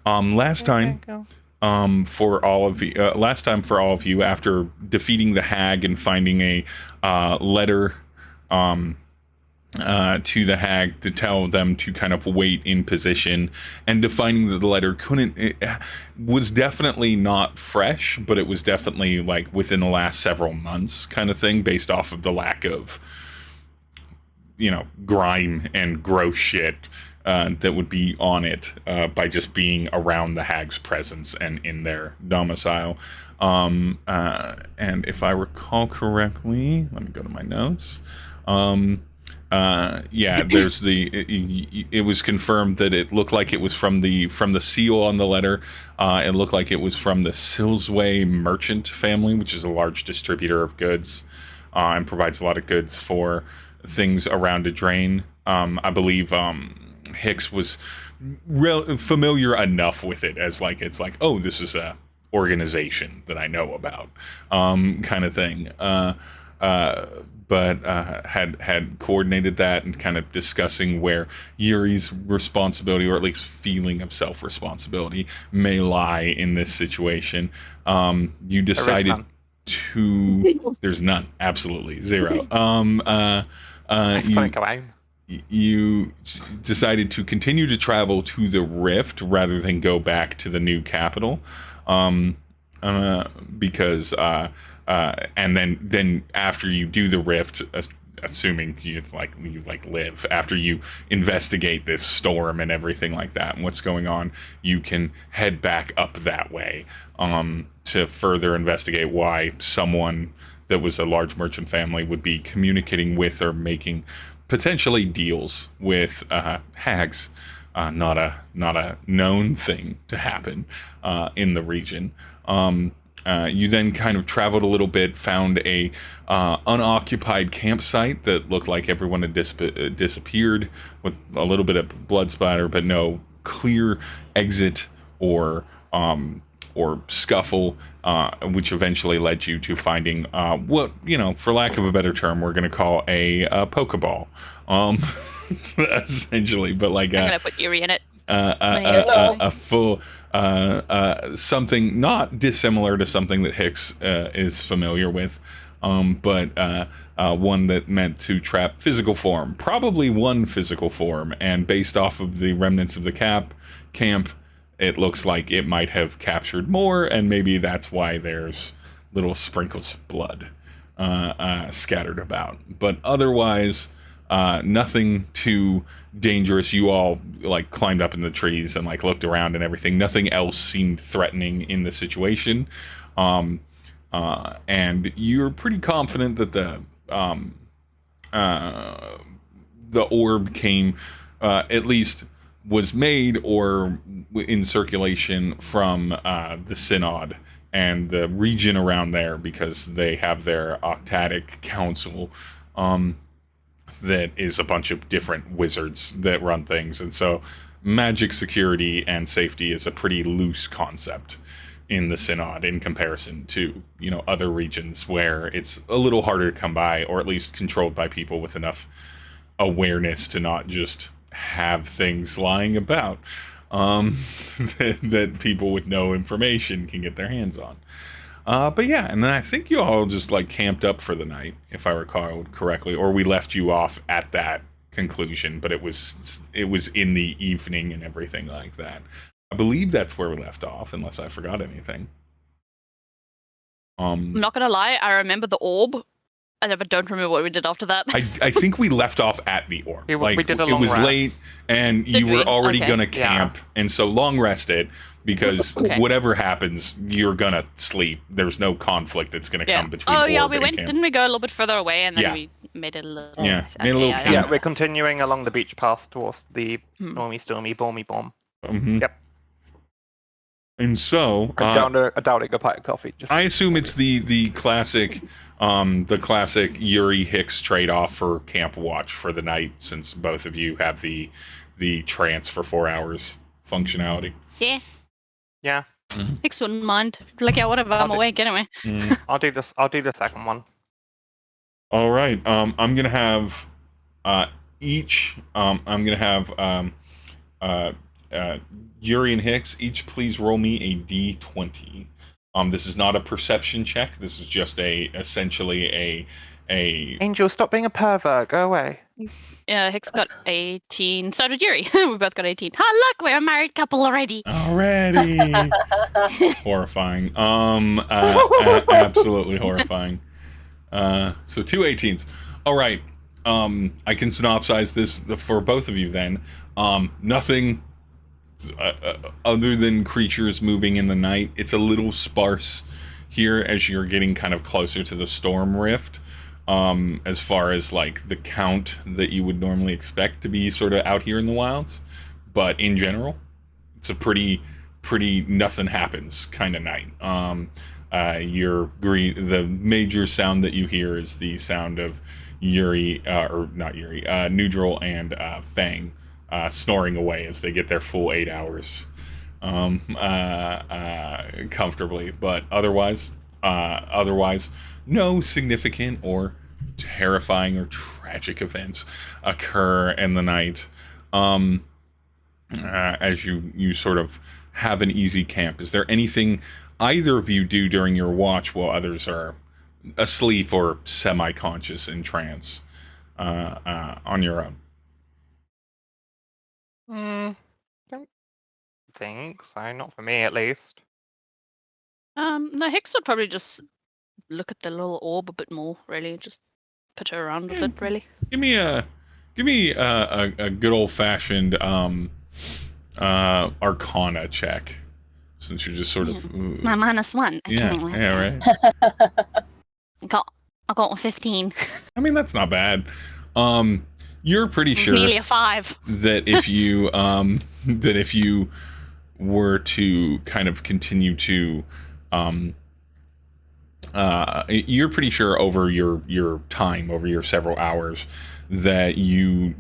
Last time, for all of you, after defeating the hag and finding a letter to the hag to tell them to kind of wait in position, and defining that the letter was definitely not fresh, but it was definitely like within the last several months kind of thing, based off of the lack of, grime and gross shit that would be on it by just being around the hag's presence and in their domicile. And if I recall correctly, let me go to my notes. There's it was confirmed that it looked like it was from the seal on the letter. It looked like it was from the Silsway merchant family, which is a large distributor of goods and provides a lot of goods for things around a drain. I believe Hicks was familiar enough with it as like, it's like, oh, this is a organization that I know about, kind of thing. But had coordinated that and kind of discussing where Yuri's responsibility, or at least feeling of self-responsibility, may lie in this situation. You decided there's none, absolutely zero. You decided to continue to travel to the Rift rather than go back to the new capital, because and then after you do the Rift, assuming you live, after you investigate this storm and everything like that and what's going on, you can head back up that way to further investigate why someone that was a large merchant family would be communicating with or making potentially deals with hags. Not a known thing to happen in the region. You then kind of traveled a little bit, found a unoccupied campsite that looked like everyone had disappeared, with a little bit of blood splatter, but no clear exit or scuffle, which eventually led you to finding what, for lack of a better term, we're going to call a Pokeball, essentially. But like I'm gonna put Yuri in it. A full something not dissimilar to something that Hicks is familiar with, but one that meant to trap physical form, probably one physical form, and based off of the remnants of the camp, it looks like it might have captured more, and maybe that's why there's little sprinkles of blood scattered about. But otherwise, nothing too dangerous. You all climbed up in the trees and looked around and everything. Nothing else seemed threatening in the situation, and you're pretty confident that the orb came, at least was made or in circulation from the Synod and the region around there, because they have their Octatic Council, that is a bunch of different wizards that run things, and so magic security and safety is a pretty loose concept in the Synod in comparison to other regions where it's a little harder to come by, or at least controlled by people with enough awareness to not just have things lying about that people with no information can get their hands on. But yeah, and then I think you all just camped up for the night, if I recall correctly, or we left you off at that conclusion, but it was in the evening and everything like that. I believe that's where we left off, unless I forgot anything. I'm not gonna lie, I remember the orb. I don't remember what we did after that. I think we left off at the orb. We did a long it was rest. late, and you were already gonna camp, and so long rested, because whatever happens, you're gonna sleep. There's no conflict that's gonna come between. Oh yeah, orb we and went. camp. Didn't we go a little bit further away, and then we made it a little. Yeah, made a little camp. Yeah, we're continuing along the beach path towards the stormy, bormy bomb. Mm-hmm. Yep. And so down a pint of coffee. I assume it's the classic Yuri Hicks trade-off for camp watch for the night, since both of you have the trance for 4 hours functionality. Yeah. Yeah. Mm-hmm. Hicks wouldn't mind. whatever. I'm awake anyway. I'll do this. I'll do the second one. All right. I'm gonna have each. I'm gonna have Yuri and Hicks, each please roll me a d20. This is not a perception check. This is just essentially a Angel, stop being a pervert. Go away. Hicks got 18. So did Yuri. We both got 18. Oh, look, we're a married couple already. already horrifying. Absolutely horrifying. So 2 18s. All right. I can synopsize this for both of you then. Nothing other than creatures moving in the night. It's a little sparse here as you're getting kind of closer to the storm rift. As far as like the count that you would normally expect to be sort of out here in the wilds, but in general, it's a pretty nothing happens kind of night. The major sound that you hear is the sound of Nhudrel and Fang snoring away as they get their full 8 hours comfortably, but otherwise, no significant or terrifying or tragic events occur in the night. As you sort of have an easy camp. Is there anything either of you do during your watch while others are asleep or semi-conscious in trance on your own? Don't think so. Not for me, at least. No, Hicks would probably just look at the little orb a bit more, really. Just put her around with it, really. Give me a good old fashioned Arcana check, since you're just sort of. It's my -1. Right. I got a 15. I mean, that's not bad. You're pretty sure Nearly a 5. that if you were to kind of continue to you're pretty sure over your time, over your several hours, that you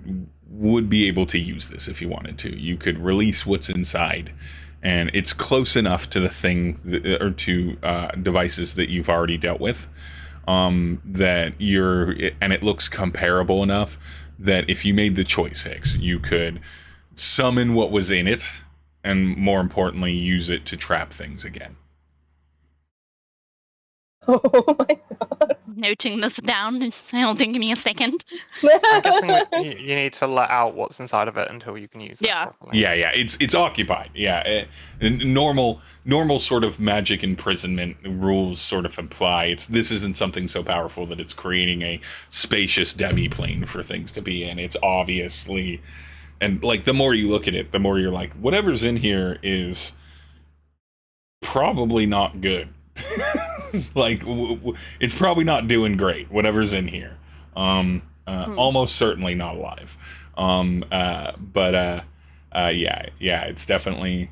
would be able to use this if you wanted to. You could release what's inside, and it's close enough to the thing or to devices that you've already dealt with, that and it looks comparable enough that if you made the choice, Hicks, you could summon what was in it, and more importantly, use it to trap things again. Oh my god. Noting this down. It'll take me a second. I'm guessing that you need to let out what's inside of it until you can use it. Yeah. Properly. Yeah, it's occupied. Yeah, normal sort of magic imprisonment rules sort of apply. This isn't something so powerful that it's creating a spacious demi-plane for things to be in. It's obviously, and like the more you look at it, the more you're like, whatever's in here is probably not good. Like it's probably not doing great, whatever's in here. Almost certainly not alive. It's definitely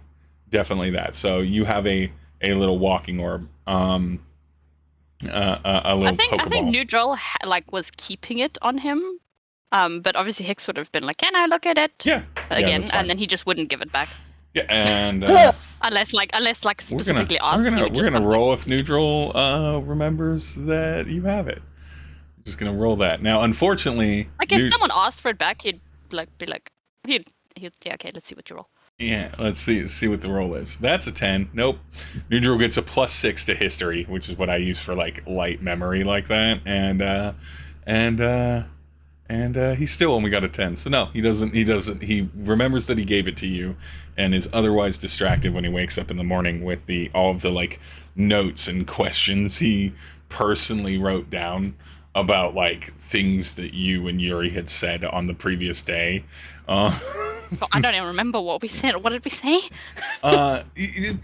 that. So you have a little walking orb, a little I think Pokeball. Nhudrel was keeping it on him. But obviously Hicks would have been like, "Can I look at it?" Yeah, Again, that's fine. and then he just wouldn't give it back. Yeah, and Unless specifically asked. we're gonna roll if Nhudrel remembers that you have it. We're just gonna roll that. Now, unfortunately, Like if someone asked for it back, he'd be like, yeah, okay, let's see what you roll. yeah, let's see what the roll is. That's a 10. Nope. Nhudrel gets a +6 to history, which is what I use for like light memory like that, and he still only got a 10. So no, he doesn't. He remembers that he gave it to you, and is otherwise distracted when he wakes up in the morning with all of the like notes and questions he personally wrote down about like things that you and Yuri had said on the previous day. I don't even remember what we said. What did we say?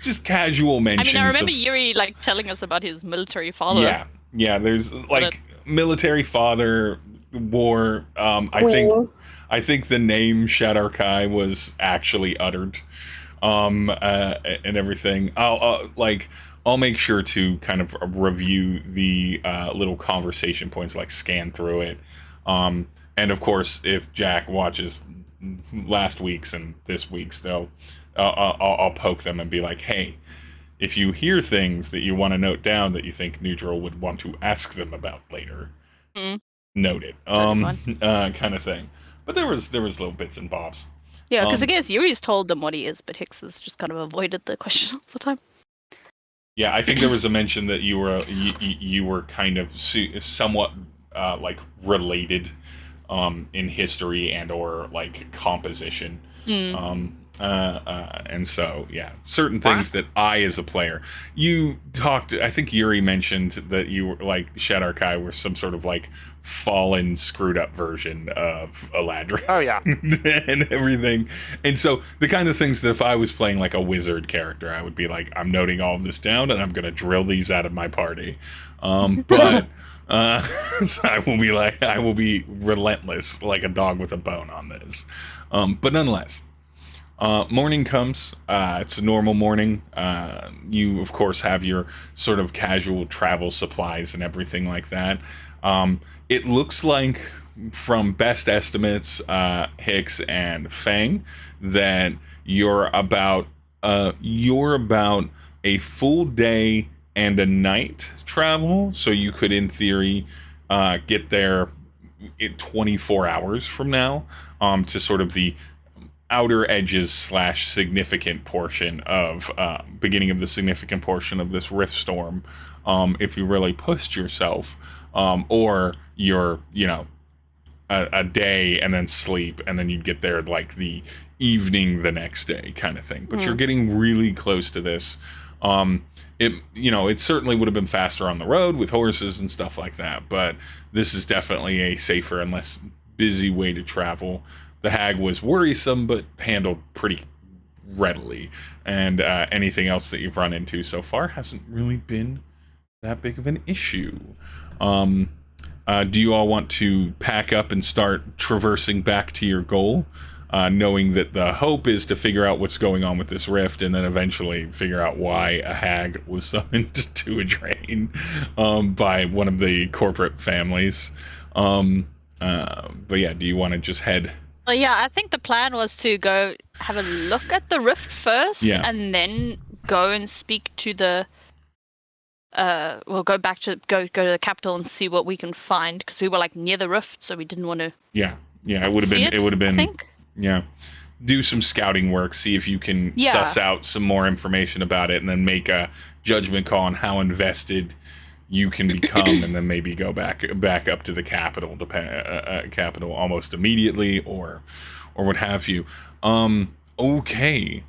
Just casual mentions. I remember Yuri like telling us about his military father. Yeah. There's like military father, war. I think the name Shadarkai was actually uttered, and everything. I'll make sure to kind of review the little conversation points, like scan through it. And of course, if Jack watches last week's and this week's, though, I'll poke them and be like, hey, if you hear things that you want to note down that you think Nhudrel would want to ask them about later, note it. Kind of thing. But there was little bits and bobs. Yeah, because I guess Yuri's told them what he is, but Hicks has just kind of avoided the question all the time. Yeah, I think there was a mention that you were kind of somewhat like related in history and or like composition. And so, yeah, certain things that I, as a player, you talked. I think Yuri mentioned that you were like Shadarkai were some sort of like fallen, screwed up version of Eladrin. Oh yeah, and everything. And so, the kind of things that if I was playing like a wizard character, I would be like, I'm noting all of this down, and I'm going to drill these out of my party. But so I will be relentless, like a dog with a bone on this. But nonetheless. Morning comes. It's a normal morning. You, of course, have your sort of casual travel supplies and everything like that. It looks like, from best estimates, Hicks and Fang, that you're about a full day and a night travel. So you could, in theory, get there in 24 hours from now, to sort of the outer edges / significant portion of beginning of the significant portion of this rift storm, if you really pushed yourself, or you're a day and then sleep and then you'd get there like the evening the next day kind of thing. But you're getting really close to this. It certainly would have been faster on the road with horses and stuff like that, but this is definitely a safer and less busy way to travel. The hag was worrisome, but handled pretty readily. And anything else that you've run into so far hasn't really been that big of an issue. Do you all want to pack up and start traversing back to your goal? Knowing that the hope is to figure out what's going on with this rift and then eventually figure out why a hag was summoned to a drain by one of the corporate families. But yeah, do you want to just head... Well, yeah, I think the plan was to go have a look at the rift first, and then go and speak to the. We'll go back to go to the capital and see what we can find, because we were like near the rift, so we didn't want to. Yeah, it would have been. It would have been. I think. Yeah, do some scouting work, see if you can suss out some more information about it, and then make a judgment call on how invested you can become, and then maybe go back up to the capital, capital almost immediately, or what have you. Okay.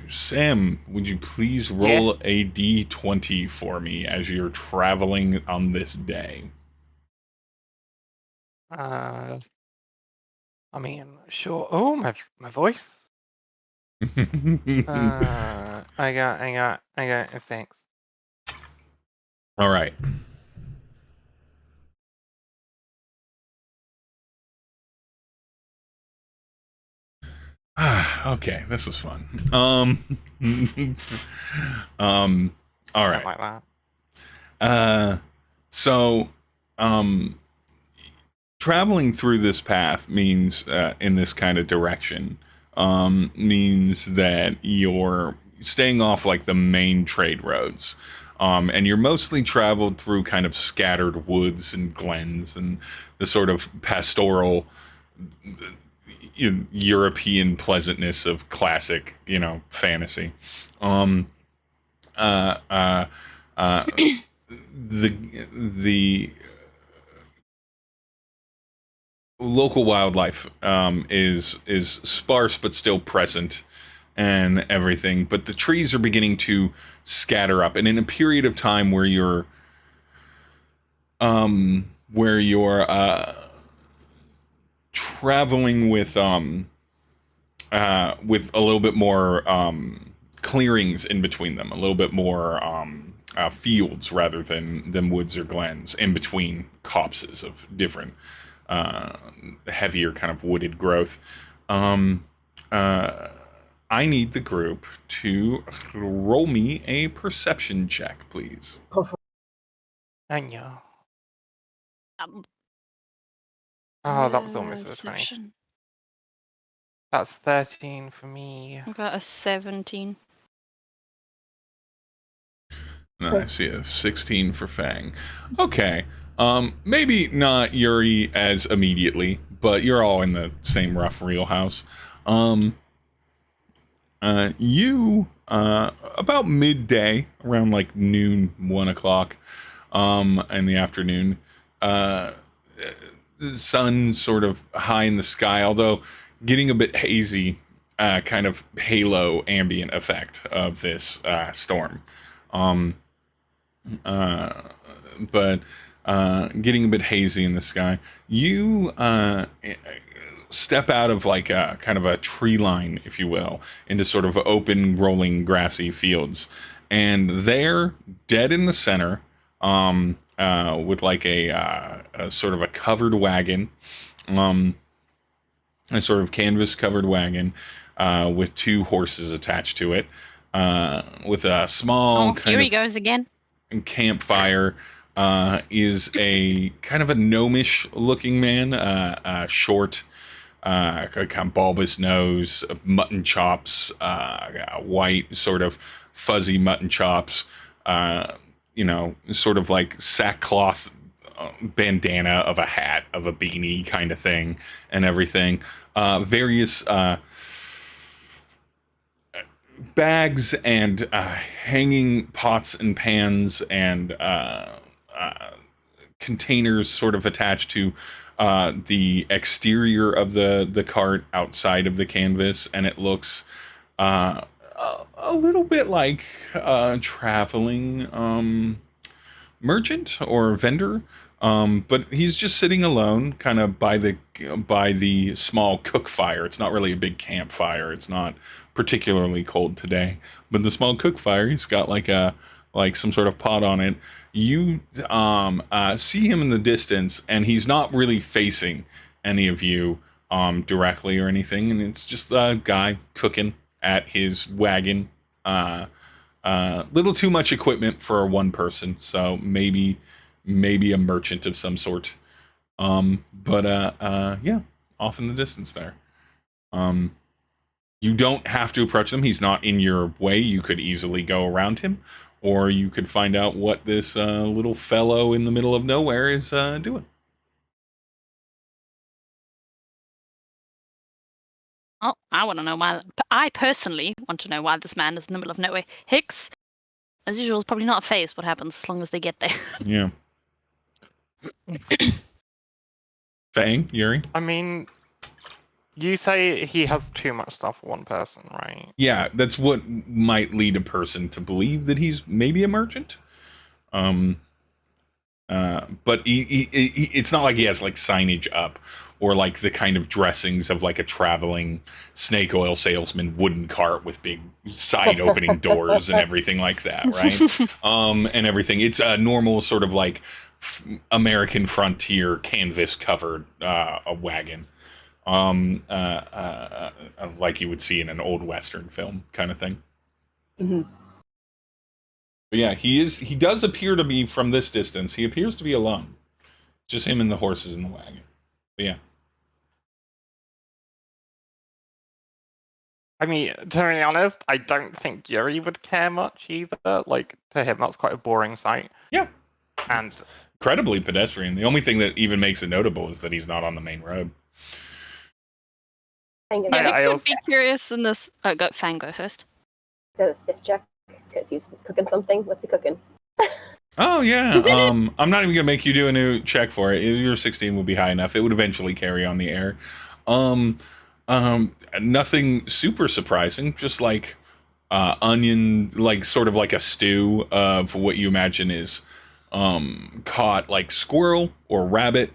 Sam, would you please roll a d20 for me as you're traveling on this day? I mean, sure. Oh, my voice. I got a 6. All right. Okay, this was fun. All right. Like that. So, traveling through this path means, in this kind of direction, means that you're staying off like the main trade roads. And you're mostly traveled through kind of scattered woods and glens and the sort of pastoral European pleasantness of classic, fantasy. The local wildlife is sparse but still present and everything, but the trees are beginning to scatter up, and in a period of time where you're traveling with a little bit more clearings in between them, a little bit more fields rather than woods or glens in between copses of different heavier kind of wooded growth. I need the group to roll me a perception check, please. I know. Oh, that was almost a 20. Perception. That's 13 for me. I got a 17. And I see a 16 for Fang. Okay. Maybe not Yuri as immediately, but you're all in the same rough real house. You about midday, around like noon, 1 o'clock, in the afternoon, the sun sort of high in the sky, although getting a bit hazy, kind of halo ambient effect of this storm. But getting a bit hazy in the sky. You step out of like a kind of a tree line, if you will, into sort of open, rolling, grassy fields, and there, dead in the center, with like a sort of a covered wagon, a sort of canvas covered wagon, with 2 horses attached to it, with a small here he goes again. Campfire, is a kind of a gnomish looking man, short, kind of bulbous nose, mutton chops, white sort of fuzzy mutton chops, sort of like sackcloth bandana of a hat, of a beanie kind of thing, and everything. Various bags and hanging pots and pans and containers sort of attached to the exterior of the cart outside of the canvas, and it looks a little bit like a traveling merchant or vendor, but he's just sitting alone, kind of by the small cook fire. It's not really a big campfire. It's not particularly cold today, but the small cook fire, he's got like some sort of pot on it. You see him in the distance, and he's not really facing any of you directly or anything, and it's just a guy cooking at his wagon. Little too much equipment for one person, so maybe a merchant of some sort. Yeah, off in the distance there. You don't have to approach him. He's not in your way. You could easily go around him, or you could find out what this little fellow in the middle of nowhere is doing. Oh, I want to know why. I personally want to know why this man is in the middle of nowhere. Hicks, as usual, is probably not phased what happens as long as they get there. Yeah. Fang, Yuri? I mean, you say he has too much stuff for one person, right? Yeah, that's what might lead a person to believe that he's maybe a merchant. But it's not like he has like signage up, or like the kind of dressings of like a traveling snake oil salesman wooden cart with big side opening doors and everything like that, right? And everything. It's a normal sort of like American frontier canvas covered a wagon. Like you would see in an old Western film kind of thing. Mm-hmm. But yeah, he does appear to be, from this distance, he appears to be alone. Just him and the horses in the wagon. But yeah. I mean, to be honest, I don't think Yuri would care much either. Like, to him, that's quite a boring sight. Yeah. And incredibly pedestrian. The only thing that even makes it notable is that he's not on the main road. Yeah, I would be curious in this. Oh, Fang, go first. Got a sniff check because he's cooking something. What's he cooking? Oh yeah. I'm not even gonna make you do a new check for it. Your 16 will be high enough. It would eventually carry on the air. Nothing super surprising. Just like onion, like sort of like a stew of what you imagine is caught like squirrel or rabbit,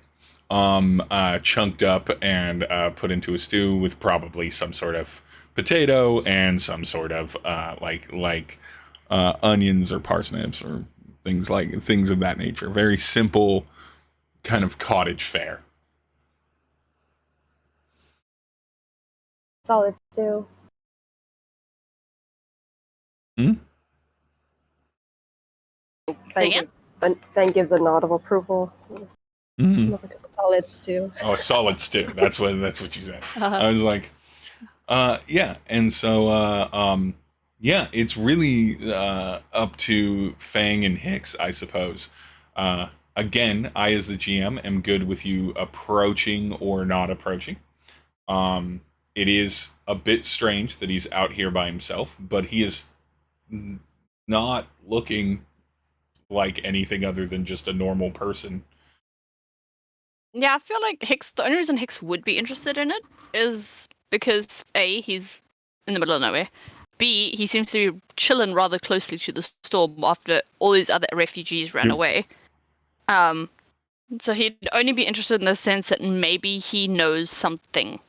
chunked up and put into a stew with probably some sort of potato and some sort of onions or parsnips or things of that nature. Very simple kind of cottage fare. Solid stew. Fang gives a nod of approval. Smells like a solid stew. Oh, a solid stew. That's what you said. I was like, yeah. And so, yeah, it's really up to Fang and Hicks, I suppose. Again, I as the GM am good with you approaching or not approaching. It is a bit strange that he's out here by himself, but he is not looking like anything other than just a normal person. Yeah, I feel like the only reason Hicks would be interested in it is because A, he's in the middle of nowhere. B, he seems to be chilling rather closely to the storm after all these other refugees ran away. So he'd only be interested in the sense that maybe he knows something.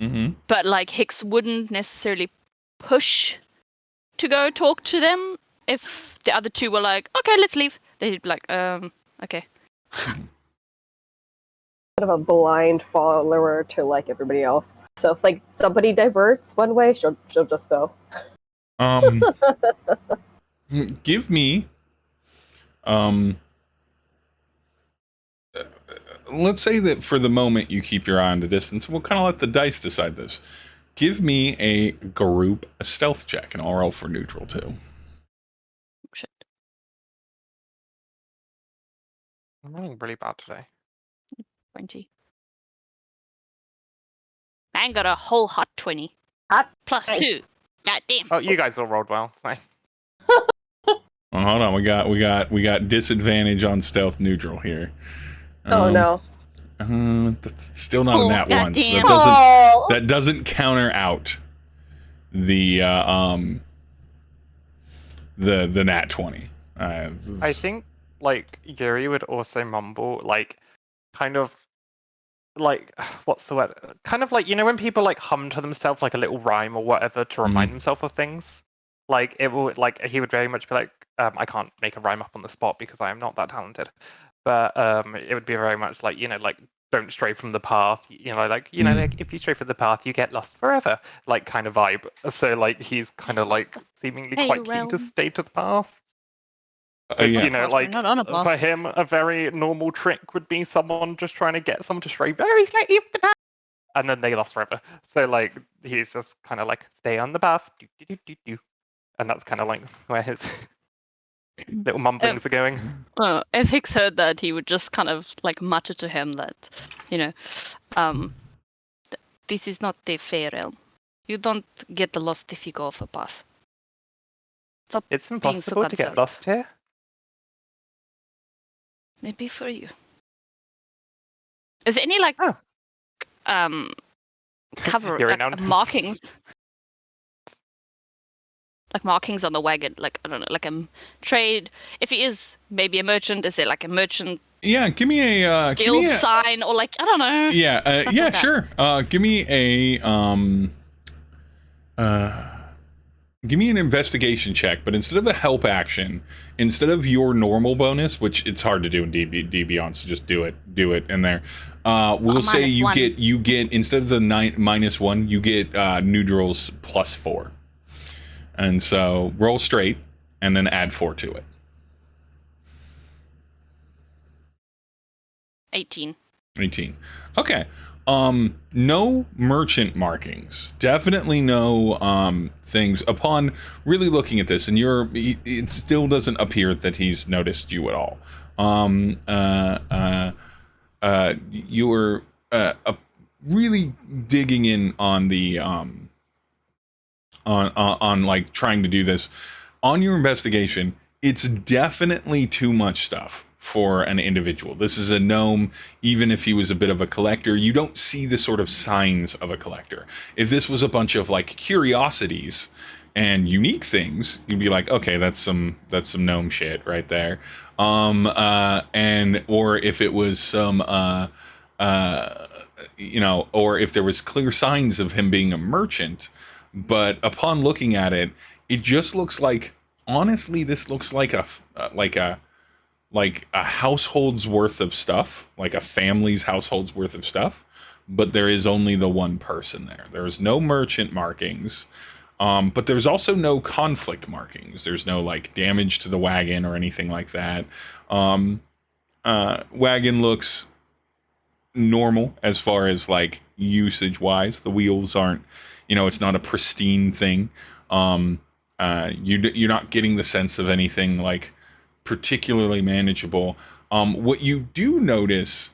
Mm-hmm. But like Hicks wouldn't necessarily push to go talk to them if the other two were like, okay, let's leave. They'd be like, okay. Kind of a blind follower to like everybody else. So if like somebody diverts one way, she'll just go. Give me let's say that for the moment you keep your eye on the distance. We'll kind of let the dice decide this. Give me a stealth check, and I'll roll for neutral too. Shit. I'm running really bad today. 20. I got a whole hot 20. Hot plus 2. God damn. Oh, you guys all rolled well. Nice. Well, hold on, we got disadvantage on stealth neutral here. Oh no. That's still not a nat one. So that doesn't counter out the nat 20. I think like Yuri would also mumble like kind of like what's the word? Kind of like, you know, when people like hum to themselves like a little rhyme or whatever to remind themselves of things. Like it will like he would very much be like, I can't make a rhyme up on the spot because I am not that talented. But it would be very much like, you know, like don't stray from the path, you know, like, you know, like if you stray from the path you get lost forever, like kind of vibe. So like he's kind of like seemingly quite keen to stay to the path. Yeah. You know, like for him a very normal trick would be someone just trying to get someone to stray very slightly from the path and then they lost forever. So like he's just kind of like stay on the path, and that's kind of like where his little mumblings are going. If Hicks heard that, he would just kind of like mutter to him that, you know, this is not the fair realm. You don't get lost if you go off a path. Stop it's impossible to get lost here. Maybe for you. Is there any like cover markings? Like markings on the wagon, like I don't know, like a trade. If he is maybe a merchant, is it like a merchant? Yeah, give me a guild sign or like I don't know. Yeah, yeah, sure. Give me an investigation check, but instead of a help action, instead of your normal bonus, which it's hard to do in D Beyond, so just do it in there. We'll say you get instead of the -1, you get Nhudrel's +4. And so roll straight and then add 4 to it. 18. Okay. No merchant markings. Definitely no things. Upon really looking at this, and it still doesn't appear that he's noticed you at all. You're really digging in on the on like trying to do this on your investigation. It's definitely too much stuff for an individual. This is a gnome. Even if he was a bit of a collector, you don't see the sort of signs of a collector. If this was a bunch of like curiosities and unique things, you'd be like, okay, that's some gnome shit right there. Or if it was some you know, or if there was clear signs of him being a merchant. But upon looking at it, it just looks like, honestly, this looks like a household's worth of stuff, like a family's household's worth of stuff. But there is only the one person there. There is no merchant markings, but there's also no conflict markings. There's no like damage to the wagon or anything like that. Wagon looks normal as far as like usage wise. The wheels aren't, you know, it's not a pristine thing. You're not getting the sense of anything like particularly manageable. What you do notice,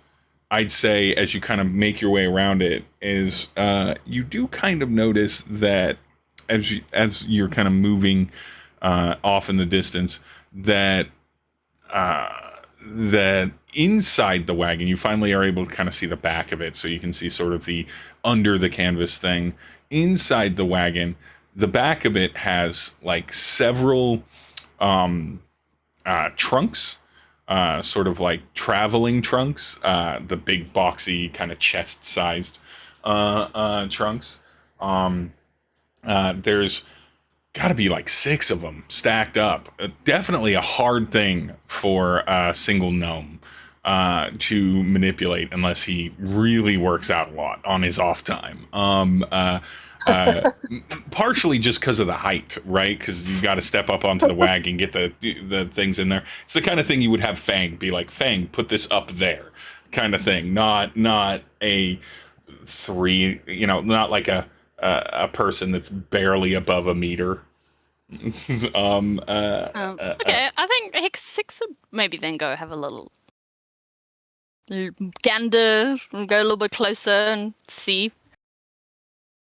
I'd say, as you kind of make your way around it, is you do kind of notice that as you're kind of moving off in the distance, that that inside the wagon, you finally are able to kind of see the back of it, so you can see sort of the under the canvas thing. Inside the wagon, the back of it has like several trunks, sort of like traveling trunks, the big boxy kind of chest-sized trunks. There's got to be like 6 of them stacked up. Definitely a hard thing for a single gnome to manipulate unless he really works out a lot on his off time. Partially just because of the height, right? Because you got to step up onto the wagon, get the things in there. It's the kind of thing you would have Fang be like, Fang, put this up there, kind of thing. Not a 3, not like a person that's barely above a meter. Okay, I think Hicks would maybe then go have a little gander and go a little bit closer and see.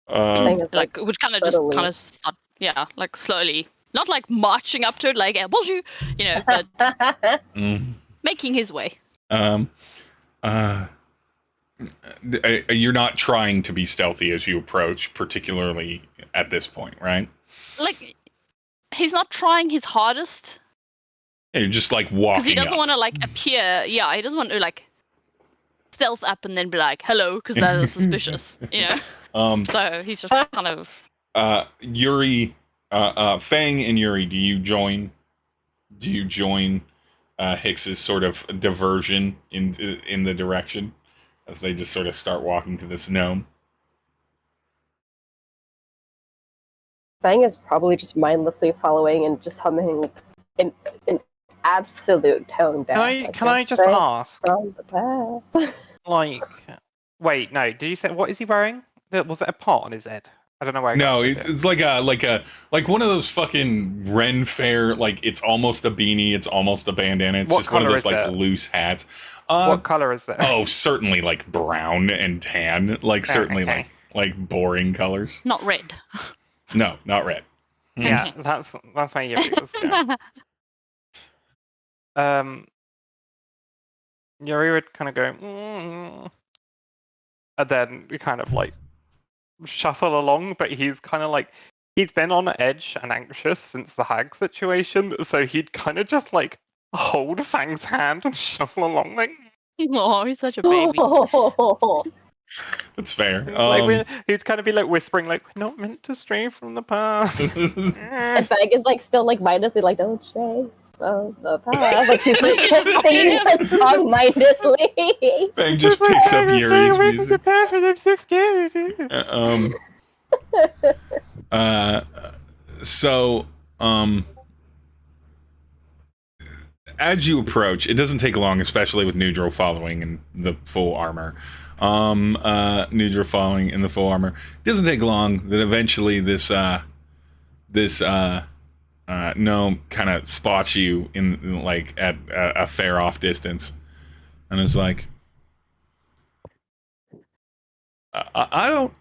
Like would kind of start, like slowly, not like marching up to it, like bonjour, but making his way. You're not trying to be stealthy as you approach, particularly at this point, right? Like, he's not trying his hardest. Yeah, you're just like walking. Because he doesn't want to like appear. Yeah, he doesn't want to like stealth up and then be like, "Hello," because that is suspicious, So he's just kind of. Yuri, Fang and Yuri, do you join Hicks's sort of diversion in the direction as they just sort of start walking to this gnome? Fang is probably just mindlessly following and just humming an absolute tone down. Can I just ask? From the past. Like, wait, no. Did you say what is he wearing? Was it a pot on his head? I don't know where. No, it's like one of those fucking Ren Fair. Like it's almost a beanie, it's almost a bandana. It's just one of those like loose hats. What color is that? Oh, certainly like brown and tan. Like certainly like boring colors. Not red. No, not red. Yeah, that's my Yuri was. Yeah. Yuri would kind of go, and then kind of like shuffle along, but he's kind of like he's been on edge and anxious since the hag situation, so he'd kind of just like hold Fang's hand and shuffle along like. Oh, he's such a baby. That's fair. He'd kind of be like whispering, like, "We're not meant to stray from the path." And Fang is like still like mindlessly like, "Don't stray from the path." Like she's like singing a song mindlessly. Fang just picks up Yuri's music. The path and I'm so scared. As you approach, it doesn't take long, especially with Nhudrel following in the full armor. Nhudrel following in the full armor. It doesn't take long that eventually this gnome kind of spots you in like at a fair off distance, and is like, I don't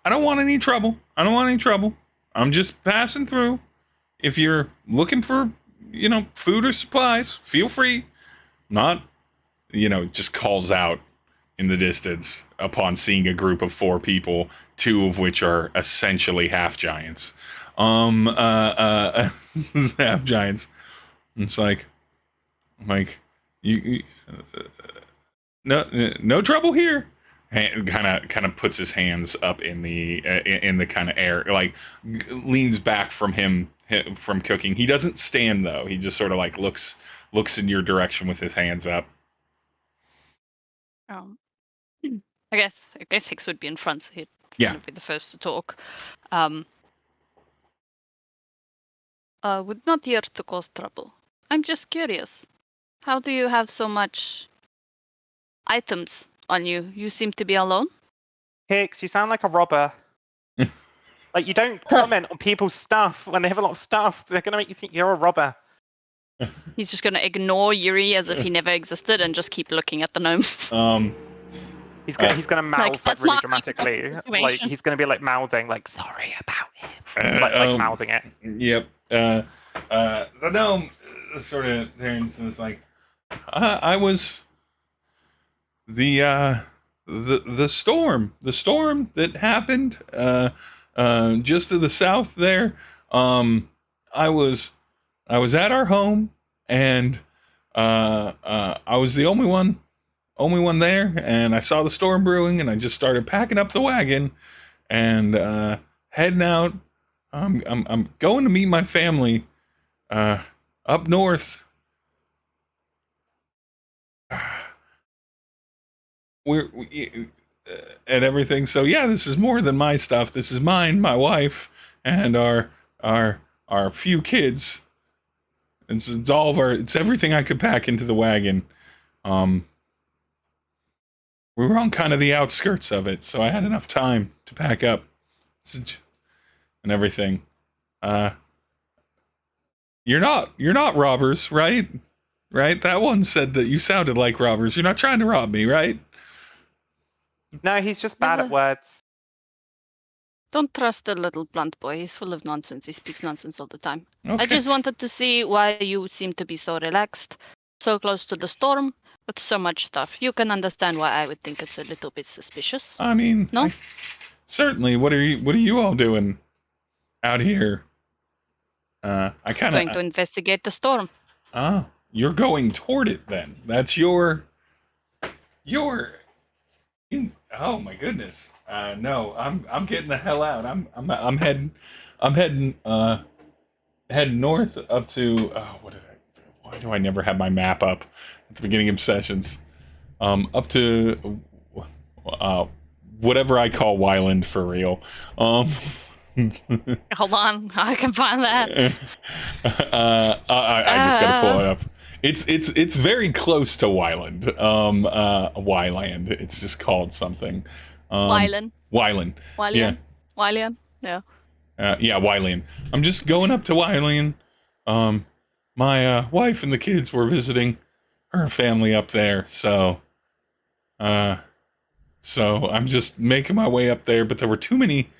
want any trouble. I don't want any trouble. I'm just passing through. If you're looking for food or supplies, feel free. Not, just calls out in the distance upon seeing a group of 4 people, 2 of which are essentially half giants. Half giants. It's like you no trouble here. Kind of puts his hands up in the kind of air, like leans back from him from cooking. He doesn't stand though. He just sort of like looks in your direction with his hands up. I guess Hicks would be in front, so he'd kind of be the first to talk. Would not here to cause trouble. I'm just curious. How do you have so much items on you? You seem to be alone. Hicks, you sound like a robber. Like you don't comment on people's stuff when they have a lot of stuff. They're gonna make you think you're a robber. He's just gonna ignore Yuri as if he never existed and just keep looking at the gnome. He's gonna mouth like really dramatically, like he's gonna be like mouthing like sorry about him, like mouthing it. Yep. The gnome sort of turns and is like, I was the storm that happened just to the south there. I was at our home, and I was the only one there, and I saw the storm brewing, and I just started packing up the wagon and heading out. I'm going to meet my family up north. We and everything. So yeah, this is more than my stuff. This is mine, my wife, and our few kids. It's all of our. It's everything I could pack into the wagon. We were on kind of the outskirts of it, so I had enough time to pack up and everything. You're not robbers, right? Right? That one said that you sounded like robbers. You're not trying to rob me, right? No, he's just bad at words. Don't trust the little blunt boy. He's full of nonsense. He speaks nonsense all the time. Okay. I just wanted to see why you seem to be so relaxed, so close to the storm, with so much stuff. You can understand why I would think it's a little bit suspicious. I mean, no? Certainly. What are you all doing out here? I kind of going to investigate the storm. Oh, you're going toward it then. That's your. Oh my goodness. No, I'm getting the hell out. I'm heading heading north up to why do I never have my map up at the beginning of sessions? Up to whatever I call Wyland for real. Hold on, I can find that. I just gotta pull it up. It's very close to Wyland. Wyland. It's just called something. Wyland. Yeah. Wyland. Yeah. Yeah, Wyland. I'm just going up to Wyland. My wife and the kids were visiting her family up there, so I'm just making my way up there. But there were too many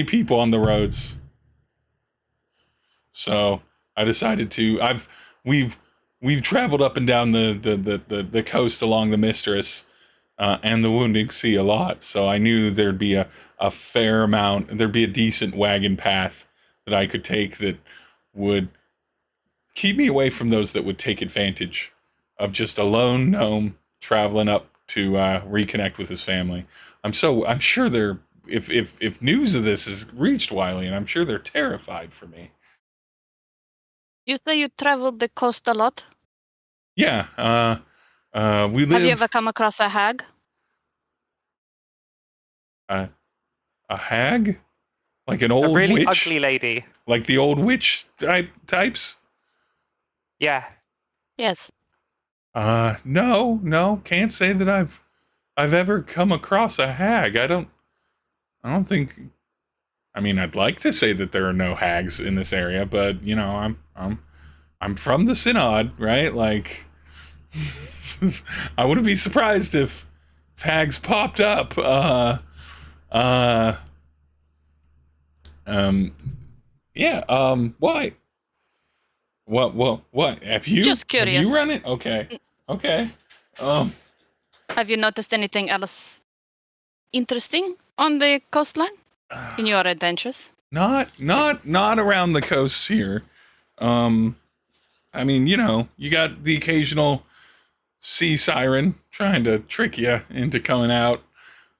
people on the roads, so I decided to. We've traveled up and down the coast along the Mistress and the Wounding Sea a lot, so I knew there'd be a fair amount. There'd be a decent wagon path that I could take that would keep me away from those that would take advantage of just a lone gnome traveling up to reconnect with his family. I'm sure they're if news of this has reached Wiley, and I'm sure they're terrified for me. You say you traveled the coast a lot? Yeah, we live. Have you ever come across a hag? A hag? Like an old a really witch? ugly lady. Like the old witch types? Yeah. Yes. No, can't say that I've ever come across a hag. I don't think. I mean, I'd like to say that there are no hags in this area, but you know, I'm from the Synod, right? Like, I wouldn't be surprised if hags popped up. Yeah. Why? What? Have you? Just curious. Have you run it? Okay. Have you noticed anything else interesting on the coastline in your adventures? Not around the coasts here. I mean, you know, you got the occasional sea siren trying to trick you into coming out.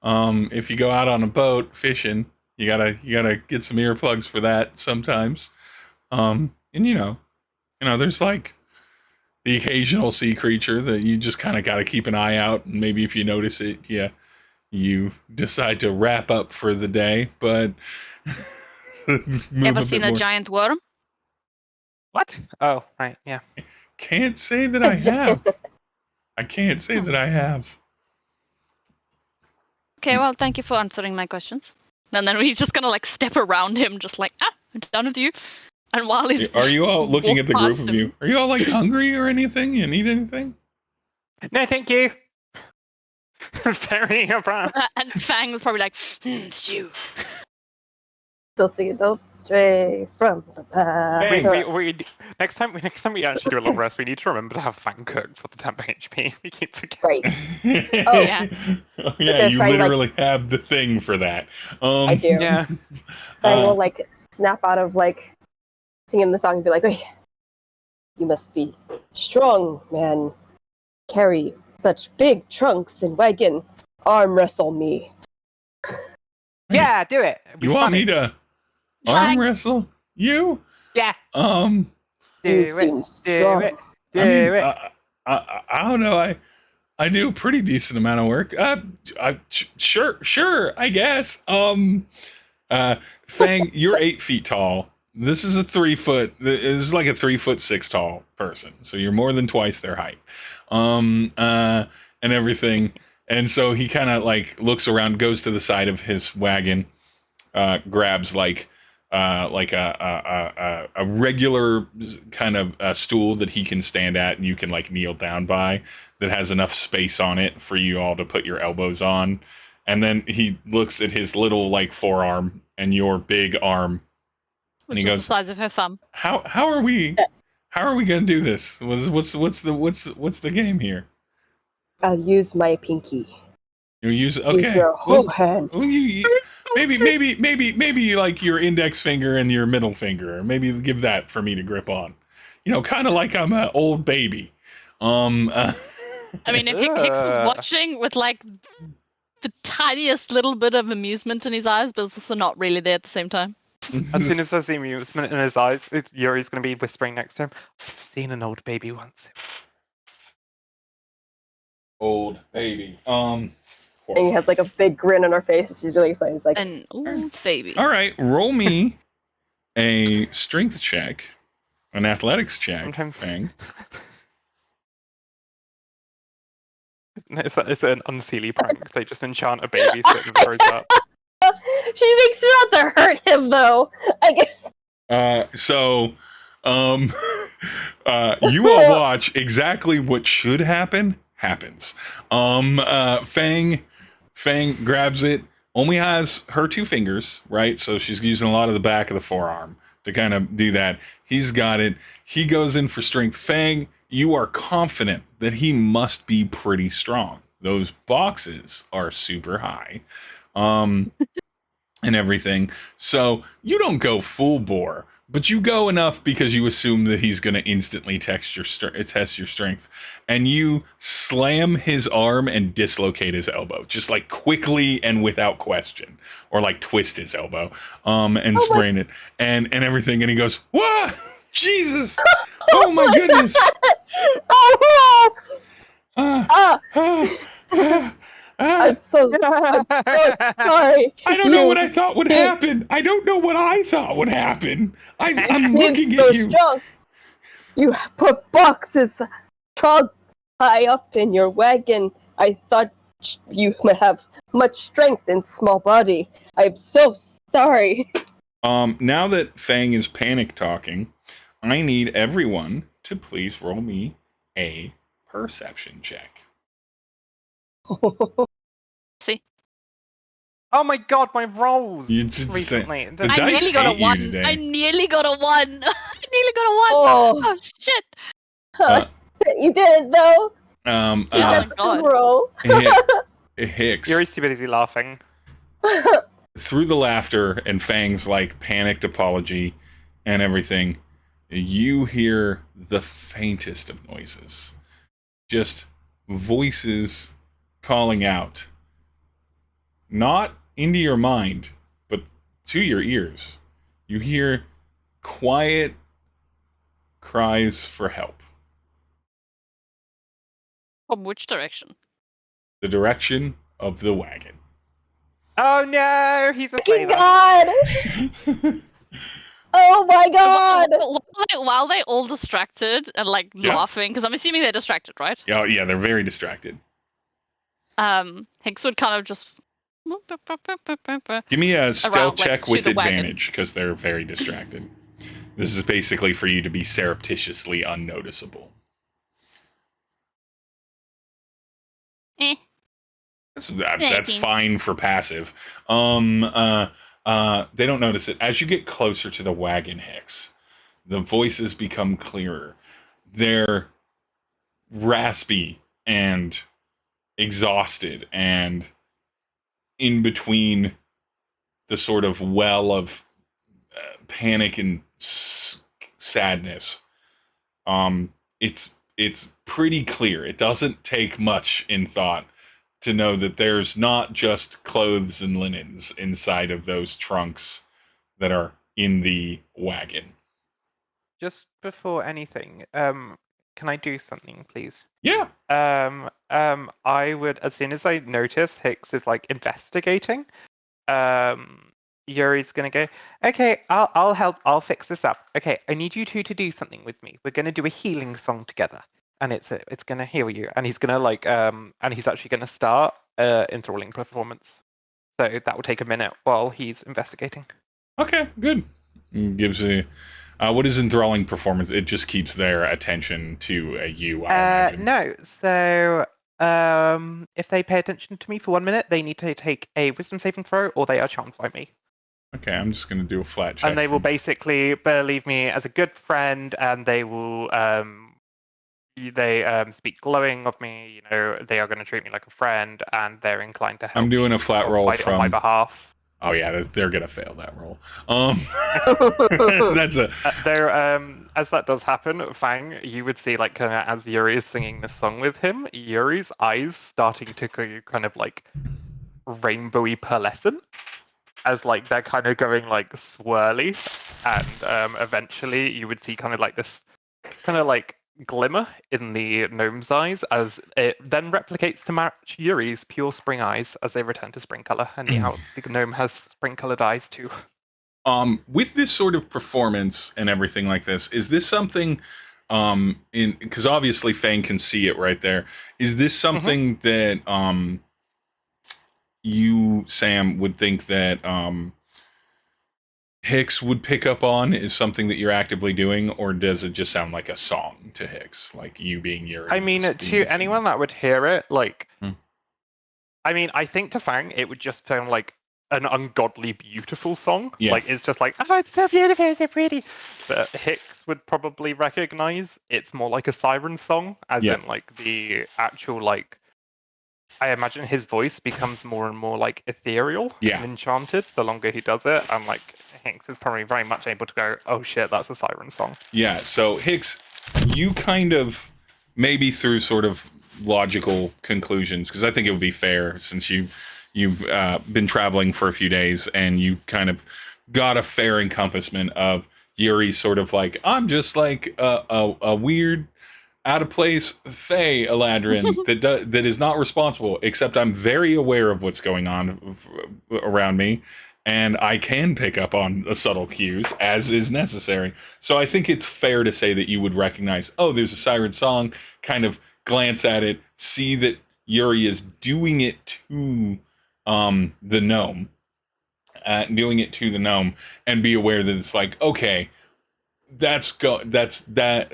If you go out on a boat fishing, you gotta get some earplugs for that sometimes. And you know, there's like the occasional sea creature that you just kind of got to keep an eye out. And maybe if you notice it, you decide to wrap up for the day. But ever seen a giant worm? What? Oh, right, yeah. Can't say that I have. I can't say that I have. Okay, well, thank you for answering my questions. And then we're just gonna like step around him, just like, I'm done with you. And while he's Are you all looking at the group past of you? Are you all like hungry or anything? You need anything? No, thank you. Very around. And Fang's probably like, stew. Still see, don't stray from the path. We next time we actually do a long rest, we need to remember to have Fang cooked for the temp HP. We keep forgetting. Right. Oh yeah. Oh yeah, Then you Fang, literally like, have the thing for that. I do. Yeah. Fang will like snap out of like singing the song and be like, "Wait, you must be strong, man. Carry such big trunks and wagon. Arm wrestle me." Yeah, do it. You want me to arm wrestle you? Yeah. You Do seem it. strong. Do it. Do I mean, it. I don't know. I do a pretty decent amount of work. Sure, I guess. Fang, you're 8 feet tall. This is a 3 foot. This is like a 3'6" tall person. So you're more than twice their height. And everything. And so he kind of like looks around, goes to the side of his wagon, grabs like a regular kind of stool that he can stand at and you can like kneel down by, that has enough space on it for you all to put your elbows on. And then he looks at his little like forearm and your big arm, and he goes, the size of her thumb. How are we gonna do this? What's the game here? I'll use my pinky. You use Use your whole hand. Well, maybe like your index finger and your middle finger, or maybe give that for me to grip on. You know, kind of like I'm an old baby. I mean, if Hicks is watching with like the tiniest little bit of amusement in his eyes, but it's also not really there at the same time. As soon as there's the amusement in his eyes, Yuri's going to be whispering next to him, "I've seen an old baby once." Old baby. And he has like a big grin on her face. She's really excited. He's like, An old baby. All right, roll me a strength check, an athletics check. Sometimes- Fang. It's an unseelie prank. They just enchant a baby so it throws up. she makes sure not to hurt him though. I guess. You all watch exactly what should happen happens. Fang grabs it, only has her 2 fingers, right? So she's using a lot of the back of the forearm to kind of do that. He's got it. He goes in for strength. Fang, you are confident that he must be pretty strong. Those boxes are super high. And everything. So you don't go full bore, but you go enough because you assume that he's going to instantly test your strength, and you slam his arm and dislocate his elbow, just like quickly and without question, or like twist his elbow, and sprain it, and everything. And he goes, "Whoa, Jesus! Oh my goodness! I'm so sorry. I don't know what I thought would happen. I don't know what I thought would happen. I'm looking so at you. Strong. You put boxes trunk high up in your wagon. I thought you might have much strength in small body. I'm so sorry. Now that Fang is panic talking, I need everyone to please roll me a perception check. See? Oh my god, my rolls! You just recently. the I dice nearly got a hate you 1. today. I nearly got a 1. I nearly got a 1. Oh. Oh shit. You did it though. Oh my god. Roll. Hicks. Yuri's too busy laughing. Through the laughter and Fang's like panicked apology and everything, you hear the faintest of noises. Just voices calling out. Not into your mind, but to your ears. You hear quiet cries for help. From which direction? The direction of the wagon. Oh no, he's a Fucking slaver. God! Oh my God! While they all distracted and like Yeah. laughing, because I'm assuming they're distracted, right? Yeah, they're very distracted. Hicks would kind of just Give me a stealth like, check to with the wagon. advantage because they're very distracted. This is basically for you to be surreptitiously unnoticeable. That's fine for passive. They don't notice it. As you get closer to the wagon, Hicks, the voices become clearer. They're raspy and exhausted and in between the sort of well of panic and sadness. It's pretty clear. It doesn't take much in thought to know that there's not just clothes and linens inside of those trunks that are in the wagon. Just before anything, can I do something, please? Yeah. I would, as soon as I notice Hicks is like investigating, Yuri's gonna go, okay, I'll help, I'll fix this up. Okay, I need you two to do something with me. We're gonna do a healing song together. And it's gonna heal you. And he's gonna like and he's actually gonna start enthralling performance. So that will take a minute while he's investigating. Okay, good. Gives a what is enthralling performance? It just keeps their attention to you, I imagine. No. So if they pay attention to me for 1 minute, they need to take a wisdom saving throw or they are charmed by me. Okay, I'm just gonna do a flat check. And they will basically believe me as a good friend, and they will speak glowing of me. You know, they are going to treat me like a friend, and they're inclined to help. I'm doing a flat roll fight from on my behalf. Oh yeah, they're gonna fail that roll. That's a. There, as that does happen, Fang, you would see like kind of as Yuri is singing this song with him, Yuri's eyes starting to go kind of like rainbowy pearlescent, as like they're kind of going like swirly, and eventually you would see kind of like this, kind of like glimmer in the gnome's eyes as it then replicates to match Yuri's pure spring eyes as they return to spring color, and now the gnome has spring colored eyes too. With this sort of performance and everything like this, is this something because obviously Fang can see it right there. Is this something that you, Sam, would think that Hicks would pick up on? Is something that you're actively doing, or does it just sound like a song to Hicks, like you being Yuri? I mean, to anyone that would hear it, like, I mean, I think to Fang, it would just sound like an ungodly beautiful song. Yeah. Like, it's just like, oh, it's so beautiful, it's so pretty. But Hicks would probably recognize it's more like a siren song, as in, like, the actual, like, I imagine his voice becomes more and more like ethereal and enchanted the longer he does it, and like Hicks is probably very much able to go, oh shit, that's a siren song. Yeah, so Hicks, you kind of, maybe through sort of logical conclusions, because I think it would be fair since you've been traveling for a few days and you kind of got a fair encompassment of Yuri's sort of like, I'm just like a weird, out of place Fae Eladrin that is not responsible, except I'm very aware of what's going on around me, and I can pick up on the subtle cues as is necessary. So I think it's fair to say that you would recognize, oh, there's a siren song, kind of glance at it, see that Yuri is doing it to the gnome, and be aware that it's like, okay, that's that.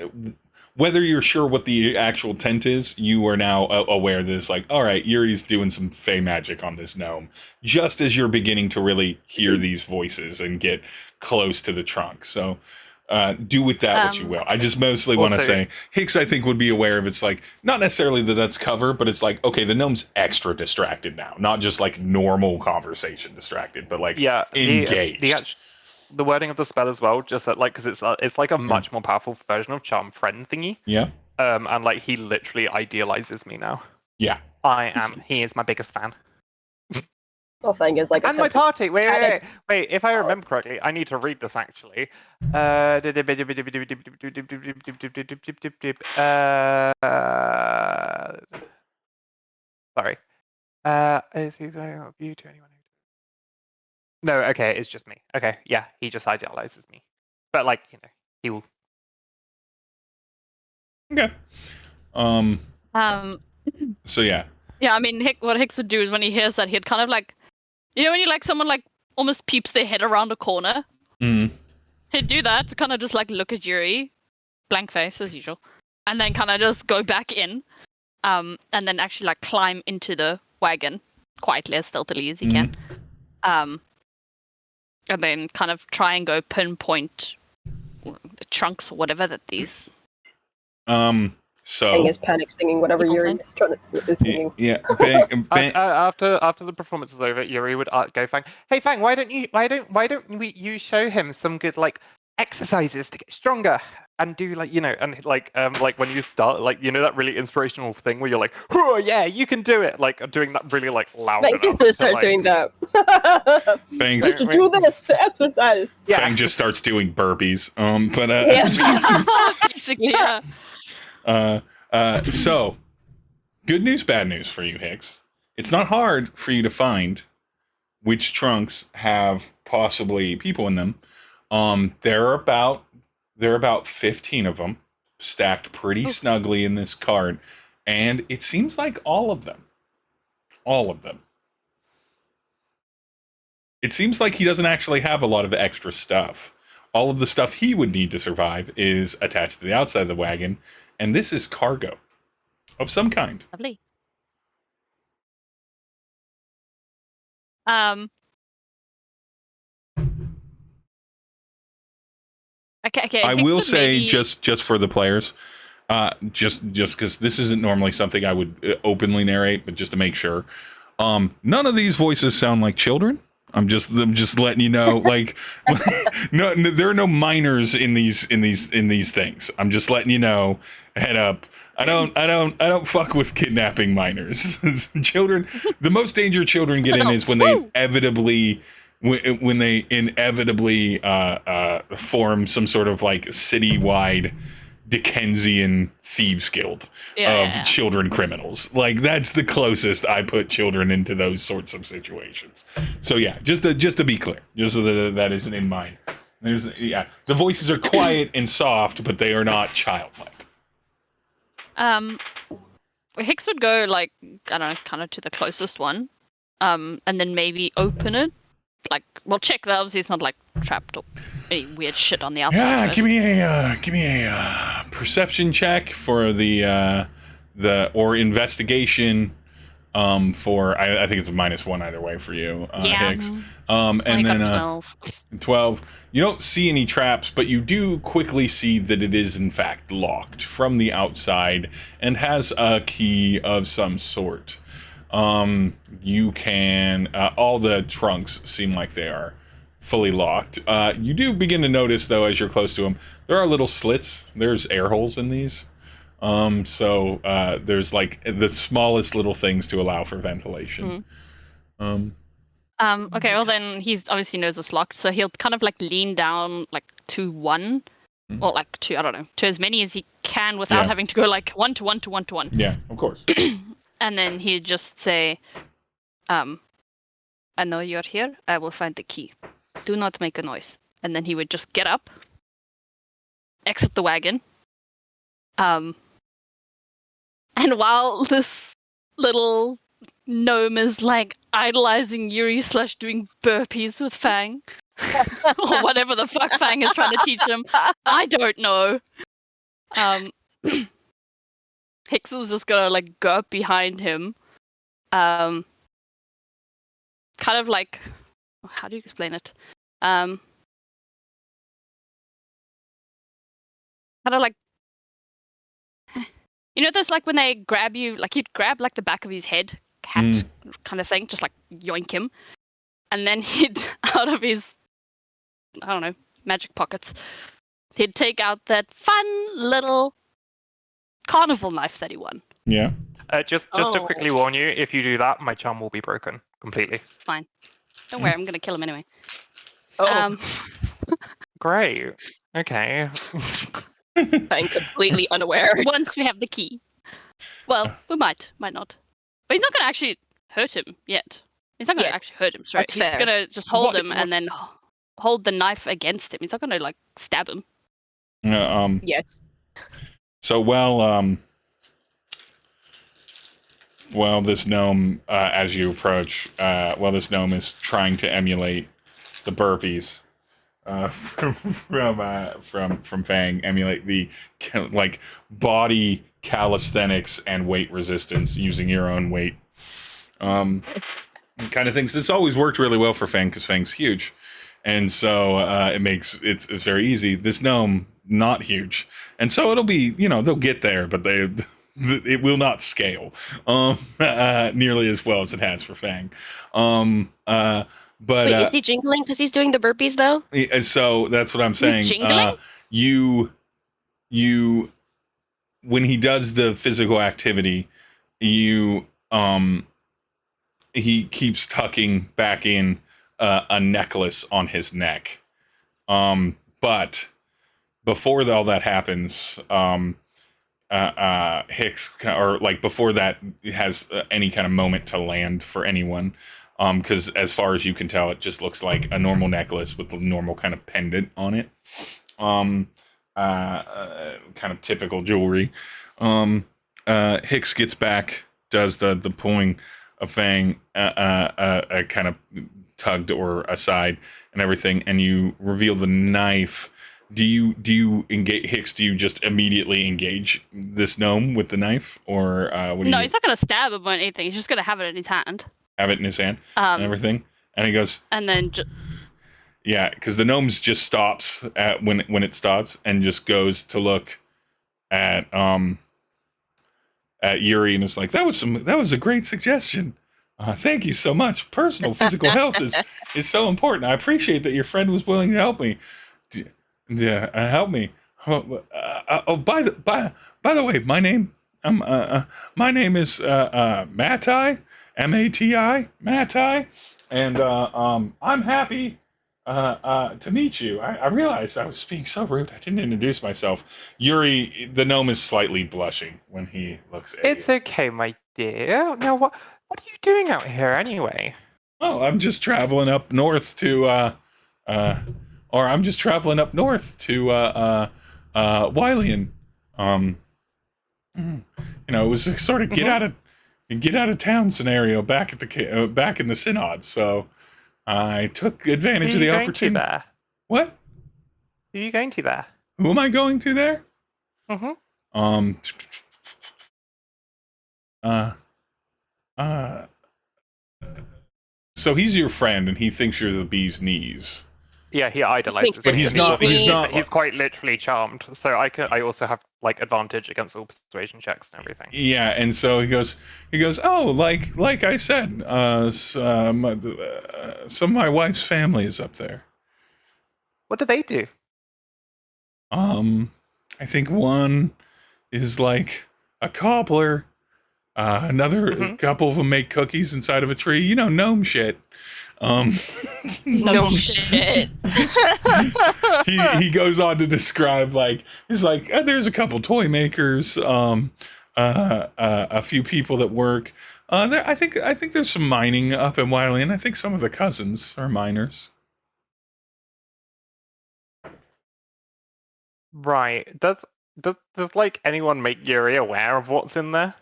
Whether you're sure what the actual tent is, you are now aware that it's like, all right, Yuri's doing some fey magic on this gnome, just as you're beginning to really hear these voices and get close to the trunk. So do with that what you will. I just mostly want to say, Hicks, I think, would be aware of it's like, not necessarily that that's cover, but it's like, okay, the gnome's extra distracted now. Not just like normal conversation distracted, but like engaged. The wording of the spell as well, just that, like, because it's like a much more powerful version of charm friend thingy. Yeah. And like he literally idealizes me now. Yeah. He is my biggest fan. Well, Fang is like. And my party. Wait. If I remember correctly, I need to read this actually. Sorry. Is he of you to anyone? No, okay, it's just me. Okay, yeah, he just idealizes me. But like, you know, he will. Okay. So yeah. Yeah, I mean, what Hicks would do is when he hears that, he'd kind of like, you know, when you like someone like almost peeps their head around a corner, and He'd do that, kind of just like look at Yuri, blank face as usual, and then kind of just go back in, and then actually like climb into the wagon quietly as stealthily as he can, and then kind of try and go pinpoint the trunks or whatever that these. So Fang is panic singing whatever Yuri is singing. Yeah. After the performance is over, Yuri would go Fang. Hey Fang, why don't you show him some good like exercises to get stronger and do like and like when you start like that really inspirational thing where you're like, oh yeah, you can do it, like doing that really like loud. Fang enough start doing that. Fang to do this to exercise. Yeah. Fang just starts doing burpees. Basically, yeah. So, good news, bad news for you, Hicks. It's not hard for you to find which trunks have possibly people in them. There are about 15 of them stacked pretty snugly in this cart, and it seems like all of them. It seems like he doesn't actually have a lot of extra stuff. All of the stuff he would need to survive is attached to the outside of the wagon. And this is cargo of some kind. Lovely. Okay. I will say, just for the players, just because this isn't normally something I would openly narrate, but just to make sure, none of these voices sound like children. I'm just letting you know, like, no, there are no minors in these things. I'm just letting you know, head up. I don't fuck with kidnapping minors. Children, the most danger children get in is when they inevitably form some sort of like citywide Dickensian thieves guild of children criminals. Like that's the closest I put children into those sorts of situations. So yeah, just to be clear, just so that isn't in mind. The voices are quiet and soft, but they are not childlike. Hicks would go like, I don't know, kind of to the closest one, and then maybe open it. Like, well, check that obviously it's not like trapped or any weird shit on the outside. Yeah, first. give me a perception check for the or investigation. For I think it's a -1 either way for you, Hicks. And then 12. You don't see any traps, but you do quickly see that it is in fact locked from the outside and has a key of some sort. You can all the trunks seem like they are fully locked. You do begin to notice though, as you're close to them, there are little slits. There's air holes in these. So there's like the smallest little things to allow for ventilation. Okay, well then he's obviously knows it's locked, so he'll kind of like lean down like to one, or like to, I don't know, to as many as he can without having to go like 1 to 1 to 1 to 1. Yeah, of course. And then he'd just say, I know you're here, I will find the key. Do not make a noise. And then he would just get up, exit the wagon, and while this little gnome is like idolizing Yuri / doing burpees with Fang, or whatever the fuck Fang is trying to teach him, I don't know. Hicks is just gonna like go up behind him, kind of like, how do you explain it? Kind of like, you know, there's like when they grab you, like he'd grab like the back of his head, hat kind of thing, just like yoink him, and then he'd out of his, I don't know, magic pockets, he'd take out that fun little carnival knife that he won. Yeah. Just to quickly warn you, if you do that, my charm will be broken completely. It's fine. Don't worry, I'm gonna kill him anyway. Great. Okay. I'm completely unaware. Once we have the key. Well, we might not. But he's not gonna actually hurt him yet. He's not gonna actually hurt him straight. That's He's fair. gonna just hold him and then hold the knife against him. He's not gonna like stab him. Yes. So while this gnome, as you approach, while this gnome is trying to emulate the burpees, from Fang emulate the like body calisthenics and weight resistance using your own weight. Kind of things. It's always worked really well for Fang because Fang's huge, and so it's very easy. This gnome not huge, and so it'll be they'll get there, but it will not scale nearly as well as it has for Fang. But wait, is he jingling because he's doing the burpees though? So that's what I'm saying. Jingling? You when he does the physical activity, he keeps tucking back in a necklace on his neck. But before all that happens, Hicks, or like before that has any kind of moment to land for anyone, because as far as you can tell, it just looks like a normal necklace with a normal kind of pendant on it, kind of typical jewelry. Hicks gets back, does the pulling of Fang, kind of tugged or aside and everything, and you reveal the knife. Do you engage Hicks? Do you just immediately engage this gnome with the knife, or what do No, you he's not gonna stab him or anything. He's just gonna have it in his hand. have it in his hand and everything? And he goes, And then yeah, because the gnome's just stops when it stops and just goes to look at Yuri and is like, that was a great suggestion. Thank you so much. Personal physical health is so important. I appreciate that your friend was willing to help me. Help me. By the way, my name is Mati, Mati, Mati, and I'm happy to meet you. I realized I was being so rude. I didn't introduce myself. Yuri, the gnome, is slightly blushing when he looks at It's you. okay, my dear. Now, what are you doing out here anyway? Oh, I'm just traveling up north to Wylian. It was a sort of get out of town scenario back at the back in the synod. So I took advantage of the opportunity. There? What? Who are you going to there? Who am I going to there? Mm-hmm. So he's your friend, and he thinks you're the bee's knees. Yeah, he idolizes. But he's not. He's quite literally charmed. So I also have like advantage against all persuasion checks and everything. Yeah, and so he goes. Oh, like I said, some of my wife's family is up there. What do they do? I think one is like a cobbler. Another couple of them make cookies inside of a tree. Gnome shit. no shit. he goes on to describe there's a couple toy makers, a few people that work. I think there's some mining up in Wiley, and I think some of the cousins are miners. Right. Does like anyone make Yuri aware of what's in there?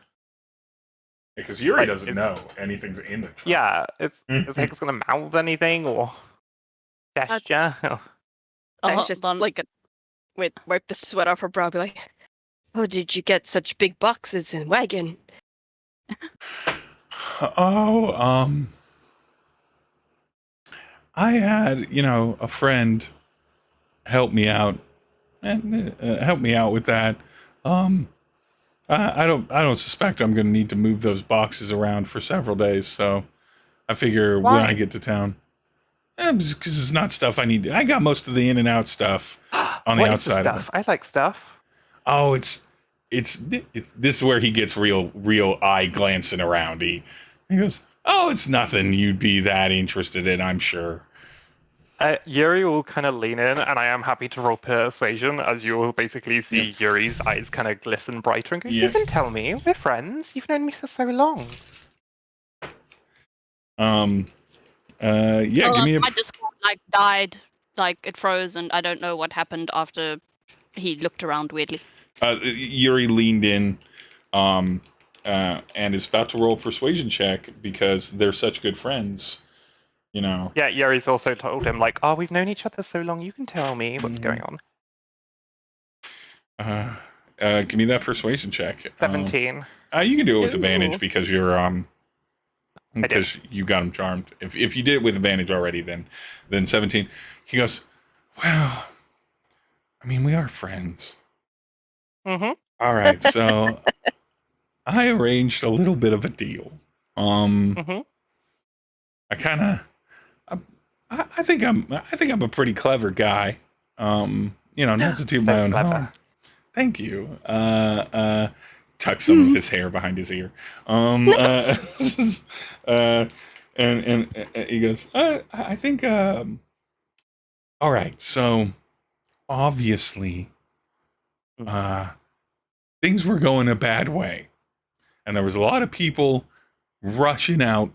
Because Yuri doesn't know anything's in the trunk. Yeah, it's like it's gonna mouth anything or gesture. I just like wipe the sweat off her brow, be like, "Oh, did you get such big boxes in wagon?" Oh, I had a friend help me out with that. I don't suspect I'm going to need to move those boxes around for several days, so I figure when I get to town, just because it's not stuff I need. I got most of the in and out stuff on the outside. What is the stuff? I like stuff. Oh, it's this is where he gets real eye glancing around. He goes, "Oh, it's nothing you'd be that interested in, I'm sure." Yuri will kind of lean in, and I am happy to roll persuasion, as you will basically see Yuri's eyes kind of glisten brighter and go, "You can tell me, we're friends. You've known me for so long." Give me a. My Discord died, it froze, and I don't know what happened after he looked around weirdly. Yuri leaned in, and is about to roll a persuasion check because they're such good friends. you know. Yeah, Yuri's also told him, like, oh, we've known each other so long, you can tell me what's going on. Give me that persuasion check. 17. You can do it with Ooh. advantage because you're because you got him charmed. If you did it with advantage already, then 17. He goes, well, I mean, we are friends. Mm-hmm. All right, so I arranged a little bit of a deal. Mm-hmm. I kind of, I think I'm a pretty clever guy. Not to toot my own horn. Thank you. Tuck some of his hair behind his ear. And he goes, I think, all right. So obviously, things were going a bad way, and there was a lot of people rushing out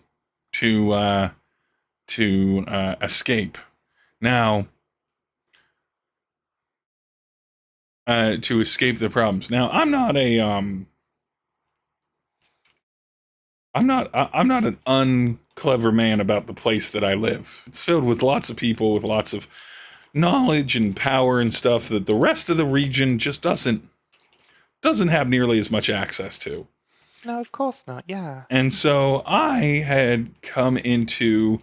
to escape. Now, to escape the problems. Now, I'm not an unclever man about the place that I live. It's filled with lots of people with lots of knowledge and power and stuff that the rest of the region just doesn't have nearly as much access to. No, of course not. Yeah. And so I had come into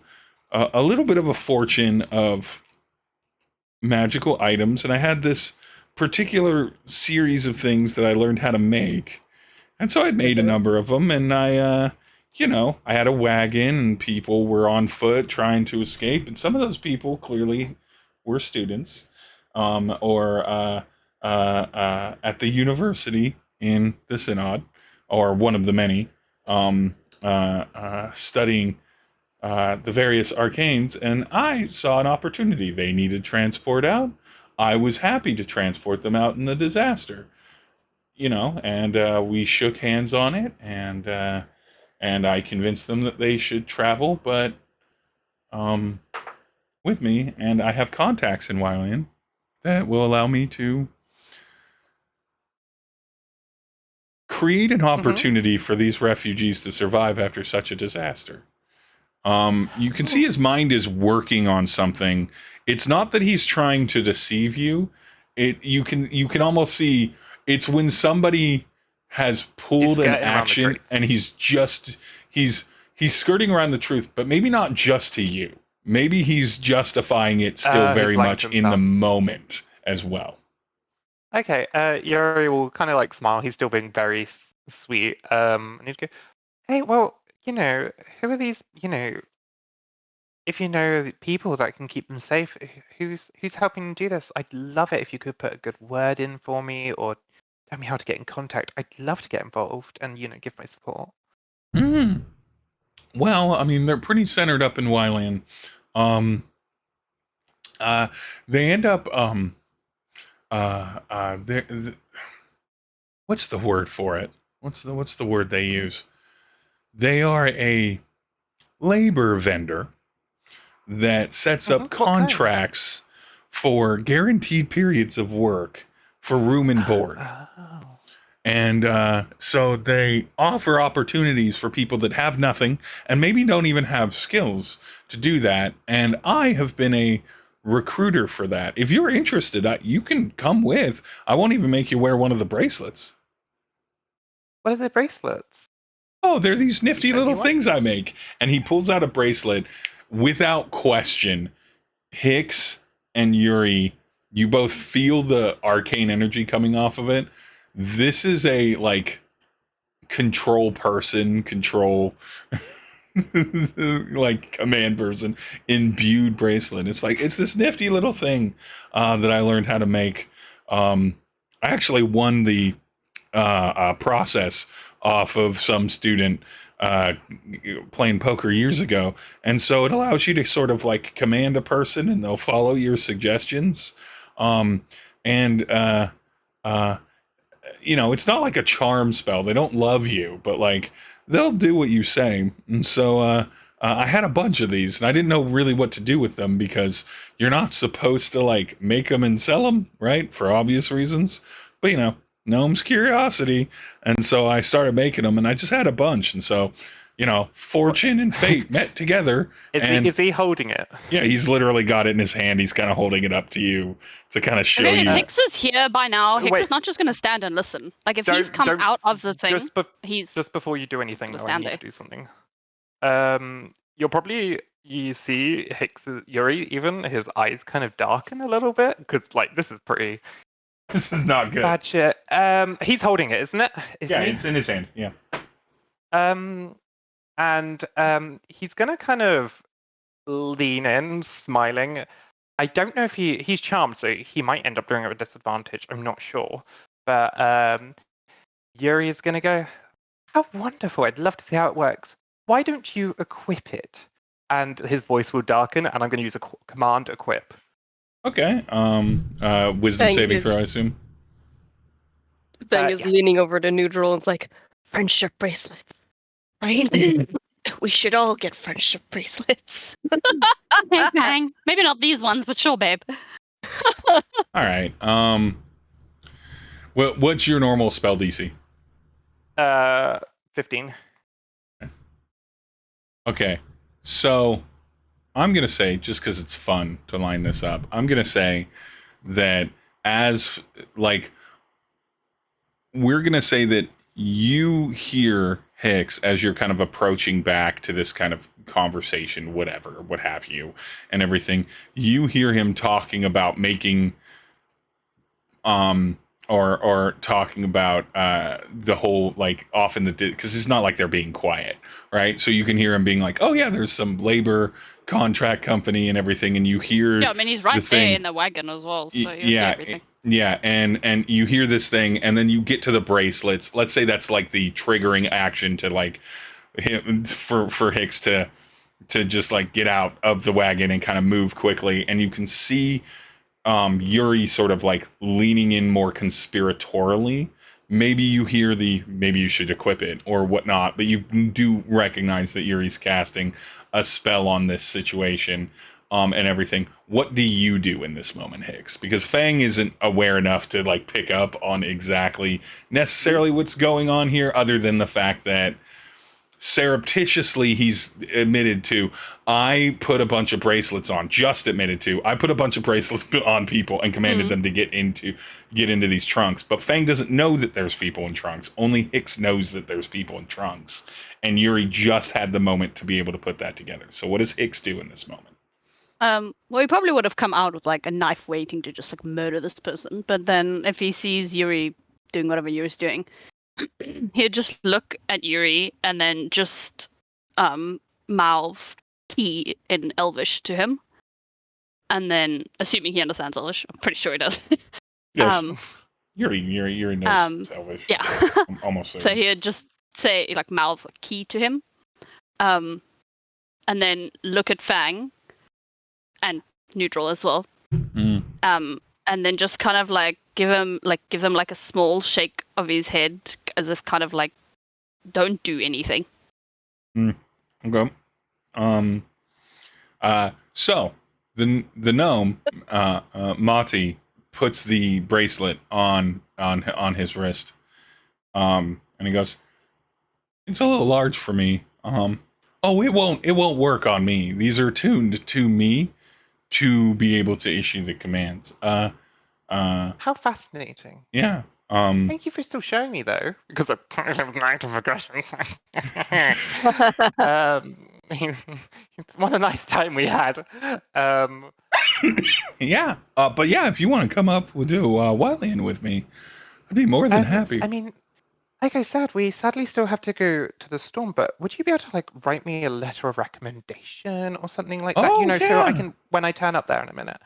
a little bit of a fortune of magical items, and I had this particular series of things that I learned how to make. And so I'd made a number of them, and I had a wagon, and people were on foot trying to escape, and some of those people clearly were students, or at the university in the Synod, or one of the many, studying the various arcanes, and I saw an opportunity. They needed transport out. I was happy to transport them out in the disaster, and we shook hands on it, and I convinced them that they should travel, but with me, and I have contacts in Wyland that will allow me to create an opportunity for these refugees to survive after such a disaster. You can see his mind is working on something. It's not that he's trying to deceive you. You can almost see it's when somebody has pulled an action and he's skirting around the truth, but maybe not just to you. Maybe he's justifying it still very much in the moment as well. Okay, Yuri will kind of like smile. He's still being very sweet. And he'd go, hey, well, who are these, if you know people that can keep them safe, who's helping them do this? I'd love it if you could put a good word in for me or tell me how to get in contact. I'd love to get involved and, give my support. Well, I mean, they're pretty centered up in Wyland. They end up, what's the word for it? What's the word they use? They are a labor vendor that sets up contracts for guaranteed periods of work for room and board. And so they offer opportunities for people that have nothing and maybe don't even have skills to do that. And I have been a recruiter for that. If you're interested, you can come with. I won't even make you wear one of the bracelets. What are the bracelets? Oh, they're these nifty little things I make. And he pulls out a bracelet. Without question, Hicks and Yuri, you both feel the arcane energy coming off of it. This is a control like command person imbued bracelet. It's this nifty little thing that I learned how to make. I actually won the process off of some student playing poker years ago, and so it allows you to sort of command a person and they'll follow your suggestions. It's not like a charm spell. They don't love you, but they'll do what you say. And so I had a bunch of these, and I didn't know really what to do with them because you're not supposed to make them and sell them, right? For obvious reasons. But gnome's curiosity. And so I started making them, and I just had a bunch. And so fortune and fate met together. Is he holding it? Yeah, he's literally got it in his hand. He's kind of holding it up to you to kind of show you. If Hicks is here by now, Hicks is not just going to stand and listen. Like, if he's come out of the thing, he's just before you do anything, though, I need to do something. You see Yuri, even his eyes kind of darken a little bit, because, like, this is pretty... This is not good. Bad shit. He's holding it, isn't it? It's in his hand, yeah. And he's going to kind of lean in, smiling. I don't know if he's charmed, so he might end up doing it with disadvantage. I'm not sure. But Yuri is going to go, how wonderful. I'd love to see how it works. Why don't you equip it? And his voice will darken, and I'm going to use a command equip. Okay. Wisdom saving throw, I assume. Fang is leaning over to Nhudrel and it's like, friendship bracelet. Right? We should all get friendship bracelets. Okay, Fang. Maybe not these ones, but sure, babe. All right. What's your normal spell DC? 15. Okay. So I'm going to say, just because it's fun to line this up, I'm going to say that we're going to say that you hear Hicks as you're kind of approaching back to this kind of conversation, whatever, what have you, and everything. You hear him talking about making, or talking about the whole, like, often because it's not like they're being quiet, right? So you can hear him being like, oh yeah, there's some labor contract company and everything, and you hear he's right there in the wagon as well, so everything. Yeah, and you hear this thing, and then you get to the bracelets. Let's say that's like the triggering action to, like, him for Hicks to just, like, get out of the wagon and kind of move quickly, and you can see Yuri sort of, like, leaning in more conspiratorially. Maybe you hear maybe you should equip it or whatnot, but you do recognize that Yuri's casting a spell on this situation, and everything. What do you do in this moment, Hicks? Because Fang isn't aware enough to, like, pick up on exactly necessarily what's going on here, other than the fact that surreptitiously he's admitted to, I put a bunch of bracelets on, I put a bunch of bracelets on people and commanded them to get into these trunks. But Fang doesn't know that there's people in trunks. Only Hicks knows that there's people in trunks. And Yuri just had the moment to be able to put that together. So what does Hicks do in this moment? Well, he probably would have come out with, like, a knife waiting to just, like, murder this person. But then if he sees Yuri doing whatever Yuri's doing, he'd just look at Yuri and then just mouth key in Elvish to him. And then, assuming he understands Elvish, I'm pretty sure he does. Yes. Yuri knows Elvish. Yeah. I'm almost certain. So he'd just say, like, mouth key to him. And then look at Fang and Nhudrel as well. And then just kind of, like, give him like a small shake of his head, as if kind of like, don't do anything. Okay. So the gnome, Mati, puts the bracelet on his wrist, and he goes, "It's a little large for me. It won't work on me. These are tuned to me to be able to issue the commands." How fascinating. Yeah. Thank you for still showing me, though, because it was an act of aggression. What a nice time we had. Yeah. But yeah, if you want to come up, we'll do Wildland with me. I'd be more than happy. I mean, like I said, we sadly still have to go to the storm, but would you be able to, like, write me a letter of recommendation or something like that? So I can, when I turn up there in a minute.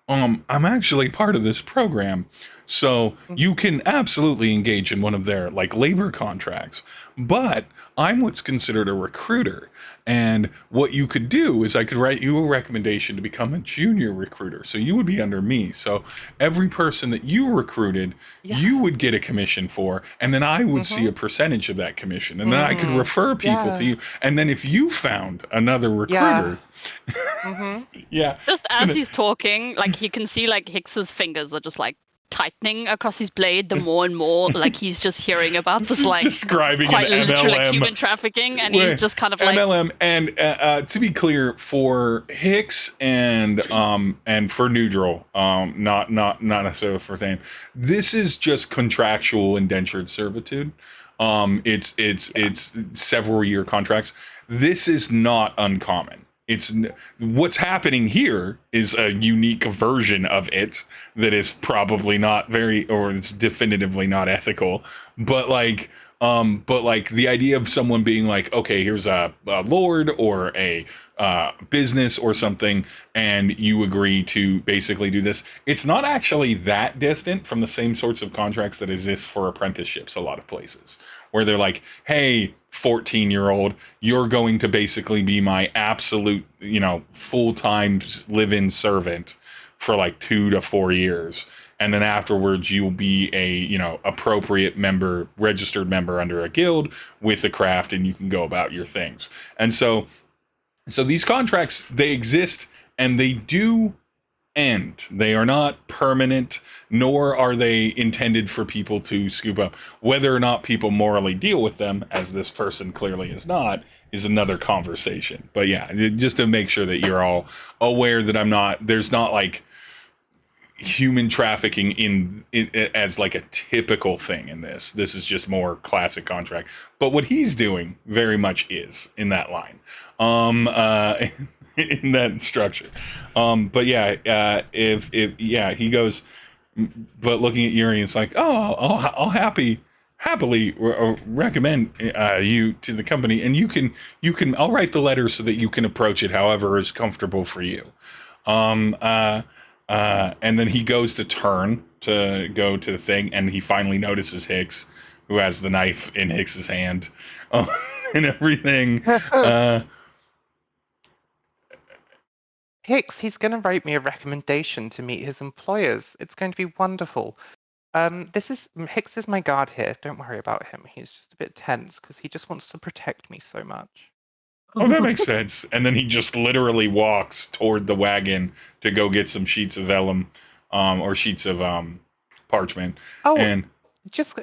I'm actually part of this program, so you can absolutely engage in one of their, like, labor contracts. But I'm what's considered a recruiter, and what you could do is I could write you a recommendation to become a junior recruiter. So you would be under me. So every person that you recruited, you would get a commission for, and then I would see a percentage of that commission, and then I could refer people to you. And then if you found another recruiter, just as he's talking, like, you can see, like, Hicks's fingers are just, like, tightening across his blade, the more and more like he's just hearing about this like describing quite an literally MLM. like human trafficking, and he's just kind of like MLM. And to be clear, for Hicks and for Nhudrel, not necessarily for Thane, this is just contractual indentured servitude. It's several year contracts. This is not uncommon. What's happening here is a unique version of it that is probably not it's definitively not ethical, but the idea of someone being like, okay, here's a lord or a business or something, and you agree to basically do this. It's not actually that distant from the same sorts of contracts that exist for apprenticeships a lot of places, where they're like, hey, 14-year-old, you're going to basically be my absolute, full-time live-in servant for like 2 to 4 years. And then afterwards, you'll be a, appropriate member, registered member under a guild with a craft, and you can go about your things. And so these contracts, they exist, and they do end. They are not permanent, nor are they intended for people to scoop up. Whether or not people morally deal with them, as this person clearly is not, is another conversation. But yeah, just to make sure that you're all aware that there's not like human trafficking in as like a typical thing in this. This is just more classic contract. But what he's doing very much is in that line. In that structure. But yeah, if he goes, but looking at Yuri, it's like, oh, I'll happily recommend you to the company, and you can I'll write the letter so that you can approach it however is comfortable for you. And then he goes to turn to go to the thing, and he finally notices Hicks, who has the knife in Hicks's hand, and everything. Hicks, he's going to write me a recommendation to meet his employers. It's going to be wonderful. Hicks is my guard here. Don't worry about him. He's just a bit tense because he just wants to protect me so much. Oh, that makes sense. And then he just literally walks toward the wagon to go get some sheets of vellum, or sheets of parchment. Oh, and just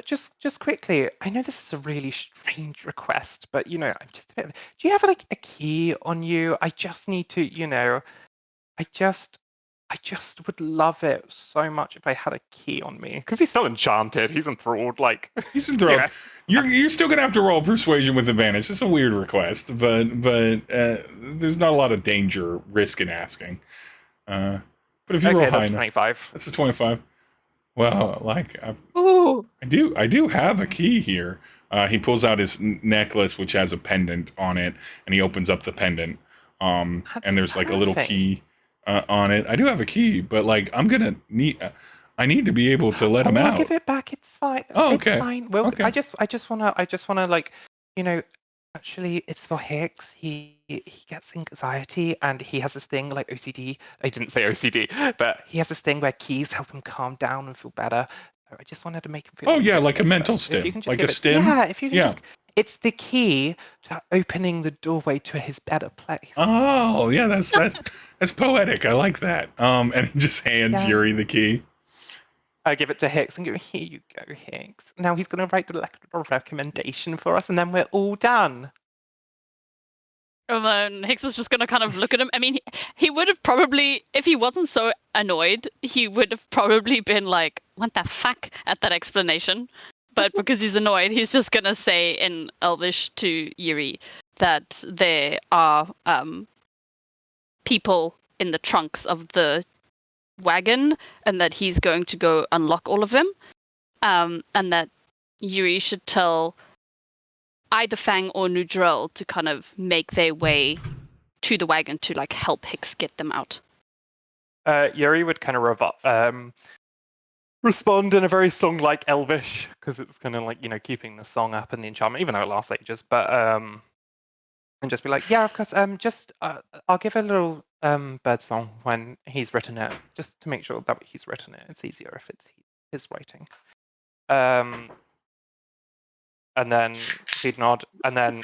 quickly. I know this is a really strange request, but I'm just a bit. Do you have like a key on you? I just need to, I just would love it so much if I had a key on me, because he's so enchanted. He's enthralled. Like he's enthralled. You're still gonna have to roll persuasion with advantage. It's a weird request, but there's not a lot of risk in asking. But if you roll high, that's 25. That's a 25. Well, like I do have a key here. He pulls out his necklace, which has a pendant on it, and he opens up the pendant. And there's like a little key on it. I do have a key, but like I need to be able to let him out. I'll give it back. It's fine. Oh, okay. It's fine. Well, okay. I just wanna like, actually, it's for Hicks. He gets anxiety, and he has this thing like OCD. I didn't say OCD, but he has this thing where keys help him calm down and feel better. So I just wanted to make him feel. Oh yeah, like a mental stim, like a stim. Yeah, if you can just. It's the key to opening the doorway to his better place. Oh yeah, that's poetic. I like that. And he just hands Yuri the key. I give it to Hicks and go, here you go, Hicks. Now he's going to write the letter of recommendation for us, and then we're all done. And then Hicks is just going to kind of look at him. I mean, he would have probably, if he wasn't so annoyed, he would have probably been like, what the fuck, at that explanation. But because he's annoyed, he's just going to say in Elvish to Yuri that there are people in the trunks of the wagon, and that he's going to go unlock all of them, and that Yuri should tell either Fang or Nhudrel to kind of make their way to the wagon to like help Hicks get them out. Yuri would kind of respond in a very song-like Elvish, because it's kind of like keeping the song up and the enchantment, even though it lasts ages. But and just be like, yeah, of course. I'll give a little bird song when he's written it, just to make sure that he's written it. It's easier if it's his writing. And then he'd nod, and then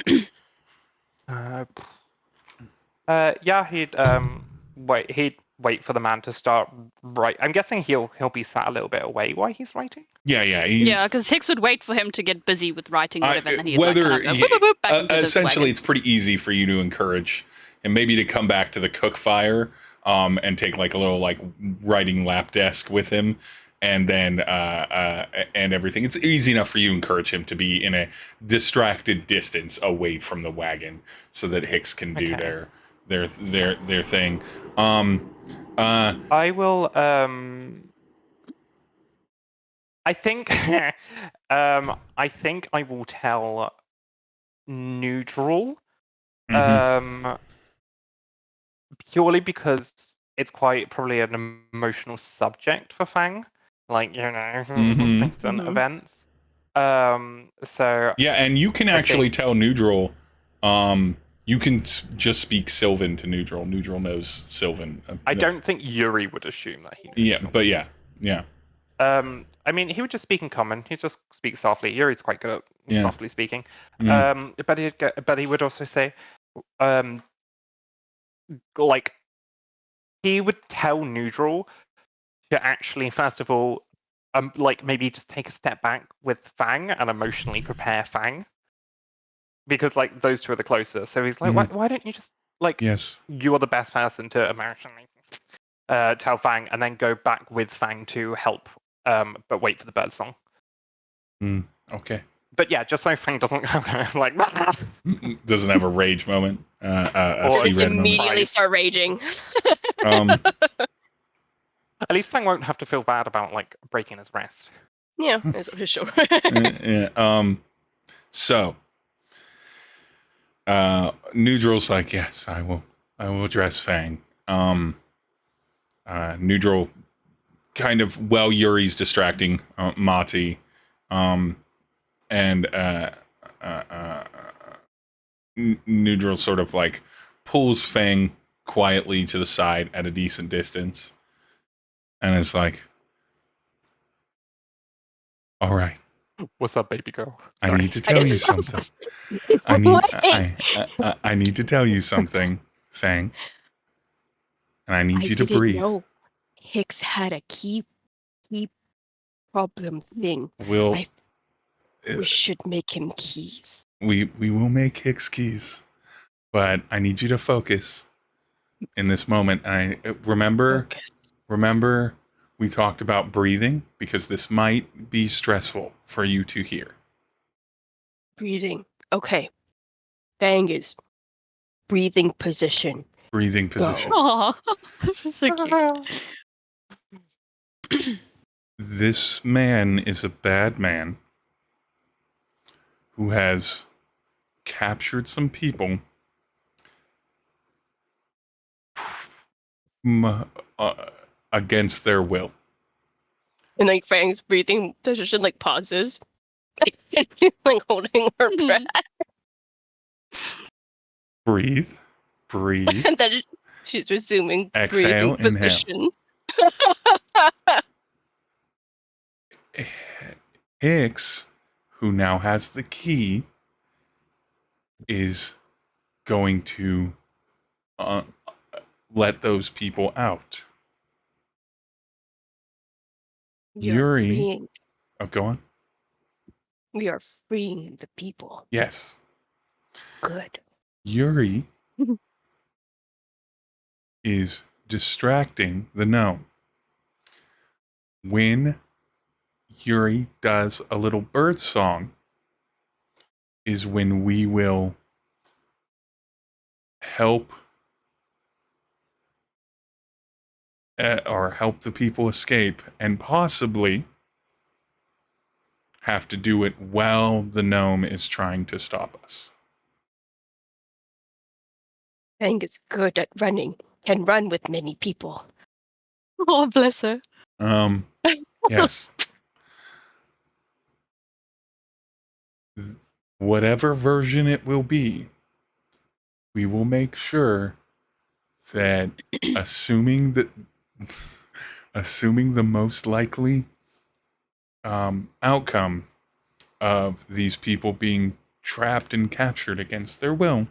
he'd wait for the man to start writing. I'm guessing he'll be sat a little bit away while he's writing. Yeah, because Hicks would wait for him to get busy with writing whatever, and then he's like, kind of go, boop, boop, boop, back into the essentially, wagon. it's pretty easy for you to encourage him maybe to come back to the cook fire, and take like a little like writing lap desk with him, and then and everything. It's easy enough for you to encourage him to be in a distracted distance away from the wagon, so that Hicks can do their thing. I will. I think. I think I will tell Nhudrel. Purely because it's quite probably an emotional subject for Fang, like recent events. So yeah, and you can actually tell Nhudrel. You can just speak Sylvan to Nhudrel. Nhudrel knows Sylvan. I don't think Yuri would assume that he knows Sylvan. But yeah. I mean, he would just speak in common. He'd just speak softly. Yuri's quite good at softly speaking. But he would also say, like, he would tell Nhudrel to actually, first of all, like maybe just take a step back with Fang and emotionally prepare Fang, because like those two are the closest. So he's like, why don't you just like, you are the best person to emotionally tell Fang, and then go back with Fang to help, but wait for the bird song. Okay. But yeah, just so Fang doesn't like doesn't have a rage moment, or immediately start raging. At least Fang won't have to feel bad about like breaking his rest. Yeah, for sure. So, Nhudrel's like, yes, I will address Fang. Nhudrel, kind of while Yuri's distracting Mati, and Nhudrel sort of like pulls Fang quietly to the side at a decent distance, and it's like, all right. What's up, baby girl? Sorry. I need to tell you something. I need to tell you something, Fang. And I need you to breathe. I didn't know Hicks had a key problem thing. We should make him keys. We will make Hicks keys, but I need you to focus in this moment. And remember we talked about breathing, because this might be stressful for you to hear. Breathing. Okay. Fang is breathing position. Breathing position. Aww, this is so cute. This man is a bad man who has captured some people against their will. And like Fang's breathing position like pauses. Like holding her breath. Breathe. And then she's resuming exhale, breathing position. Hicks, who now has the key, is going to let those people out. Yuri. Go on. We are freeing the people. Yes. Good. Yuri is distracting the gnome. When Yuri does a little bird song is when we will help or help the people escape, and possibly have to do it while the gnome is trying to stop us. Fang is good at running, can run with many people. Oh, bless her. Yes. Whatever version it will be, we will make sure that assuming the most likely outcome of these people being trapped and captured against their will,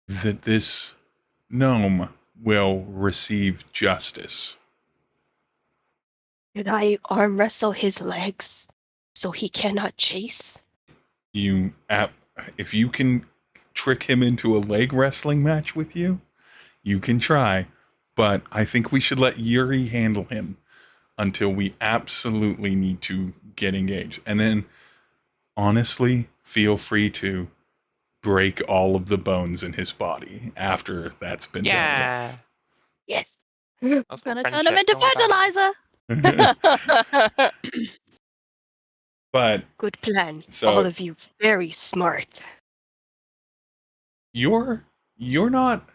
that this gnome will receive justice. Should I arm wrestle his legs so he cannot chase? If you can trick him into a leg wrestling match with you, you can try. But I think we should let Yuri handle him until we absolutely need to get engaged. And then, honestly, feel free to break all of the bones in his body after that's been done. Yes. I'm gonna turn him into fertilizer. But good plan. So, all of you very smart. You're not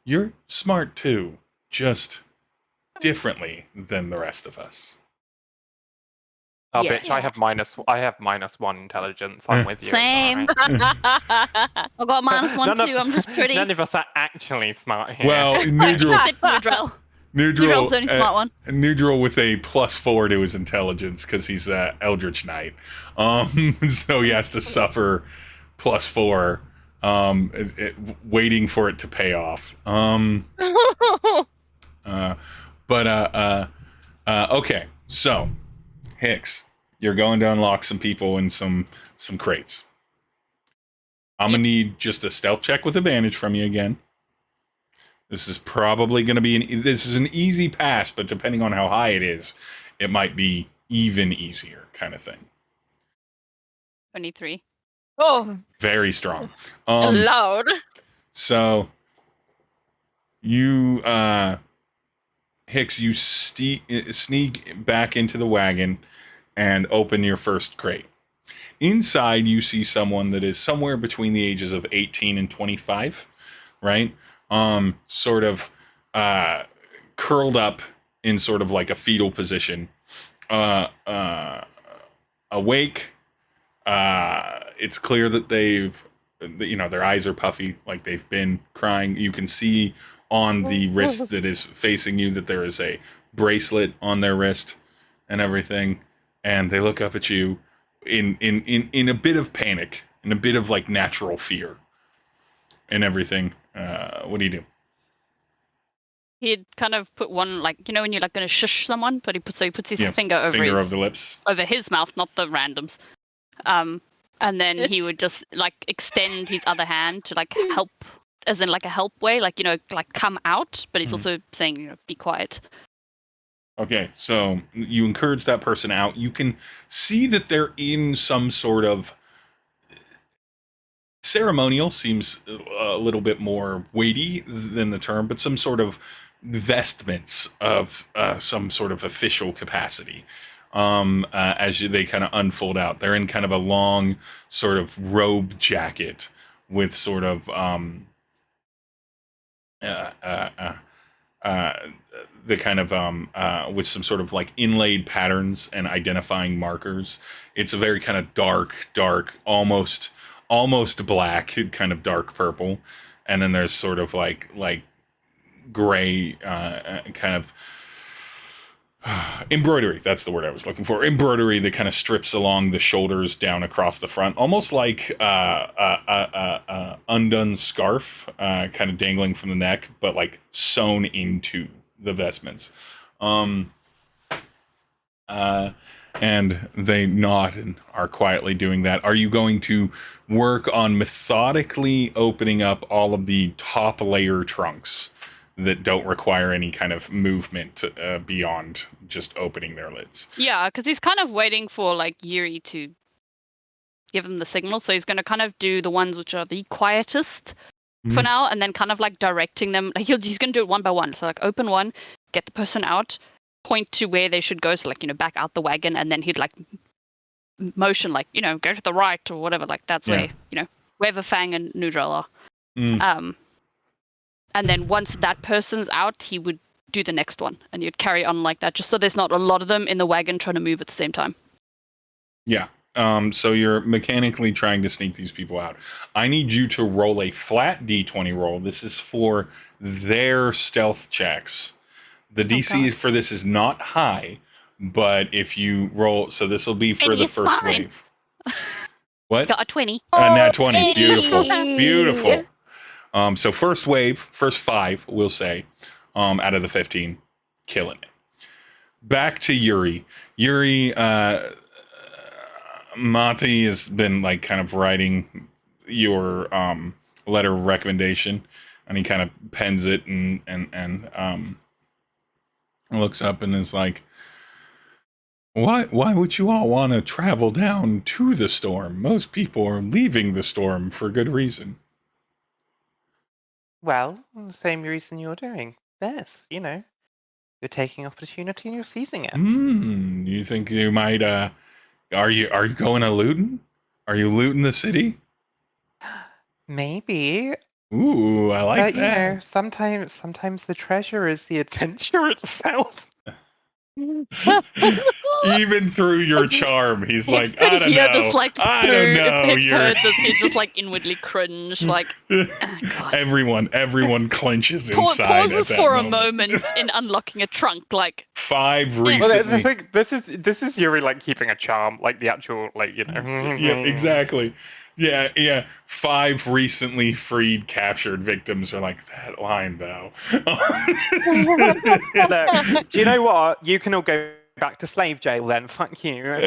you're smart too, just differently than the rest of us. Oh, Yes. bitch! I have -1 intelligence. I'm with you. Same. Right. I've got -1 too. I'm just pretty. None of us are actually smart here. Well, Nhudrel. Nhudrel's the only smart one. Nhudrel with a +4 to his intelligence because he's Eldritch Knight. So he has to suffer +4. Waiting for it to pay off. Okay. So, Hicks, you're going to unlock some people in some crates. I'm gonna need just a stealth check with advantage from you again. This is probably going to be an easy pass, but depending on how high it is, it might be even easier kind of thing. 23. Oh, very strong. loud. So you, Hicks, you sneak back into the wagon and open your first crate. Inside, you see someone that is somewhere between the ages of 18 and 25, right? Sort of curled up in sort of like a fetal position, awake. It's clear that their eyes are puffy, like they've been crying. You can see on the wrist that is facing you that there is a bracelet on their wrist and everything. And they look up at you in a bit of panic, in a bit of like natural fear and everything. What do you do? He'd kind of put one, like, when you're like going to shush someone, but he puts his finger over the lips, over his mouth, not the randoms. And then he would just like extend his other hand to like help, as in like a help way, like like come out. But he's also saying, be quiet. Okay, so you encourage that person out. You can see that they're in some sort of ceremonial, seems a little bit more weighty than the term, but some sort of vestments of some sort of official capacity. They kind of unfold out, they're in kind of a long sort of robe jacket with sort of the kind of with some sort of like inlaid patterns and identifying markers. It's a very kind of dark, almost black, kind of dark purple, and then there's sort of like gray kind of embroidery. That's the word I was looking for. Embroidery that kind of strips along the shoulders down across the front, almost like undone scarf, kind of dangling from the neck, but like sewn into the vestments. And they nod and are quietly doing that. Are you going to work on methodically opening up all of the top layer trunks that don't require any kind of movement beyond just opening their lids? Yeah, because he's kind of waiting for like Yuri to give him the signal. So he's going to kind of do the ones which are the quietest for now, and then kind of like directing them. Like he's going to do it one by one. So like open one, get the person out, point to where they should go. So like, back out the wagon, and then he'd like motion like, go to the right or whatever. Like that's where, wherever Fang and Nhudrel are. And then once that person's out, he would do the next one, and you'd carry on like that, just so there's not a lot of them in the wagon trying to move at the same time. Yeah. So you're mechanically trying to sneak these people out. I need you to roll a flat D20 roll. This is for their stealth checks. The DC for this is not high, but if you roll, so this will be for the first wave. What? Got a 20. Nat 20. Beautiful. Beautiful. So first wave, first 5, we'll say, out of the 15, killing it. Back to Yuri. Yuri, Mati has been like kind of writing your letter of recommendation, and he kind of pens it and looks up and is like, why would you all want to travel down to the storm? Most people are leaving the storm for good reason. Well, same reason you're doing this, you know. You're taking opportunity and you're seizing it. You think you might are you going to looting? Are you looting the city? Maybe. Ooh, I like But that. you know, sometimes the treasure is the adventure itself. Even through your charm, he's like, I don't yeah, know. just like I don't know. If heard this, he'd just like inwardly cringe, like, oh, God. Everyone clenches inside. Pauses at that for moment. a moment in unlocking a trunk, like 5 Well, recently. the thing, this is Yuri like keeping a charm, like the actual, like, you know. Yeah, exactly. Yeah. 5 recently freed, captured victims are like, that line though. Look, do you know what? You can all go back to slave jail then. Fuck you. you know,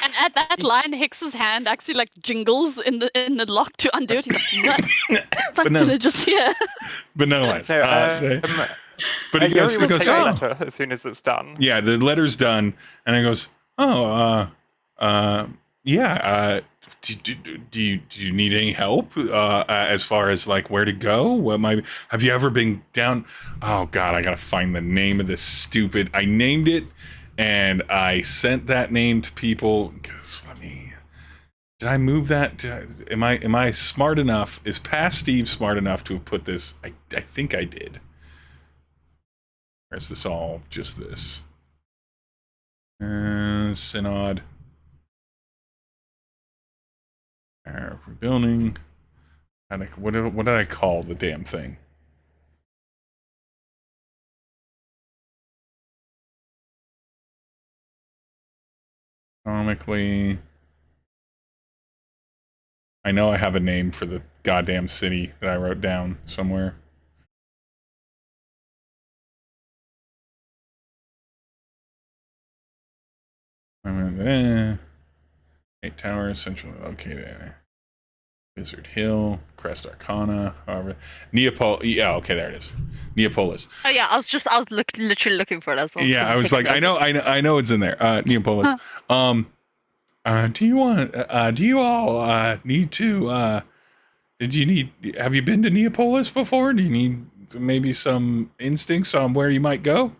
and at that line, Hicks's hand actually like jingles in the lock to undo it. He's like, what? But no. Just yeah. But nonetheless, but he Yuri will goes, take the oh. letter as soon as it's done. Yeah, the letter's done, and he goes, oh, yeah. Do you need any help as far as like where to go? Have you ever been down? Oh God, I gotta find the name of this stupid. I named it, and I sent that name to people. Cause did I move that? Am I smart enough? Is Past Steve smart enough to have put this? I think I did. Or is this all just this? Synod. Rebuilding. What did I call the damn thing? Economically. I know I have a name for the goddamn city that I wrote down somewhere. I'm 8 Towers, central located. Wizard Hill, Crest Arcana, however. Yeah, okay, there it is. Neapolis. Oh yeah, I was literally looking for it as well. Yeah, I was like, I know it's in there. Neapolis. Do you all need to have you been to Neapolis before? Do you need maybe some instincts on where you might go? Is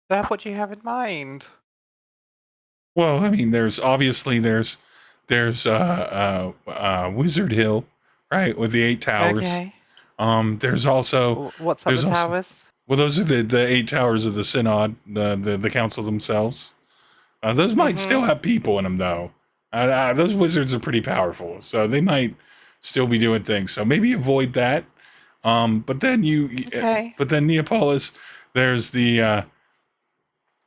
that what you have in mind? Well, I mean, there's Wizard Hill, right, with the 8 towers. Okay. There's also what's up the towers? Well, those are the 8 towers of the Synod, the council themselves. Those might still have people in them, though. Those wizards are pretty powerful, so they might still be doing things. So maybe avoid that. But then Neapolis, there's the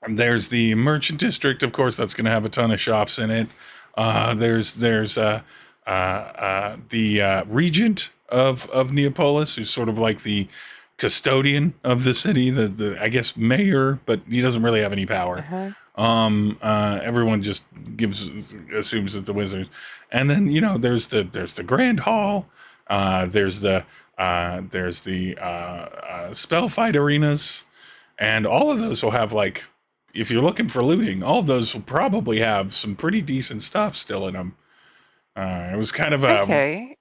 merchant district. Of course, that's going to have a ton of shops in it. There's the regent of Neapolis, who's sort of like the custodian of the city, the I guess mayor, but he doesn't really have any power. Everyone just assumes that the wizards, and then there's the grand hall, there's the spell fight arenas, and all of those will have, like, if you're looking for looting, all of those will probably have some pretty decent stuff still in them. It was kind of a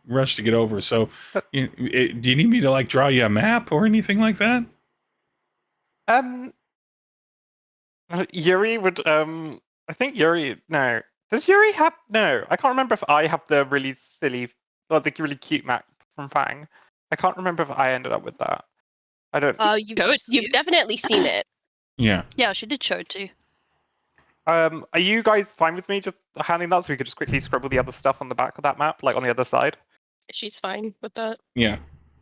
rush to get over. So, do you need me to like draw you a map or anything like that? Yuri would I think Yuri no. Does Yuri have no? I can't remember if I have the really silly or the really cute map from Fang. I can't remember if I ended up with that. I don't. You've definitely seen it. Yeah. Yeah, she did show it too. Are you guys fine with me just handing that so we could just quickly scribble the other stuff on the back of that map, like on the other side? She's fine with that. Yeah.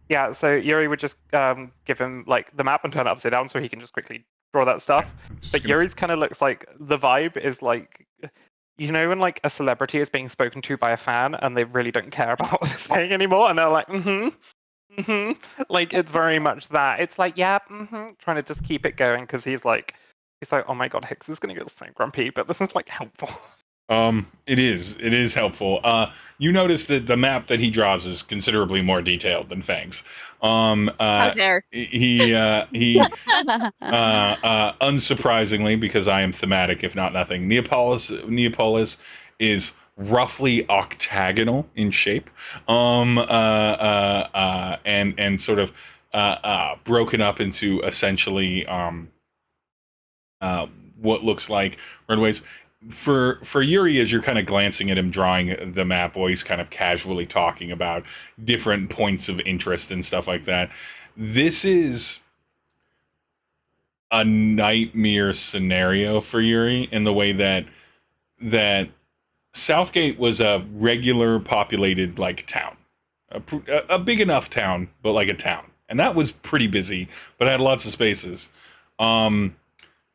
Yeah, so Yuri would just give him like the map and turn it upside down so he can just quickly draw that stuff. But Yuri's kind of looks like the vibe is like you know when like a celebrity is being spoken to by a fan and they really don't care about what they're saying anymore, and they're like, like it's very much that. It's like, yeah, trying to just keep it going because he's like, oh my god, Hicks is gonna get so grumpy, but this is like helpful. It is helpful. You notice that the map that he draws is considerably more detailed than Fang's. How dare. He unsurprisingly, because I am thematic if not nothing, Neapolis is roughly octagonal in shape, and sort of broken up into essentially what looks like roadways. For Yuri, as you're kind of glancing at him drawing the map, while he's kind of casually talking about different points of interest and stuff like that, this is a nightmare scenario for Yuri in the way that Southgate was a regular populated like town, a big enough town, but like a town, and that was pretty busy, but had lots of spaces.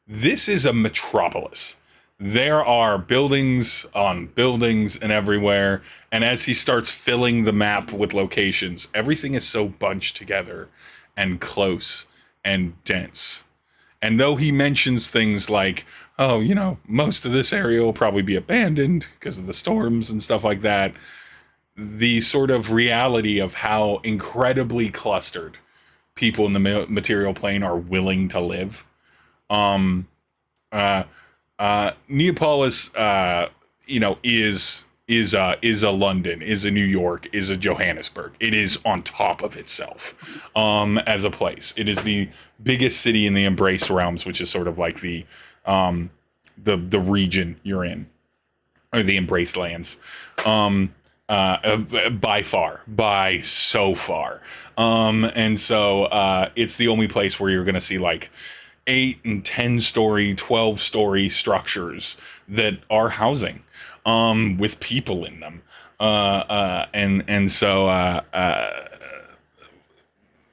This is a metropolis. There are buildings on buildings and everywhere, and as he starts filling the map with locations, everything is so bunched together and close and dense. And though he mentions things like, oh, you know, most of this area will probably be abandoned because of the storms and stuff like that, the sort of reality of how incredibly clustered people in the material plane are willing to live. Neapolis, you know, is a London, is a New York, is a Johannesburg. It is on top of itself, as a place. It is the biggest city in the Embraced Realms, which is sort of like the region you're in, or the Embraced Lands, by so far. And so, it's the only place where you're going to see like 8 and 10-story, 12-story structures that are housing, with people in them, and so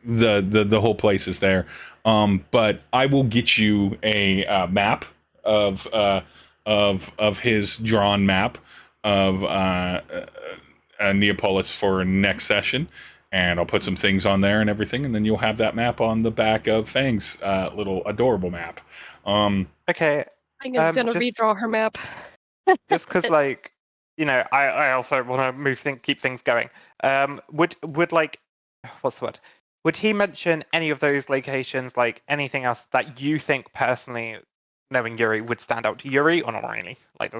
the whole place is there. But I will get you a map of his drawn map of Neapolis for next session. And I'll put some things on there and everything, and then you'll have that map on the back of Fang's little adorable map. Okay. I'm gonna redraw her map. Just because, like, you know, I also want to keep things going. Would like, what's the word? Would he mention any of those locations, like anything else that you think personally, knowing Yuri, would stand out to Yuri, or not really? Like,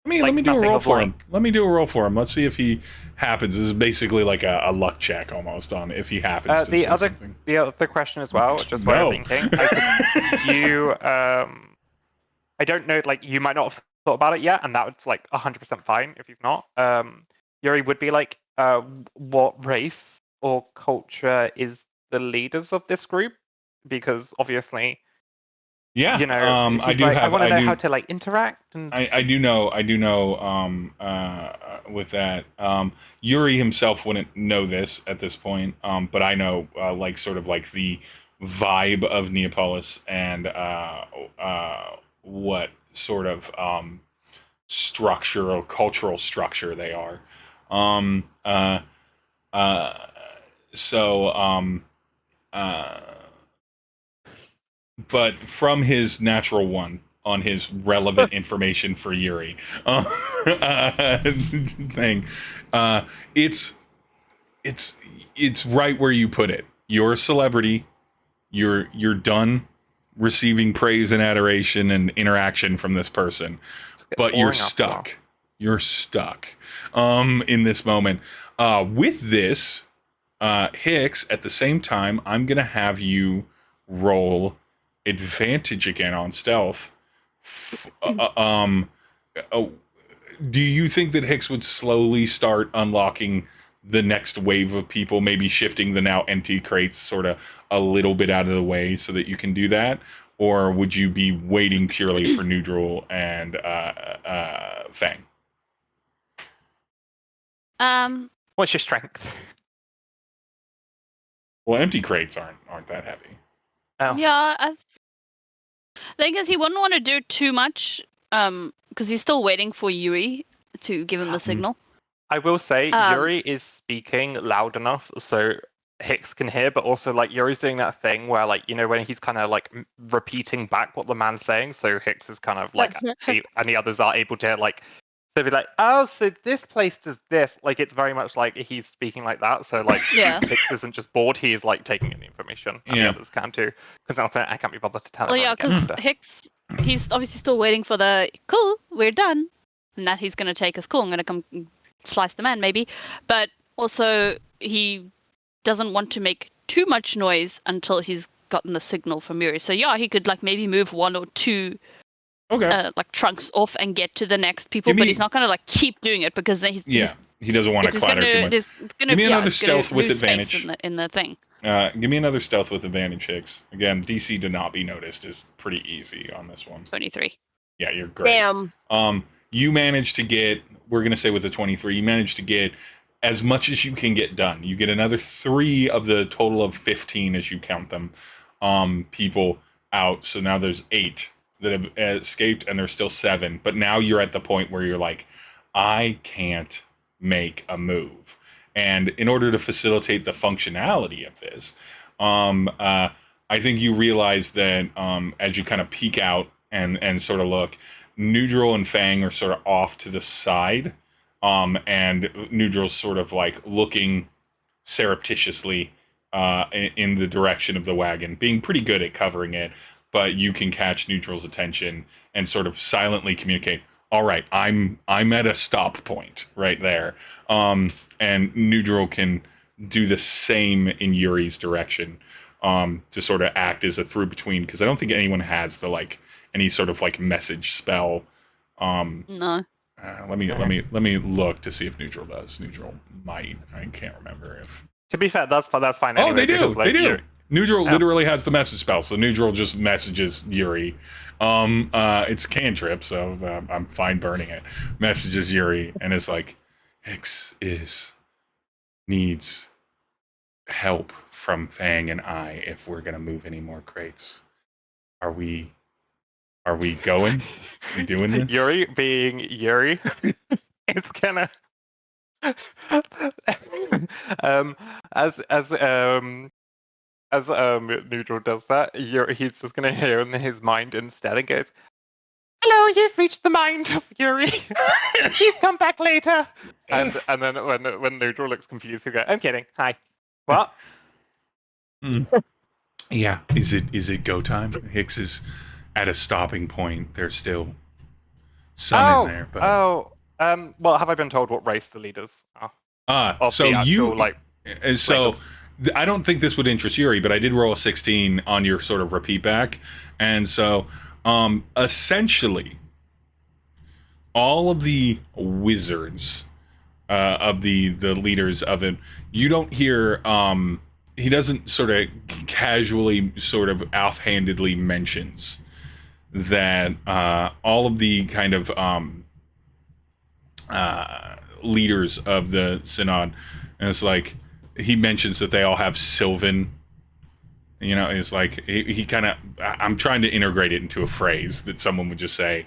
let me do a roll for him. Let me do a roll for him. Let's see if he happens. This is basically like a luck check almost on if he happens to say something. The other question as well, just what I'm thinking. I don't know, like, you might not have thought about it yet, and that's like 100% fine if you've not. Yuri would be like, what race or culture is the leaders of this group? Because obviously, yeah, you know, I do like, have. I want to know how to like interact. And I do know. With that, Yuri himself wouldn't know this at this point. But I know, like, sort of like the vibe of Neapolis and what sort of structure or cultural structure they are. But from his natural one on his relevant information for Yuri thing, it's right where you put it. You're a celebrity. You're done receiving praise and adoration and interaction from this person, but you're stuck. You're stuck in this moment. With this, Hicks, at the same time, I'm gonna have you roll advantage again on stealth. Do you think that Hicks would slowly start unlocking the next wave of people, maybe shifting the now empty crates sort of a little bit out of the way so that you can do that? Or would you be waiting purely for Nhudrel and Fang? what's your strength? Well, empty crates aren't that heavy. Oh. Yeah, the thing is, he wouldn't want to do too much because he's still waiting for Yuri to give him the signal. I will say Yuri is speaking loud enough so Hicks can hear, but also like Yuri's doing that thing where like, you know, when he's kind of like repeating back what the man's saying, so Hicks is kind of like and the others are able to like so be like, oh, so this place does this. Like it's very much like he's speaking like that. So like Hicks isn't just bored, he's like taking in the information, and the others can too. Because I can't be bothered to tell him. Well, yeah, because Hicks, he's obviously still waiting for the cool, we're done, and that he's gonna take us. Cool, I'm gonna come slice the man maybe, but also he doesn't want to make too much noise until he's gotten the signal from Yuri. So yeah, he could like maybe move 1 or 2 like trunks off and get to the next people, but he's not gonna like keep doing it because then he doesn't want to clatter too much. Give me another stealth with advantage in the thing. Give me another stealth with advantage, Hicks. Again, DC to not be noticed is pretty easy on this one. 23. Yeah, you're great. Damn. You managed to get, we're gonna say with the 23, you managed to get as much as you can get done. You get another 3 of the total of 15 as you count them, people out. So now there's 8 that have escaped, and there's still 7. But now you're at the point where you're like, I can't make a move. And in order to facilitate the functionality of this, I think you realize that as you kind of peek out and sort of look, Nhudrel and Fang are sort of off to the side. And Nhudrel's sort of like looking surreptitiously in the direction of the wagon, being pretty good at covering it, but you can catch Nhudrel's attention and sort of silently communicate, all right, I'm at a stop point right there. And Nhudrel can do the same in Yuri's direction to sort of act as a through between, because I don't think anyone has the like any sort of like message spell. No. Let me look to see if Nhudrel does. Nhudrel might. I can't remember if. To be fair, that's fine. Oh, anyway, they do. Because, like, they do. Nhudrel literally has the message spell, so Nhudrel just messages Yuri. It's cantrip, so I'm fine burning it. Messages Yuri and is like, Hicks needs help from Fang and I if we're gonna move any more crates. Are we going? Are we doing this? Yuri being Yuri, it's gonna as Nhudrel does that, he's just gonna hear in his mind instead and goes, "Hello, you've reached the mind of Yuri. Please come back later." And then when Nhudrel looks confused, he'll go, "I'm kidding. Hi. What?" Yeah. Is it go time? Hicks is at a stopping point. There's still some in there. But... well, have I been told what race the leaders are? So the actual, so I don't think this would interest Yuri, but I did roll a 16 on your sort of repeat back, and so essentially all of the wizards of the leaders of it, you don't hear. He doesn't sort of casually, sort of offhandedly mentions that all of the kind of leaders of the synod, and it's like he mentions that they all have Sylvan. You know, it's like he kind of. I'm trying to integrate it into a phrase that someone would just say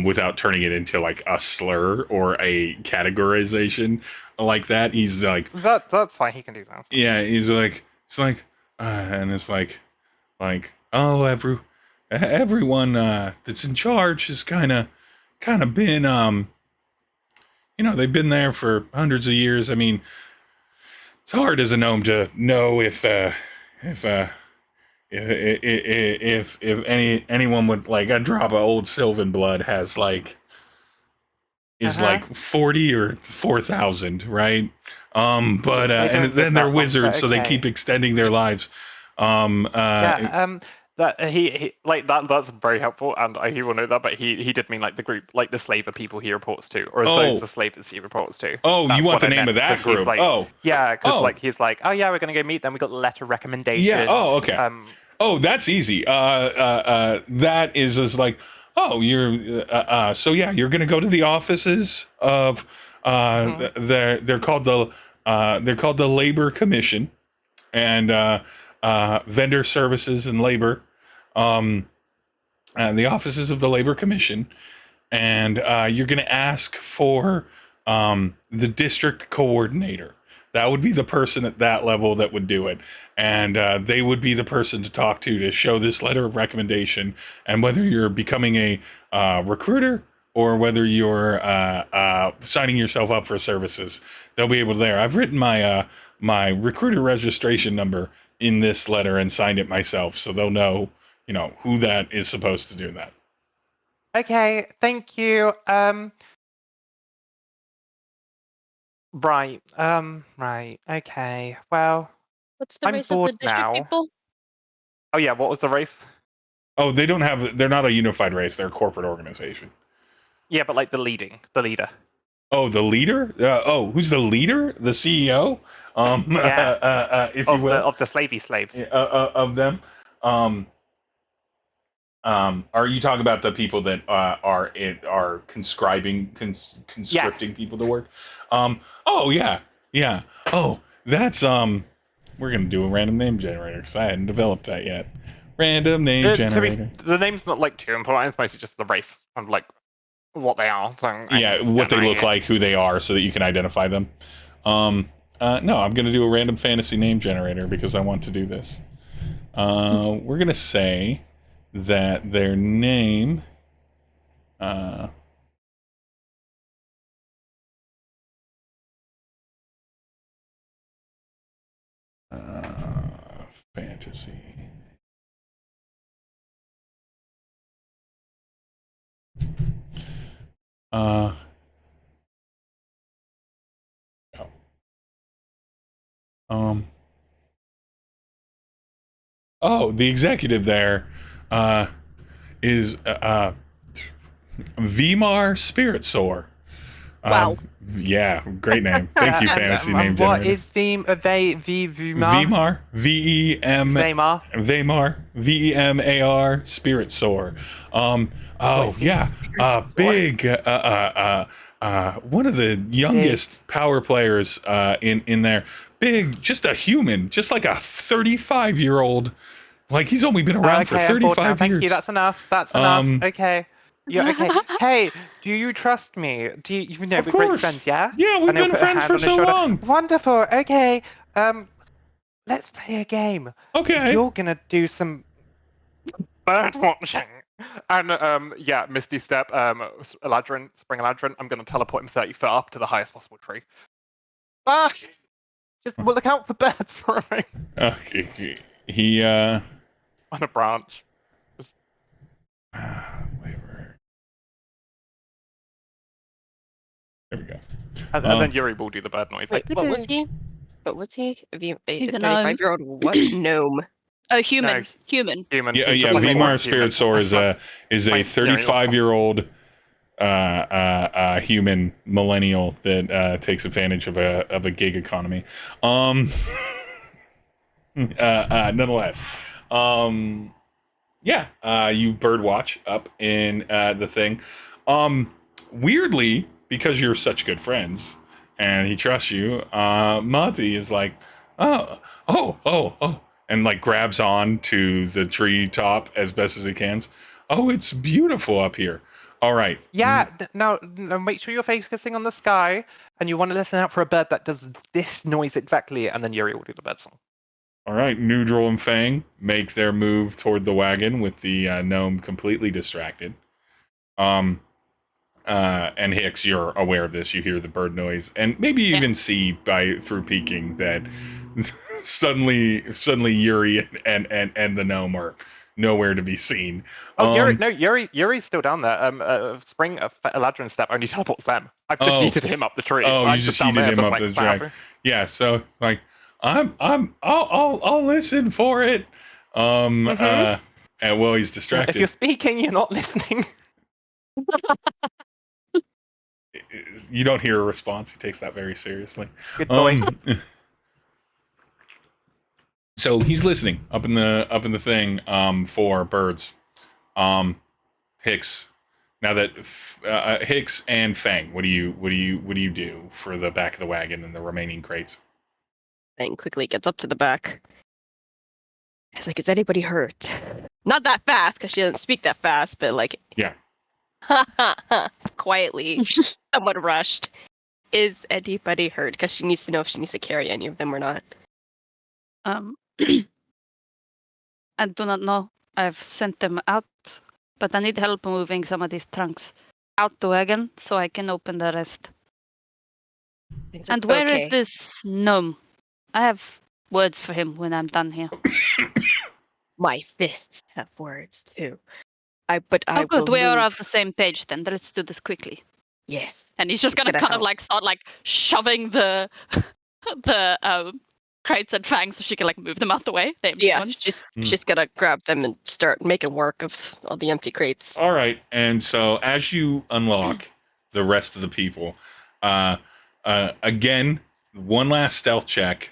without turning it into like a slur or a categorization like that. He's like that's fine. He can do that. Yeah, he's like and it's like oh, everyone that's in charge has kind of been you know, they've been there for hundreds of years. I mean, it's hard as a gnome to know if anyone with like a drop of old Sylvan blood has like like 40 or 4,000, right? But and then they're wizards, so they keep extending their lives. That he like that's very helpful, and he will know that. But he did mean like the group, like the slaver people he reports to, or those the slavers he reports to. Oh, you want the name of that group? Like, yeah, because like he's like, oh yeah, we're gonna go meet them. We got the letter recommendation. Yeah. Oh, okay. Oh, that's easy. That is like, oh, you're so yeah, you're gonna go to the offices of they're called the Labor Commission, and Vendor Services and Labor. The offices of the Labor Commission, and you're going to ask for the district coordinator. That would be the person at that level that would do it. And they would be the person to talk to show this letter of recommendation. And whether you're becoming a recruiter or whether you're signing yourself up for services, they'll be able to there. I've written my my recruiter registration number in this letter and signed it myself. So they'll know, who that is supposed to do that. Okay, thank you. Right. Right. Okay. Well, What's the I'm race of the bored district now. people? Oh yeah, what was the race? Oh, they're not a unified race. They're a corporate organization. Yeah, but like the leader. Oh, the leader? Who's the leader? The CEO? Yeah. If you will. Of the slavey slaves. Of them. Are you talking about the people that are conscripting people to work? Oh yeah. Oh, that's we're gonna do a random name generator because I hadn't developed that yet. Random name generator. The name's not like too important. It's mostly just the race and like what they are. So what they look like, who they are, so that you can identify them. No, I'm gonna do a random fantasy name generator because I want to do this. We're gonna say that their name fantasy the executive there is Vimar Spirit Soar. Wow. Yeah, great name. Thank you, fantasy name generator. What is Vimar? Vimar? Vemar? Vemar. Vemar Spirit Soar. Big one of the youngest power players in there. Big, just a human, just like a 35-year-old. Like he's only been around for 35 years. Thank you. That's enough. Okay. Yeah. Okay. Hey, do you trust me? We're great friends, yeah? Yeah, we've been friends for so long. Wonderful. Okay. Let's play a game. Okay. You're gonna do some bird watching. And Misty Step, Eladrin, Spring Eladrin, I'm gonna teleport him 30 foot up to the highest possible tree. We'll look out for birds for me. Okay. He on a branch. There we go. And then Yuri will do the bird noise. Wait, what was he? What was he? A He's a gnome. 35-year-old what? Gnome. Oh, human. No. Human. Yeah. Vimar Spirit Soar is a 35-year-old human millennial that takes advantage of a gig economy. Nonetheless, you bird watch up in the thing. Weirdly, because you're such good friends and he trusts you, Monty is like, oh, and like grabs on to the treetop as best as he can. Oh, it's beautiful up here. All right. Yeah, now make sure your face is kissing on the sky, and you want to listen out for a bird that does this noise exactly, and then Yuri will do the bird song. All right, Nhudrel and Fang make their move toward the wagon with the gnome completely distracted. And Hicks, you're aware of this. You hear the bird noise, and maybe you even see through peeking that suddenly Yuri and the gnome are nowhere to be seen. Yuri's still down there. Spring Eladrin Step only teleports them. I've just yeeted him up the tree. Oh, you just yeeted him up the tree. Yeah, so like I'll listen for it. And well, he's distracted. If you're speaking, you're not listening. You don't hear a response. He takes that very seriously. Good boy. So he's listening up in the thing for birds. Hicks. Now that Hicks and Fang, what do you do for the back of the wagon and the remaining crates? Fang quickly gets up to the back. It's like, is anybody hurt? Not that fast, because she doesn't speak that fast, but like... Yeah. Quietly, somewhat rushed. Is anybody hurt? Because she needs to know if she needs to carry any of them or not. I do not know. I've sent them out, but I need help moving some of these trunks out the wagon so I can open the rest. And where is this gnome? I have words for him when I'm done here. My fists have words too. I Good. will We are move. on the same page then. Let's do this quickly. Yeah. And he's just gonna kind of like start like shoving the crates at Fang so she can like move them out the way. The empty ones. She's gonna grab them and start making work of all the empty crates. All right, and so as you unlock the rest of the people, again, one last stealth check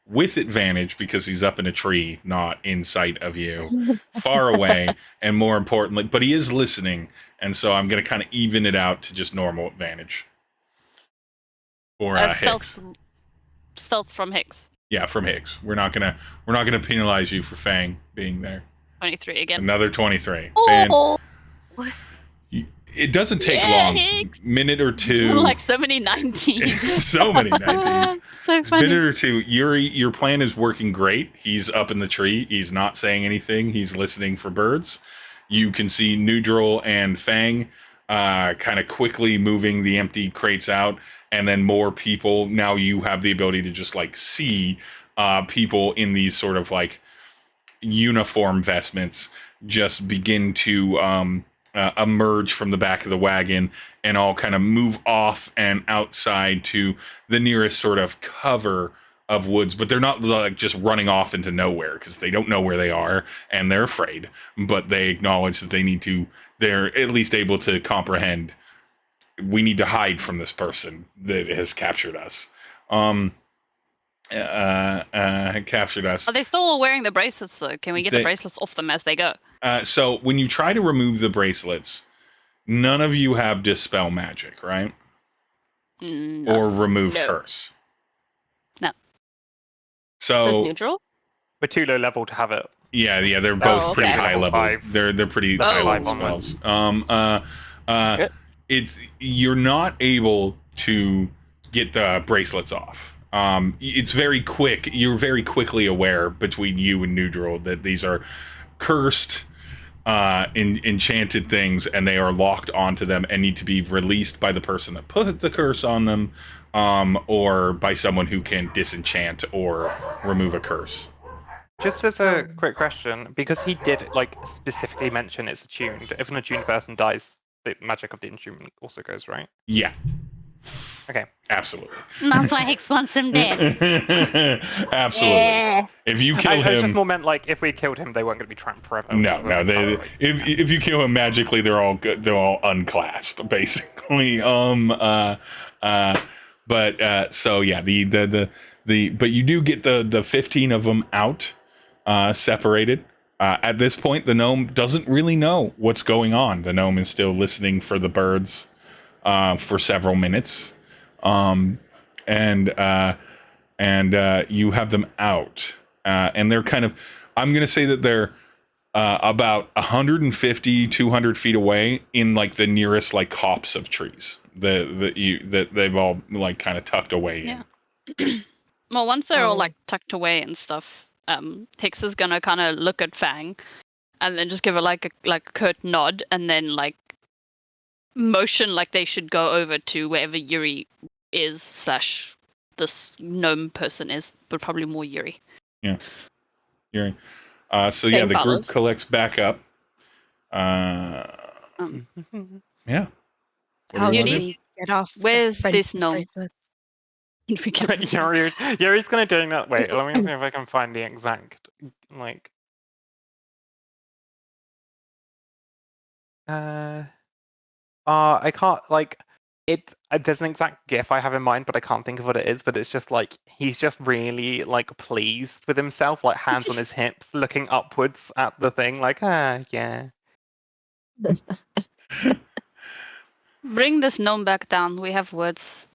with advantage because he's up in a tree, not in sight of you, far away, and more importantly, but he is listening, and so I'm going to kind of even it out to just normal advantage. Or Hicks. Stealth from Hicks. Yeah, from Hicks. We're not gonna penalize you for Fang being there. 23 again. Another 23. Oh. It doesn't take long. Hicks. Minute or two. Like so many 19s. So many 19s. So funny. Minute or two. Yuri, your plan is working great. He's up in the tree. He's not saying anything. He's listening for birds. You can see Nhudrel and Fang kind of quickly moving the empty crates out, and then more people. Now you have the ability to just like see people in these sort of like uniform vestments just begin to emerge from the back of the wagon and all kind of move off and outside to the nearest sort of cover of woods, but they're not like just running off into nowhere because they don't know where they are and they're afraid, but they acknowledge that they're at least able to comprehend we need to hide from this person that has captured us. Captured us. Are they still all wearing the bracelets though? Can we get the bracelets off them as they go? So when you try to remove the bracelets, none of you have dispel magic, right? No. Or remove curse. No. So Nhudrel? We're too low level to have it. Yeah, they're both pretty high level. 5. They're pretty high level spells. You're not able to get the bracelets off. It's very quick. You're very quickly aware between you and Nhudrel that these are cursed, enchanted things, and they are locked onto them and need to be released by the person that put the curse on them, or by someone who can disenchant or remove a curse. Just as a quick question, because he did like specifically mention it's attuned. If an attuned person dies, the magic of the instrument also goes, right? Yeah. Okay. Absolutely. That's why Hicks wants him dead. Absolutely. Yeah. If you kill him, I just more meant like if we killed him, they weren't going to be trapped forever. No. If you kill him magically, they're all good. They're all unclasped, basically. So yeah, but you do get the 15 of them out, separated. At this point, the gnome doesn't really know what's going on. The gnome is still listening for the birds for several minutes. And you have them out, and they're kind of, I'm going to say that they're about 150, 200 feet away in like the nearest like copse of trees that they've all like kind of tucked away in. Well, once they're all like tucked away and stuff, Hicks is gonna kind of look at Fang, and then just give her like a curt nod, and then like motion like they should go over to wherever Yuri is / this gnome person is, but probably more Yuri. Yeah, Yuri. So yeah, the group collects back up. Yeah. How do we get off? Where's this gnome? Yuri's gonna doing that. Wait, let me see if I can find the exact like. I can't like it. There's an exact GIF I have in mind, but I can't think of what it is. But it's just like he's just really like pleased with himself, like hands on his hips, looking upwards at the thing, like yeah. Bring this gnome back down. We have words,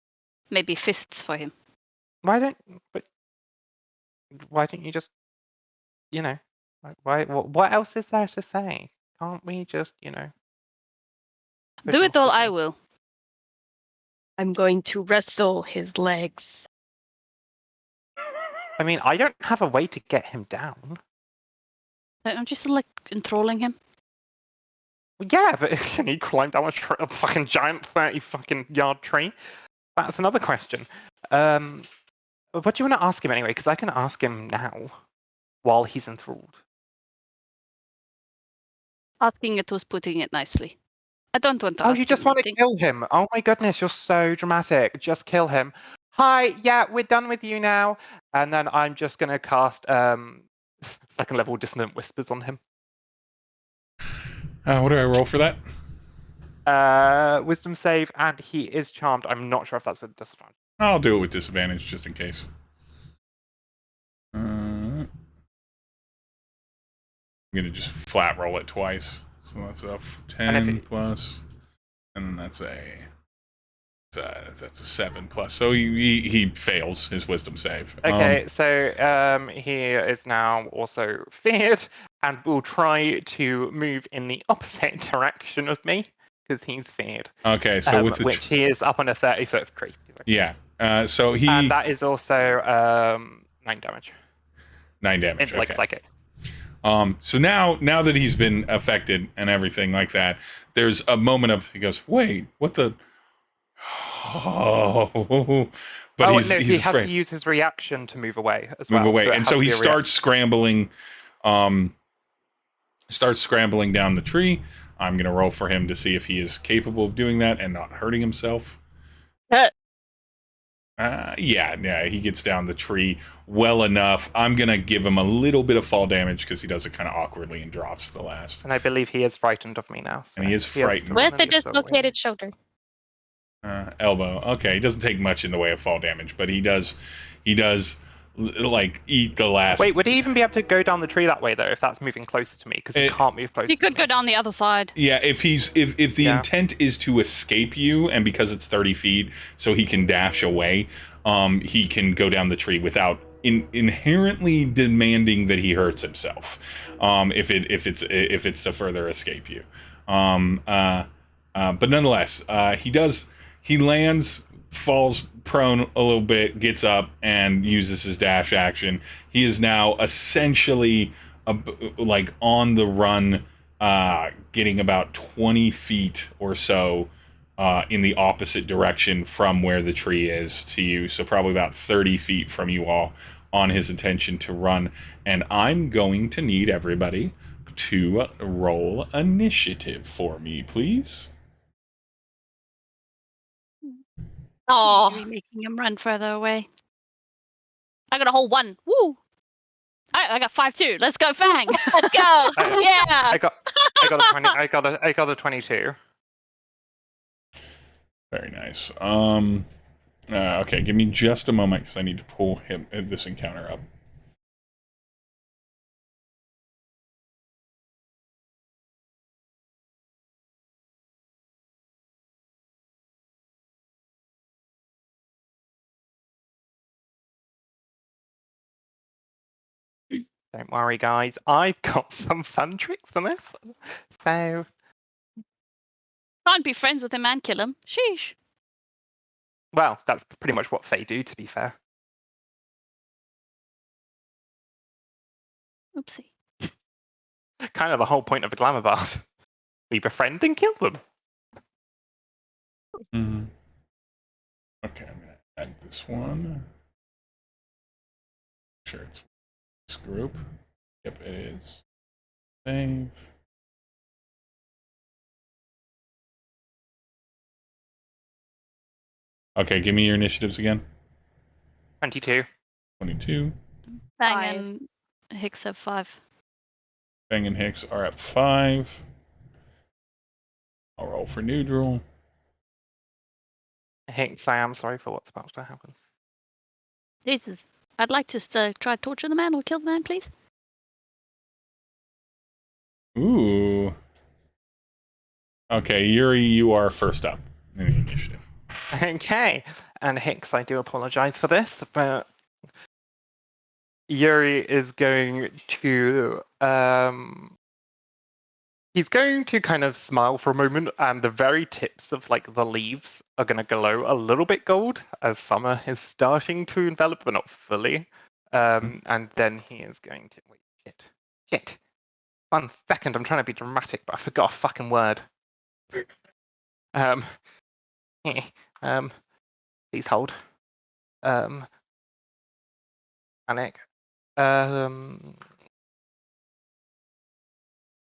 maybe fists for him. Why don't you just, why? What else is there to say? Can't we just, Do it or I will. I'm going to wrestle his legs. I mean, I don't have a way to get him down. I'm just like enthralling him. Yeah, but can he climb down a fucking giant 30 fucking yard tree? That's another question. What do you want to ask him anyway? Because I can ask him now while he's enthralled. Asking it was putting it nicely. I don't want to. Oh, you just want to kill him? Oh my goodness, you're so dramatic. Just kill him. Hi, yeah, we're done with you now. And then I'm just gonna cast second level dissonant whispers on him. What do I roll for that? Wisdom save, and he is charmed. I'm not sure if that's with disadvantage. I'll do it with disadvantage just in case. I'm gonna just flat roll it twice. So that's a 10 plus, and then that's a 7 plus. So he fails his wisdom save. Okay, so he is now also feared and will try to move in the opposite direction of me because he's feared. Okay, so with the which he is up on a 30-foot tree. Yeah. So he. And that is also 9 damage. 9 damage. It looks like it. So now that he's been affected and everything like that, there's a moment of he goes, wait, what the. Oh, but he's he has afraid. to use his reaction to move away as well. Move away, so and so he starts scrambling. Starts scrambling down the tree. I'm gonna roll for him to see if he is capable of doing that and not hurting himself. Yeah, he gets down the tree well enough. I'm gonna give him a little bit of fall damage because he does it kind of awkwardly and drops the last. And I believe he is frightened of me now. So and he is frightened. With the dislocated shoulder. Elbow. Okay, he doesn't take much in the way of fall damage, but he does like eat the last. Wait, would he even be able to go down the tree that way though? If that's moving closer to me, because he can't move closer. He could go down the other side. Yeah, if the intent is to escape you, and because it's 30 feet, so he can dash away, he can go down the tree without inherently demanding that he hurts himself. If it's to further escape you, but nonetheless, he lands, falls prone a little bit, gets up, and uses his dash action. He is now essentially like on the run, getting about 20 feet or so in the opposite direction from where the tree is to you. So probably about 30 feet from you all on his intention to run. And I'm going to need everybody to roll initiative for me, please. Oh, making him run further away. I got a whole 1. Woo! I got 5 too. Let's go, Fang. Let's go. Yeah. I got a 20. I got a 22. Very nice. Okay, give me just a moment because I need to pull this encounter up. Don't worry, guys. I've got some fun tricks for this. So. Can't be friends with him and kill him. Sheesh. Well, that's pretty much what Fae do, to be fair. Oopsie. Kind of the whole point of a glamour bard. We befriend and kill them. Mm-hmm. Okay, I'm going to add this one. Sure, it's this group. Yep, it is. Save. Okay, give me your initiatives again. 22. 22. Fang and Hicks have 5. Fang and Hicks are at 5. I'll roll for Nhudrel. Hicks, I am sorry for what's about to happen. Jesus. I'd like to try to torture the man or kill the man, please. Ooh. Okay, Yuri, you are first up in the initiative. Okay, and Hicks, I do apologize for this, but Yuri is going to He's going to kind of smile for a moment, and the very tips of like the leaves are going to glow a little bit gold as summer is starting to envelop, but not fully. And then he is going to shit. 1 second, I'm trying to be dramatic, but I forgot a fucking word. Please hold. Panic.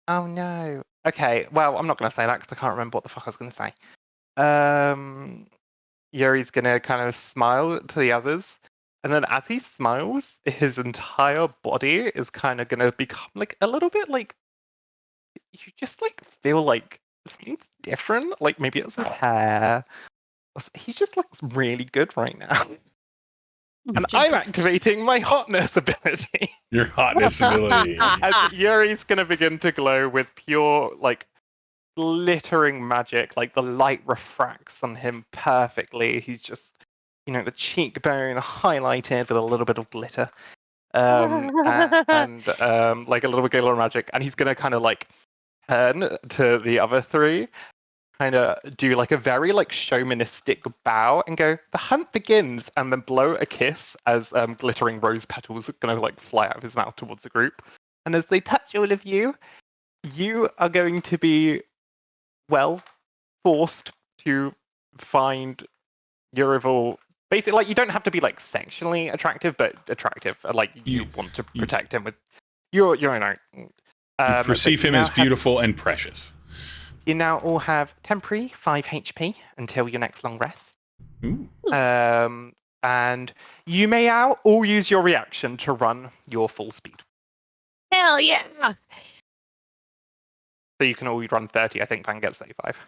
Oh no. Okay, well, I'm not going to say that because I can't remember what the fuck I was going to say. Yuri's going to kind of smile to the others. And then as he smiles, his entire body is kind of going to become like a little bit like, you just like feel like something's different. Like maybe it's his hair. He just looks really good right now. And I'm activating my hotness ability. Your hotness ability. As Yuri's going to begin to glow with pure, like, glittering magic. Like, the light refracts on him perfectly. He's just, the cheekbone highlighted with a little bit of glitter. And like, a little bit glitter magic. And he's going to kind of, like, turn to the other three. Kind of do like a very like showmanistic bow and go, the hunt begins, and then blow a kiss as glittering rose petals are going to like fly out of his mouth towards the group. And as they touch all of you, you are going to be, well, forced to find Yurival. Basically, like, you don't have to be like sexually attractive, but attractive. Like you want to protect him with your own. You perceive him as beautiful and precious. You now all have temporary 5 HP until your next long rest. Ooh. And you may now all use your reaction to run your full speed. Hell yeah! So you can all run 30, I think Fang gets 35.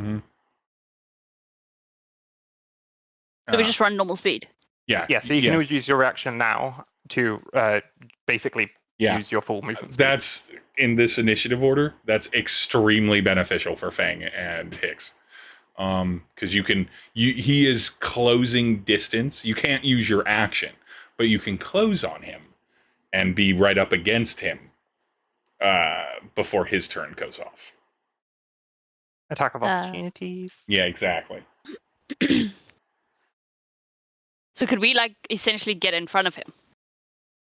Mm-hmm. So we just run normal speed? Yeah. Yeah, so you can always use your reaction now to basically use your full movement speed. That's, in this initiative order, that's extremely beneficial for Fang and Hicks. Because he is closing distance. You can't use your action, but you can close on him and be right up against him before his turn goes off. Attack of opportunities. Yeah, exactly. So could we like essentially get in front of him?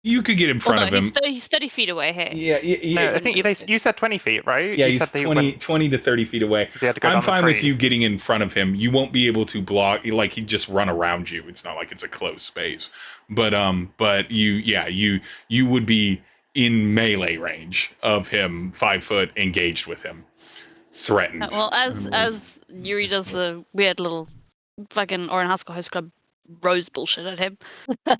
You could get in front of him. He's 30 feet away here. Yeah. No, I think you said 20 feet, right? Yeah, you he's 20 to 30 feet away. I'm fine with you getting in front of him. You won't be able to block. Like, he'd just run around you. It's not like it's a closed space. But you would be in melee range of him, 5 foot, engaged with him, threatened. Well, as Yuri does the weird little fucking Orin High School Host Club rose bullshit at him,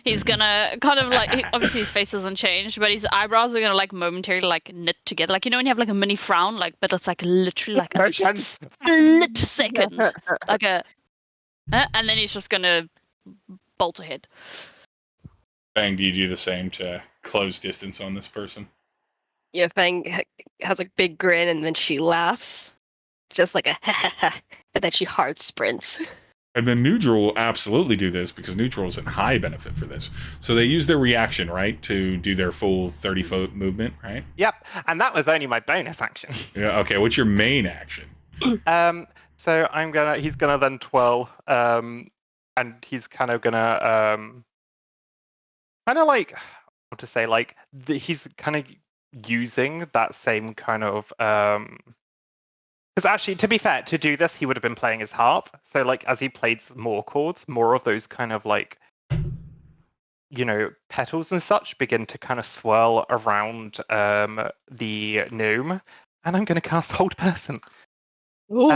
he's gonna kind of like, obviously his face doesn't change, but his eyebrows are gonna like momentarily like knit together, like, when you have like a mini frown, like, but it's like literally like a split second, like a and then he's just gonna bolt ahead. Fang, do you do the same to close distance on this person? Yeah, Fang has a big grin, and then she laughs, just like a ha ha ha, and then she hard sprints. And then Nhudrel will absolutely do this, because Nhudrel is in high benefit for this. So they use their reaction, right, to do their full 30-foot movement, right? Yep, and that was only my bonus action. Yeah. Okay. What's your main action? So he's gonna then twirl, and he's kind of gonna kind of like, what to say, like he's kind of using that same kind of because actually, to be fair, to do this, he would have been playing his harp. So, like, as he played more chords, more of those kind of, like, petals and such begin to kind of swirl around the gnome. And I'm going to cast Hold Person. Ooh.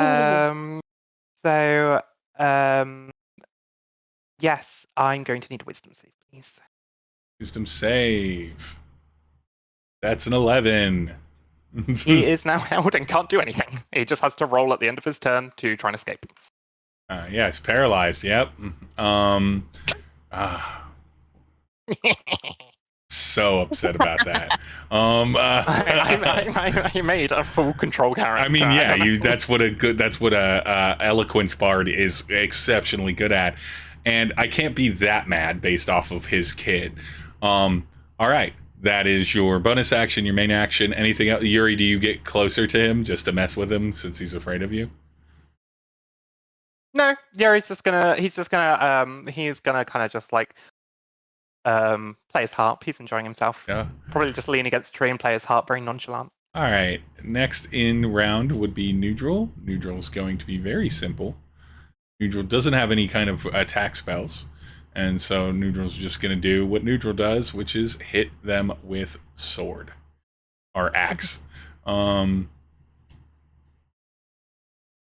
Yes, I'm going to need a Wisdom save, please. Wisdom save. That's an 11. He is now held and can't do anything. He just has to roll at the end of his turn to try and escape. Yeah, he's paralyzed. Yep. So upset about that. I made a full control character. I mean, yeah, that's what a eloquence bard is exceptionally good at, and I can't be that mad based off of his kid. All right, that is your bonus action, your main action. Anything else? Yuri, do you get closer to him just to mess with him since he's afraid of you? No, Yuri's just gonna kind of just like play his harp. He's enjoying himself. Yeah. Probably just lean against a tree and play his harp, very nonchalant. All right. Next in round would be Nhudrel. Nhudrel's going to be very simple. Nhudrel doesn't have any kind of attack spells, and so Nhudrel's just going to do what Nhudrel does, which is hit them with sword or axe. That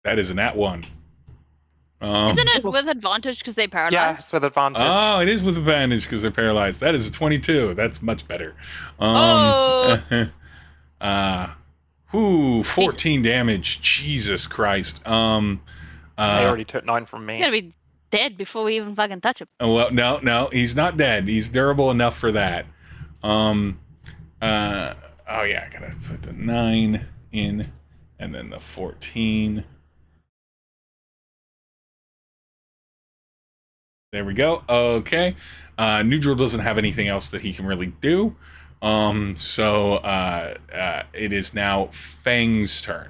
is a nat 1. Isn't it with advantage because they paralyzed? Yeah, it's with advantage. Oh, it is with advantage because they're paralyzed. That is a 22. That's much better. 14 damage. Jesus Christ. They already took 9 from me. He's gonna be dead before we even fucking touch him. Well, no, he's not dead. He's durable enough for that. Oh yeah, I gotta put the 9 in, and then the 14. There we go. Okay. Nhudrel doesn't have anything else that he can really do. So it is now Fang's turn.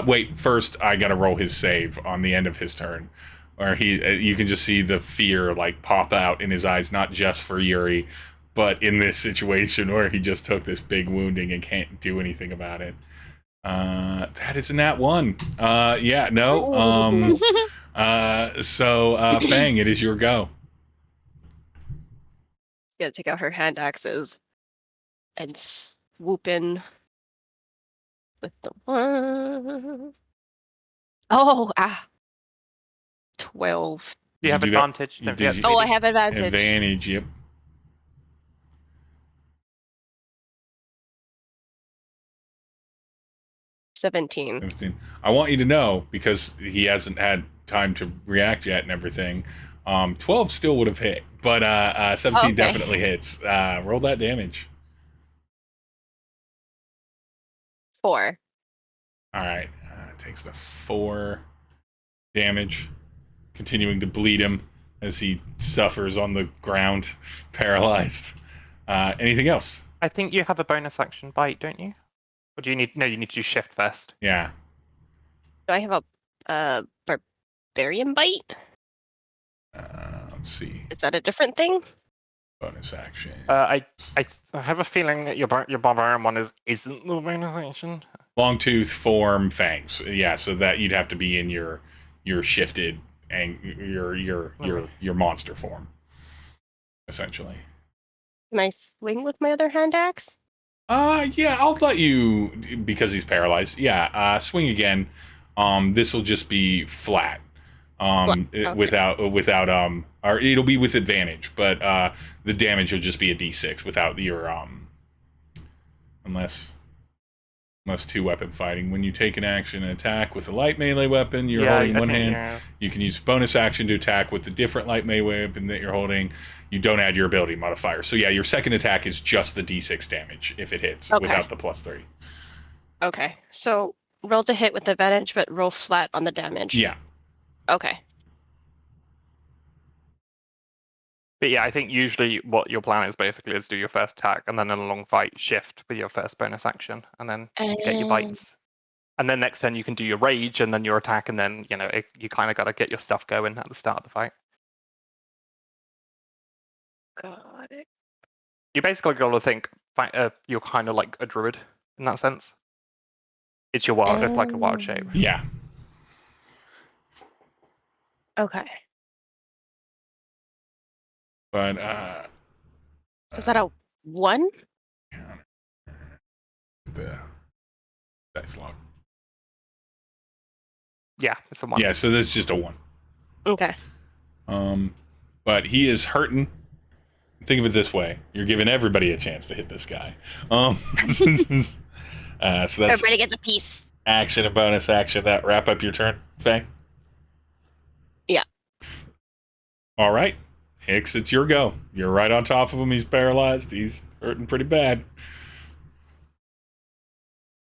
Wait, first I gotta roll his save on the end of his turn, where you can just see the fear like pop out in his eyes, not just for Yuri, but in this situation where he just took this big wounding and can't do anything about it. That is a nat 1. Yeah, no. So Fang, it is your go. Gonna take out her hand axes and swoop in with the one. 12. You have do that? advantage. Don't forget. Oh, I have advantage. Advantage, yep. 17. 17. I want you to know, because he hasn't had time to react yet and everything, 12 still would have hit, but 17 definitely hits. Roll that damage. 4. All right. Takes the 4 damage, continuing to bleed him as he suffers on the ground, paralyzed. Anything else? I think you have a bonus action bite, don't you? Or do you need? No, you need to do shift first. Yeah. Do I have a barbarian bite? Let's see. Is that a different thing? Bonus action. I have a feeling that your barbarian one isn't the bonus action. Longtooth form fangs. Yeah, so that you'd have to be in your shifted and your monster form, essentially. Can I swing with my other hand axe? Yeah, I'll let you, because he's paralyzed. Yeah, swing again. This will just be flat. Okay. Without or it'll be with advantage, but the damage will just be a d6 without your unless 2-weapon fighting. When you take an action and attack with a light melee weapon you're holding one hand, you can use bonus action to attack with the different light melee weapon that you're holding. You don't add your ability modifier. So yeah, your second attack is just the d6 damage if it hits, without the +3. Okay, so roll to hit with advantage, but roll flat on the damage. Yeah. Okay. But yeah, I think usually what your plan is basically is do your first attack and then in a long fight shift with your first bonus action and then get your bites. And then next turn you can do your rage and then your attack, and then you kind of got to get your stuff going at the start of the fight. Got it. You basically got to think you're kind of like a druid in that sense. It's your wild, it's like a wild shape. Yeah. Okay. But So is that a 1? The dice log. Yeah, it's a 1. Yeah, so that's just a 1. Okay. But he is hurting. Think of it this way: you're giving everybody a chance to hit this guy. So that's Everybody gets a piece. action and bonus action. That wrap up your turn, Fang? Yeah. All right, Hicks, it's your go. You're right on top of him. He's paralyzed. He's hurting pretty bad.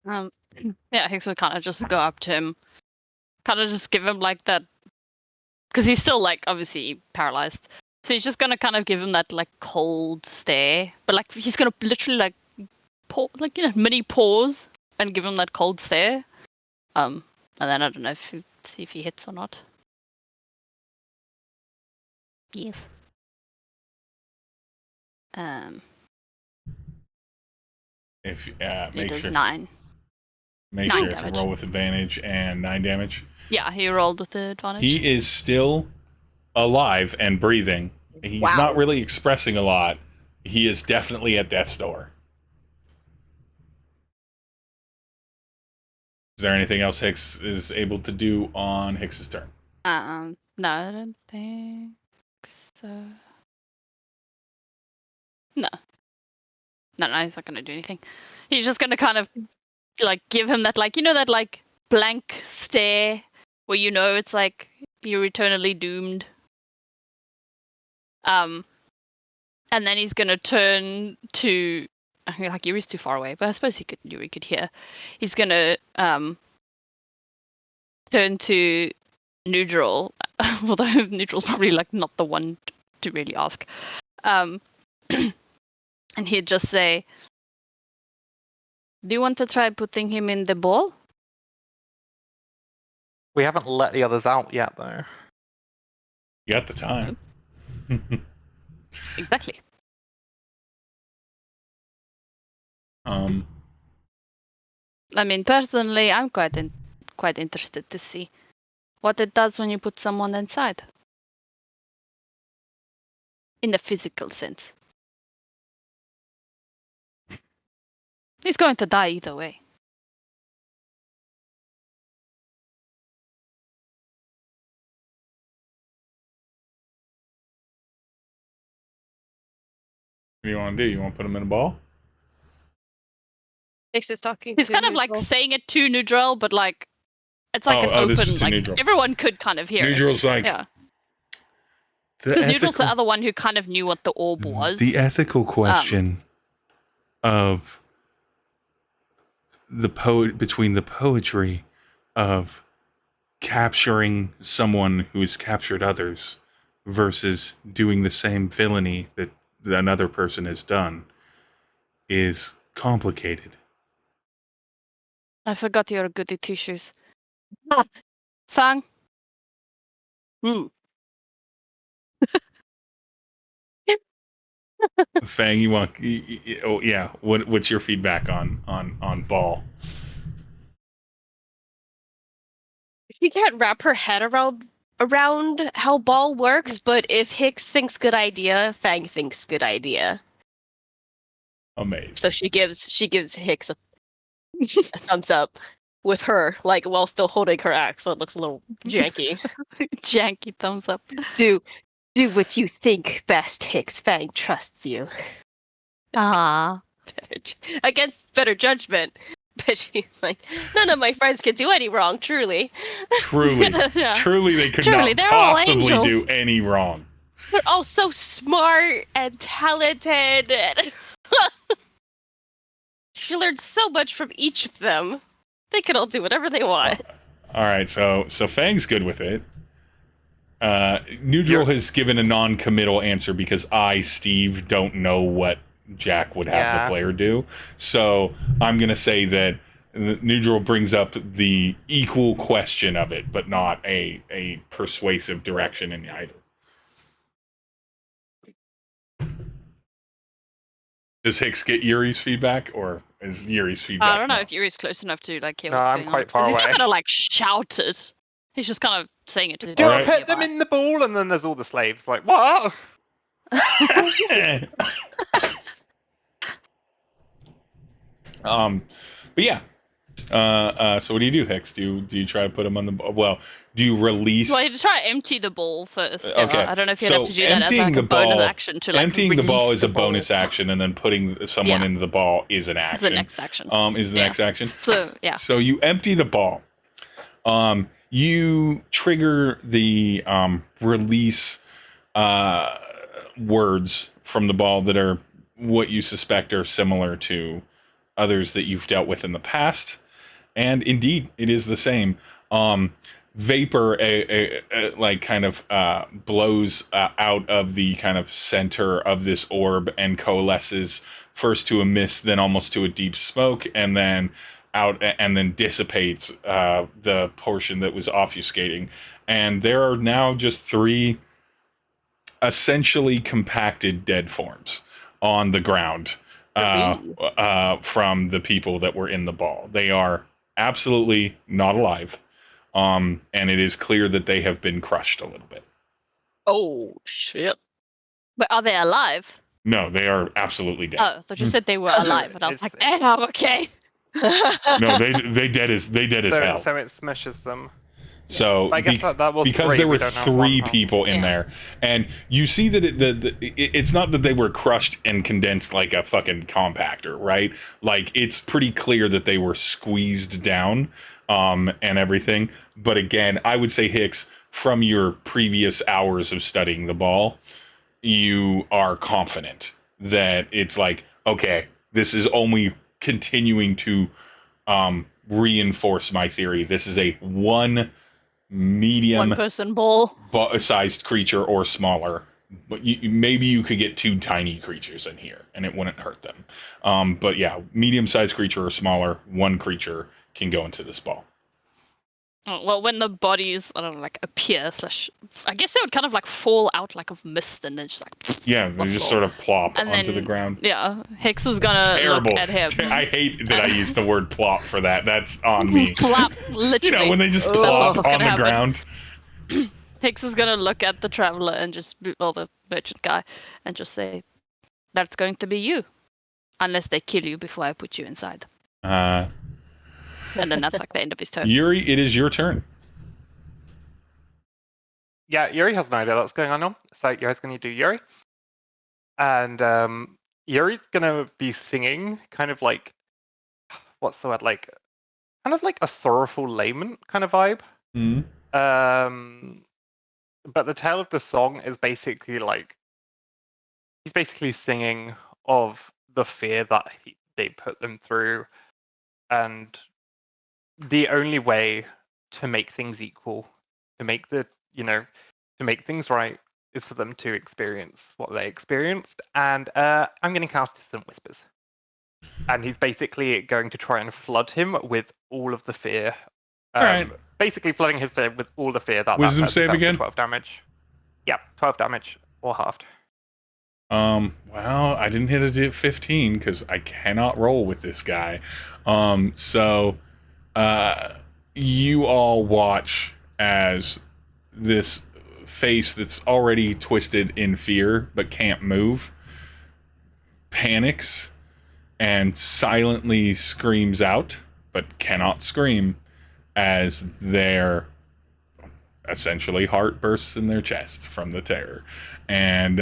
Yeah, Hicks would kind of just go up to him, kind of just give him like that, because he's still like obviously paralyzed. So he's just gonna kind of give him that like cold stare, but like he's gonna literally like mini pause and give him that cold stare. And then I don't know if he hits or not. Yes. If He make does sure 9. make 9 sure to damage. roll with advantage and 9 damage. Yeah, he rolled with the advantage. He is still alive and breathing. He's not really expressing a lot. He is definitely at death's door. Is there anything else Hicks is able to do on Hicks's turn? No, I don't think so. No, he's not gonna do anything. He's just gonna kind of like give him that like that like blank stare where it's like you're eternally doomed. And then he's gonna turn to like Yuri's too far away, but I suppose Yuri could hear. He's gonna turn to Nhudrel, although Nhudrel's probably like not the one to really ask. And he'd just say, "Do you want to try putting him in the ball?" We haven't let the others out yet, though. You got the time. Exactly. I mean, personally, I'm quite interested to see what it does when you put someone inside. In the physical sense. He's going to die either way. What do you want to do? You want to put him in a ball? Hicks is talking. He's kind of like saying it to Nhudrel, but like it's like an open. This is to like Nhudrel. Everyone could kind of hear Nhudrel's it. like, yeah. Because Nhudrel's the other one who kind of knew what the orb was. The ethical question of between the poetry of capturing someone who has captured others versus doing the same villainy that another person has done is complicated. I forgot your goody tissues. Fang? Fang, you want? Oh yeah. What's your feedback on ball? She can't wrap her head around how ball works, but if Hicks thinks good idea, Fang thinks good idea. Amazing. So she gives Hicks a thumbs up with her, like while still holding her axe, so it looks a little janky. Janky thumbs up. Do what you think best, Hicks. Fang trusts you. Ah. Against better judgment. But she's like, none of my friends can do any wrong, truly. Truly, Yeah. Truly, they could Truly, not they're all possibly angels. do any wrong. They're all so smart and talented. And she learned so much from each of them. They can all do whatever they want. All right, so Fang's good with it. Nhudrel has given a non-committal answer because I, Steve, don't know what Jack would have the player do. So I'm going to say that Nhudrel brings up the equal question of it, but not a persuasive direction in either. Does Hicks get Yuri's feedback, or is Yuri's feedback? I don't know if Yuri's close enough to like hear No, what's I'm going quite on. far 'Cause he's away. not gonna like shout it. He's just kind of saying it to the Do I Alright. put them in the ball? And then there's all the slaves like, what? But yeah. So what do you do, Hicks? Do you try to put him on the ball? Well, do you release? Well, you try to empty the ball first. Okay. I don't know if you'd So have to do that as emptying like the a bonus ball- action to like Emptying the ball release is the a bonus ball. action, and then putting someone Yeah. into the ball is an It's action. the next action. Is the Yeah. next action. So yeah. So you empty the ball. You trigger the release words from the ball that are what you suspect are similar to others that you've dealt with in the past. And indeed, it is the same. vapor like kind of blows out of the kind of center of this orb and coalesces first to a mist, then almost to a deep smoke, and then out and then dissipates the portion that was obfuscating. And there are now just 3 essentially compacted dead forms on the ground from the people that were in the ball. They are absolutely not alive. And it is clear that they have been crushed a little bit. Oh, shit. But are they alive? No, they are absolutely dead. Oh, I thought you said they were alive, and I was like, damn, okay. No, they dead as hell. So it smushes them. So I guess that was because 3, there were we don't know 3 one, people in there, and you see that it's not that they were crushed and condensed like a fucking compactor, right? Like it's pretty clear that they were squeezed down, and everything. But again, I would say, Hicks, from your previous hours of studying the ball, you are confident that it's like, okay, this is only continuing to reinforce my theory. This is a one person ball sized creature or smaller, but maybe you could get 2 tiny creatures in here and it wouldn't hurt them. But yeah, medium sized creature or smaller, 1 creature can go into this ball. Oh, well, when the bodies, I don't know, like appear / I guess they would kind of like fall out like of mist and then just like they just sort of plop and onto then, the ground. Yeah, Hicks is gonna Terrible. look at him. I hate that I used the word plop for that. That's on me. Plop, literally. You know, when they just plop on the ground. Hicks is gonna look at the traveler and the merchant guy, and just say, "That's going to be you, unless they kill you before I put you inside." And then that's like the end of his turn. Yuri, it is your turn. Yeah, Yuri has no idea what's going on now. So Yuri's going to do Yuri. And Yuri's going to be singing kind of like, what's the word? Like, kind of like a sorrowful lament kind of vibe. Mm-hmm. But the tale of the song is basically like, he's basically singing of the fear that they put them through. And the only way to make things equal, to make things right, is for them to experience what they experienced. And I'm going to cast Distant Whispers. And he's basically going to try and flood him with all of the fear. All right. Basically flooding his fear with all the fear that Wisdom save again? 12 damage. Yeah, 12 damage or halved. Well, I didn't hit a 15 because I cannot roll with this guy. So you all watch as this face that's already twisted in fear but can't move panics and silently screams out but cannot scream as their essentially heart bursts in their chest from the terror. And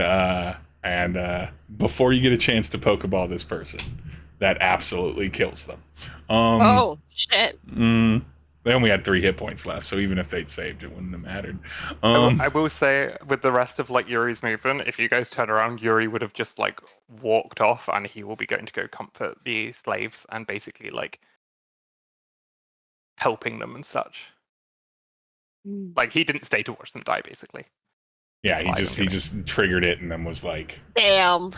before you get a chance to Pokeball this person, that absolutely kills them. Oh, shit. They only had 3 hit points left, so even if they'd saved, it wouldn't have mattered. I will say, with the rest of like Yuri's movement, if you guys turn around, Yuri would have just like walked off, and he will be going to go comfort the slaves and basically like helping them and such. Like he didn't stay to watch them die, basically. Yeah, he just triggered it and then was like, damn.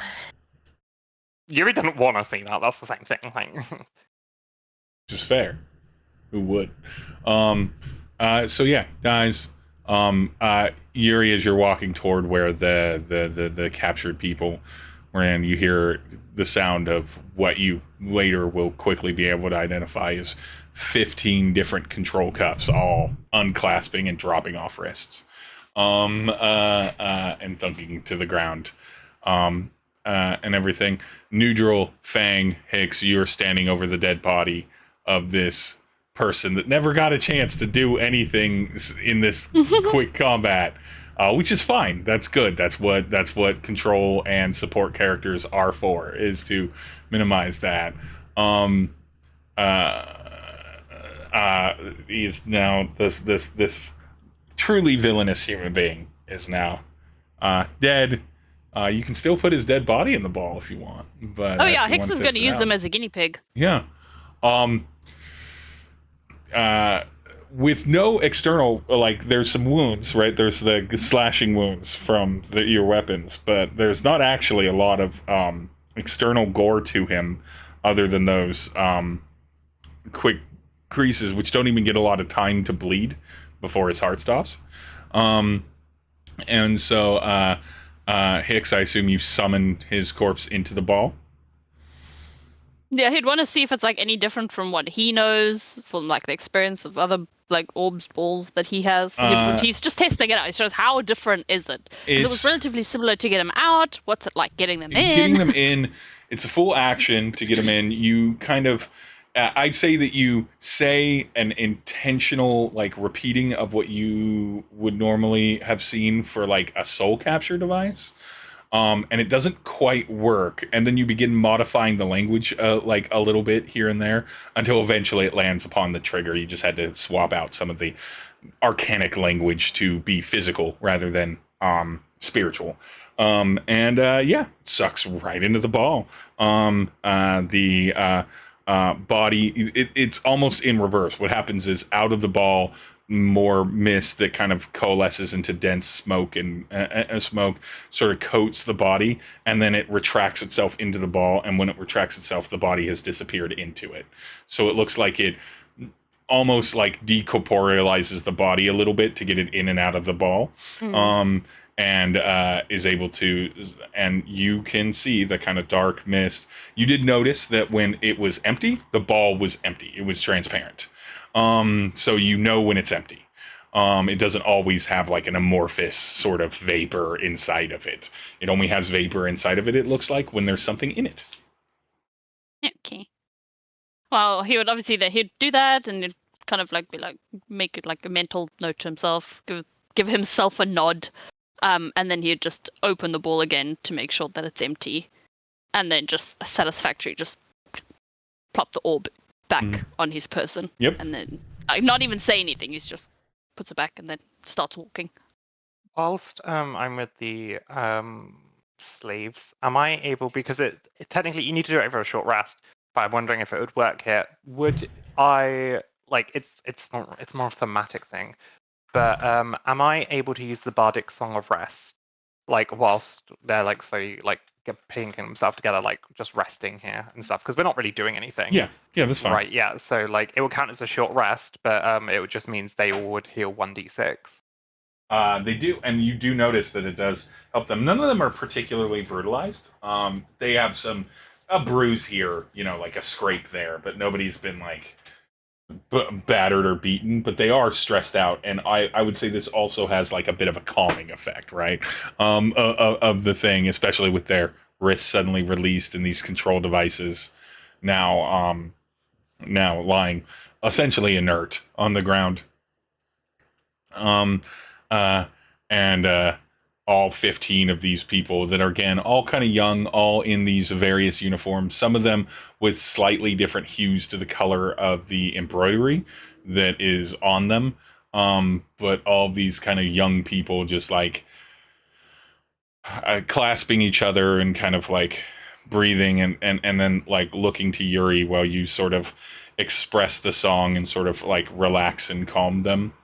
Yuri didn't want to see that. That's the same thing. Like, which is fair. Who would? So yeah, guys. Yuri, as you're walking toward where the captured people were in, you hear the sound of what you later will quickly be able to identify as 15 different control cuffs, all unclasping and dropping off wrists, and thunking to the ground, and everything. Nhudrel, Fang, Hicks, you're standing over the dead body of this person that never got a chance to do anything in this quick combat, which is fine. That's good. That's what control and support characters are for, is to minimize that. He's now this truly villainous human being is now dead. You can still put his dead body in the ball if you want, but Hicks is going to use them as a guinea pig. Yeah. with no external, like, there's some wounds, right? There's the slashing wounds from your weapons, but there's not actually a lot of external gore to him other than those quick creases, which don't even get a lot of time to bleed before his heart stops. And so, Hicks, I assume you summon his corpse into the ball? Yeah, he'd want to see if it's like any different from what he knows from like the experience of other like orbs, balls that he has. He's just testing it out. He shows how different is it? Because it was relatively similar to get him out. What's it like getting them in? Getting them in, it's a full action to get them in. You kind of, I'd say that you say an intentional like repeating of what you would normally have seen for like a soul capture device. And it doesn't quite work, and then you begin modifying the language like a little bit here and there until eventually it lands upon the trigger. You just had to swap out some of the arcanic language to be physical rather than spiritual. Yeah, it sucks right into the ball. The body, it's almost in reverse. What happens is out of the ball, more mist that kind of coalesces into dense smoke, and smoke sort of coats the body, and then it retracts itself into the ball, and when it retracts itself, the body has disappeared into it. So it looks like it almost like decorporealizes the body a little bit to get it in and out of the ball. And is able to, and you can see the kind of dark mist. You did notice that when it was empty, the ball was empty. It was transparent. So you know when it's empty. It doesn't always have like an amorphous sort of vapor inside of it. It only has vapor inside of it, it looks like, when there's something in it. Okay. Well, he would obviously he'd do that, and he'd kind of like be like make it like a mental note to himself, give himself a nod, and then he'd just open the ball again to make sure that it's empty, and then just satisfactory, just plop the orb back on his person. Yep. And then not even say anything. He just puts it back and then starts walking. Whilst I'm with the slaves, am I able, because it technically you need to do it over a short rest, but I'm wondering if it would work here. Would I like it's more of a thematic thing, but am I able to use the bardic song of rest, like whilst they're like pinking themselves together, like just resting here and stuff, because we're not really doing anything. Yeah, that's fine. Right, yeah. So like it would count as a short rest, but it would just means they all would heal 1d6. They do, and you do notice that it does help them. None of them are particularly brutalized. They have a bruise here, like a scrape there, but nobody's been like battered or beaten, but they are stressed out, and I would say this also has like a bit of a calming effect, right? Of the thing, especially with their wrists suddenly released and these control devices now lying essentially inert on the ground. All 15 of these people that are, again, all kind of young, all in these various uniforms, some of them with slightly different hues to the color of the embroidery that is on them. But all these kind of young people just like clasping each other and kind of like breathing and then like looking to Yuri while you sort of express the song and sort of like relax and calm them.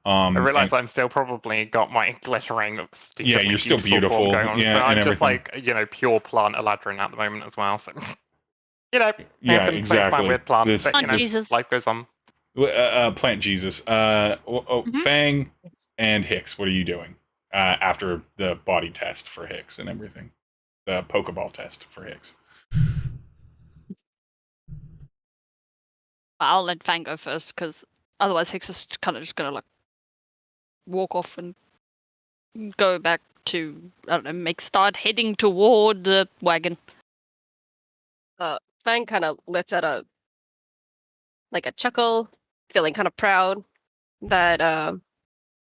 I realize I'm still probably got my glittering. Yeah, you're still beautiful. Going on. Yeah, but I'm and just everything. like pure plant Eladrin at the moment as well. So yeah, exactly. My weird plant, This, but, Jesus. life goes on. Plant Jesus. Fang and Hicks, what are you doing after the body test for Hicks and everything? The Pokeball test for Hicks. I'll let Fang go first, because otherwise Hicks is kind of just gonna like walk off and go back to, I don't know, start heading toward the wagon. Fang kind of lets out a chuckle, feeling kind of proud that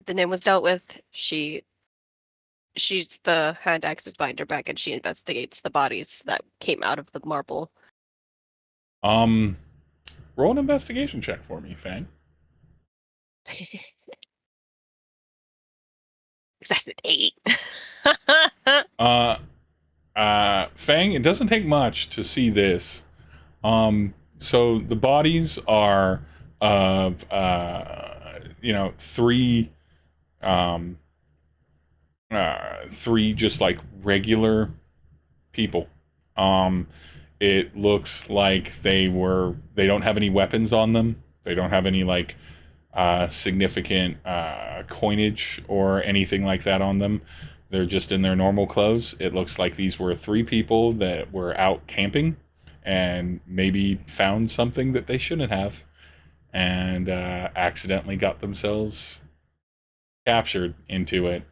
the name was dealt with. She's the hand axes behind her back, and she investigates the bodies that came out of the marble. Roll an investigation check for me, Fang. That's an 8. Fang, it doesn't take much to see this. So the bodies are of three just like regular people. It looks like they don't have any weapons on them. They don't have any like significant coinage or anything like that on them. They're just in their normal clothes. It looks like these were three people that were out camping and maybe found something that they shouldn't have, and accidentally got themselves captured into it.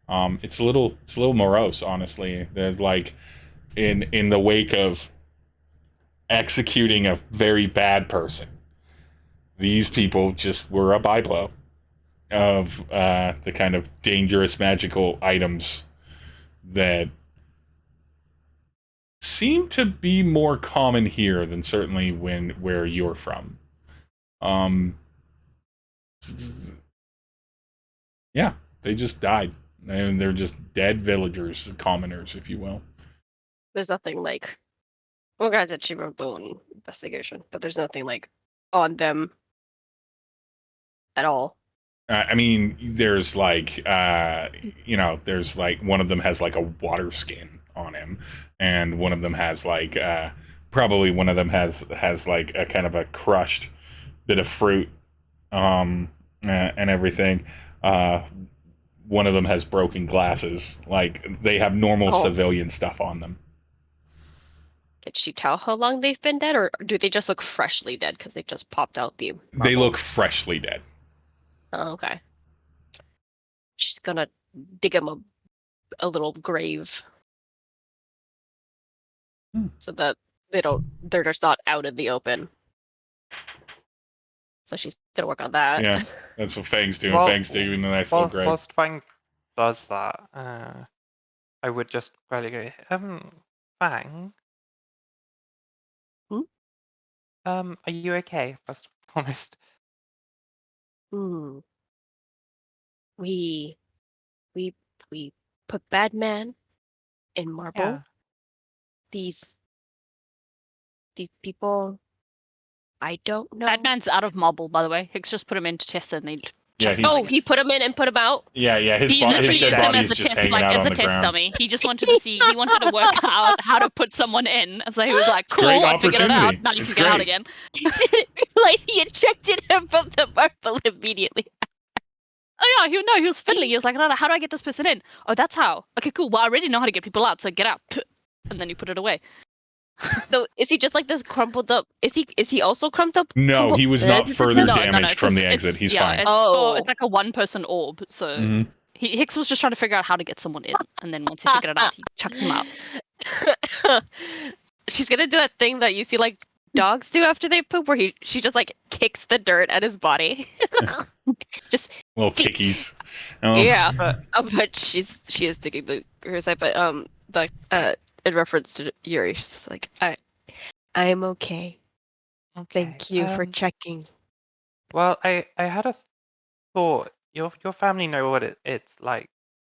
It's a little morose, honestly. There's like in the wake of executing a very bad person, these people just were a byblow of the kind of dangerous magical items that seem to be more common here than certainly where you're from. Yeah, they just died. And they're just dead villagers, commoners, if you will. There's nothing like. Well, granted, she wrote the own investigation, but there's nothing like on them at all. I mean, there's like, there's like one of them has like a water skin on him, and one of them has like, probably one of them has like a kind of a crushed bit of fruit, and everything. One of them has broken glasses. Like, they have normal civilian stuff on them. Can she tell how long they've been dead, or do they just look freshly dead because they just popped out the marble? They look freshly dead. Oh, okay. She's gonna dig him a little grave. So that they're just not out in the open. So she's gonna work on that. Yeah, that's what Fang's doing. Well, Fang's digging a nice little grave. Whilst Fang does that, I would just probably go, Fang? Are you okay, first and foremost? We put bad man in marble. Yeah. These people, I don't know. Bad man's out of marble, by the way. Hicks just put him in to test it, and they. Yeah, he put him in and put him out. Yeah. His He literally dead used him body as is a just test, hanging like out as on a the test ground. dummy. He just wanted to see. He wanted to work out how to put someone in. So he was like, a "Cool, great I figured it out. opportunity. Now you It's can get out great. again." He didn't realize he ejected him from the marble immediately. Oh yeah, he was fiddling. He was like, "How do I get this person in? Oh, that's how. Okay, cool. Well, I already know how to get people out, so get out." And then you put it away. So is he just like this crumpled up? Is he also crumped up? No, he was not further No, damaged from the 'cause exit. He's yeah, fine. It's like a one-person orb. So Hicks was just trying to figure out how to get someone in, and then once he figured it out, he chucked him out. She's gonna do that thing that you see like dogs do after they poop, where she just like kicks the dirt at his body. Just little kickies. yeah, but she is digging her side. But in reference to Yuri, she's like, I am okay. Thank you for checking. Well, I had a thought. Your family know what it's like,